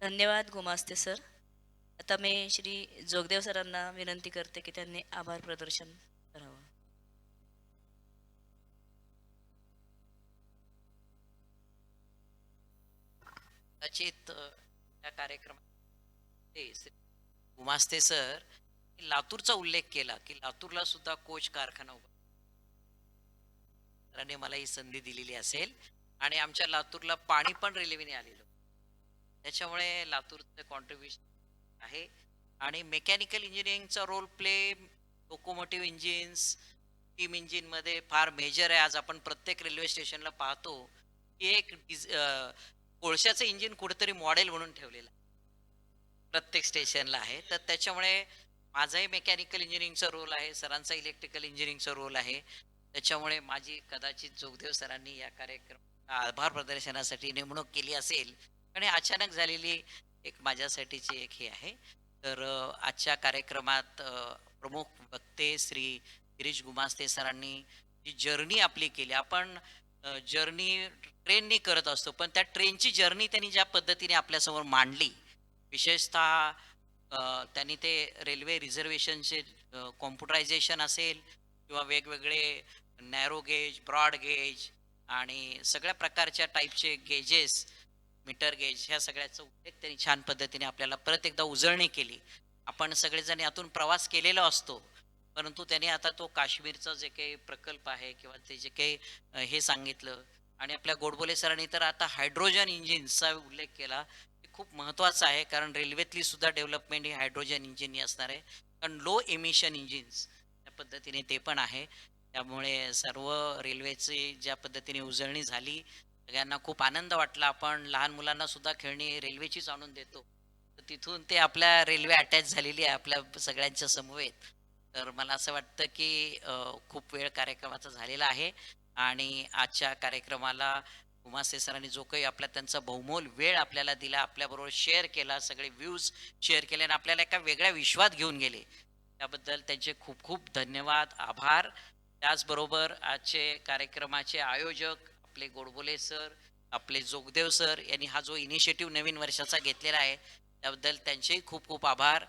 धन्यवाद गुमास्ते सर. आता मी श्री जोगदेव सरांना विनंती करते की त्यांनी आभार प्रदर्शन करावं. कदाचित या कार्यक्रमात गुमास्ते सर लातूरचा उल्लेख केला की लातूरला सुद्धा कोच कारखाना उभा, सरांनी मला ही संधी दिलेली असेल आणि आमच्या लातूरला पाणी पण रेल्वेने आलेलं, त्याच्यामुळे लातूरचं कॉन्ट्रीब्युशन आहे. आणि मेकॅनिकल इंजिनिअरिंगचा role play locomotive engines team इंजिनमध्ये फार मेजर आहे. आज आपण प्रत्येक रेल्वे स्टेशनला पाहतो की एक कोळशाचं इंजिन कुठेतरी मॉडेल म्हणून ठेवलेलं प्रत्येक स्टेशनला आहे. तर त्याच्यामुळे माझाही मेकॅनिकल इंजिनिअरिंगचा रोल आहे, सरांचा इलेक्ट्रिकल इंजिनिअरिंगचा रोल आहे. त्याच्यामुळे माझी कदाचित जोगदेव सरांनी या कार्यक्रमाला आभार प्रदर्शनासाठी नेमणूक केली असेल आणि अचानक झालेली एक माझ्यासाठीची एक हे आहे. तर आजच्या कार्यक्रमात प्रमुख वक्ते श्री गिरीश गुमास्ते सरांनी जी जर्नी आपली केली. आपण जर्नी ट्रेननी करत असतो, पण त्या ट्रेनची जर्नी त्यांनी ज्या पद्धतीने आपल्यासमोर मांडली, विशेषतः त्यांनी ते रेल्वे रिझर्वेशनचे कॉम्प्युटरायझेशन असेल किंवा वेगवेगळे नॅरो गेज, ब्रॉड गेज आणि सगळ्या प्रकारच्या टाईपचे गेजेस, मीटर गेज, ह्या सगळ्याचा उल्लेख त्यांनी छान पद्धतीने आपल्याला परत एकदा उजळणी केली. आपण सगळेजण यातून प्रवास केलेला असतो, परंतु त्याने आता तो काश्मीरचा जे काही प्रकल्प आहे किंवा ते जे काही हे सांगितलं आणि आपल्या गोडबोले सरांनी तर आता हायड्रोजन इंजिन्सचा उल्लेख केला. हे खूप महत्त्वाचं आहे, कारण रेल्वेतली सुद्धा डेव्हलपमेंट ही हायड्रोजन इंजिन असणार आहे, कारण लो एमिशन इंजिन्स त्या पद्धतीने ते पण आहे. त्यामुळे सर्व रेल्वेची ज्या पद्धतीने उजळणी झाली, सगळ्यांना खूप आनंद वाटला. आपण लहान मुलांना सुद्धा खेळणी रेल्वेचीच आणून देतो, तर तिथून ते आपल्या रेल्वे अटॅच झालेली आहे आपल्या सगळ्यांच्या समवेत. तर मला असं वाटतं की खूप वेळ कार्यक्रमाचा झालेला आहे आणि आजच्या कार्यक्रमाला उमासे सरांनी जो काही आपला त्यांचा बहुमोल वेळ आपल्याला दिला, आपल्याबरोबर शेअर केला, सगळे व्ह्यूज शेअर केले आणि आपल्याला एका वेगळ्या विश्वात घेऊन गेले, त्याबद्दल त्यांचे खूप खूप धन्यवाद, आभार. त्याचबरोबर आजचे कार्यक्रमाचे आयोजक आपले गोडबोले सर, आपले जोगदेव सर यांनी हा जो इनिशिएटिव्ह नवीन वर्षाचा घेतलेला आहे, त्याबद्दल त्यांचेही खूप खूप आभार.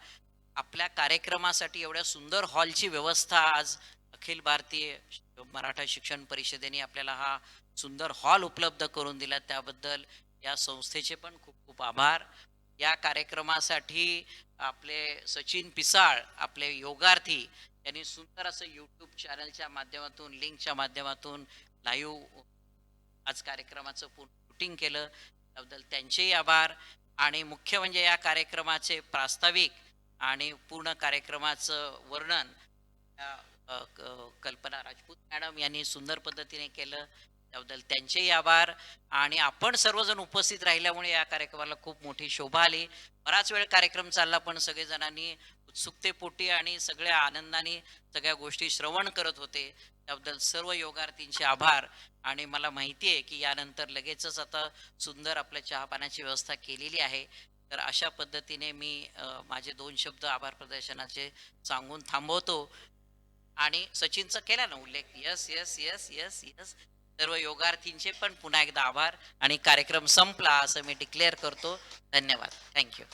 आपल्या कार्यक्रमासाठी एवढ्या सुंदर हॉलची व्यवस्था आज अखिल भारतीय मराठा शिक्षण परिषदेने आपल्याला हा सुंदर हॉल उपलब्ध करून दिला, त्याबद्दल या संस्थेचे पण खूप खूप आभार. या कार्यक्रमासाठी आपले सचिन पिसाळ, आपले योगार्थी, त्यांनी सुंदर असं यूट्यूब चॅनलच्या माध्यमातून, लिंकच्या माध्यमातून लाईव्ह आज कार्यक्रमाचं शूटिंग केलं, त्याबद्दल त्यांचेही आभार. आणि मुख्य म्हणजे या कार्यक्रमाचे प्रास्ताविक आणि पूर्ण कार्यक्रमाचं वर्णन कल्पना राजपूत मॅडम यांनी सुंदर पद्धतीने केलं, त्याबद्दल त्यांचेही आभार. आणि आपण सर्वजण उपस्थित राहिल्यामुळे या कार्यक्रमाला खूप मोठी शोभा आली. बराच वेळ कार्यक्रम चालला, पण सगळेजणांनी उत्सुकतेपोटी आणि सगळ्या आनंदाने सगळ्या गोष्टी श्रवण करत होते, त्याबद्दल सर्व योगार्थींचे आभार. आणि मला माहिती आहे की यानंतर लगेचच आता सुंदर आपल्या चहापाण्याची व्यवस्था केलेली आहे. तर अशा पद्धतीने मी माझे 2 शब्द आभार प्रदर्शनाचे सांगून थांबवतो. आणि सचिनचा केला ना उल्लेख, yes yes yes yes yes, सर्व योगार्थींचे पण पुन्हा एकदा आभार. आणि कार्यक्रम संपला असं मी डिक्लेअर करतो. धन्यवाद. थँक्यू.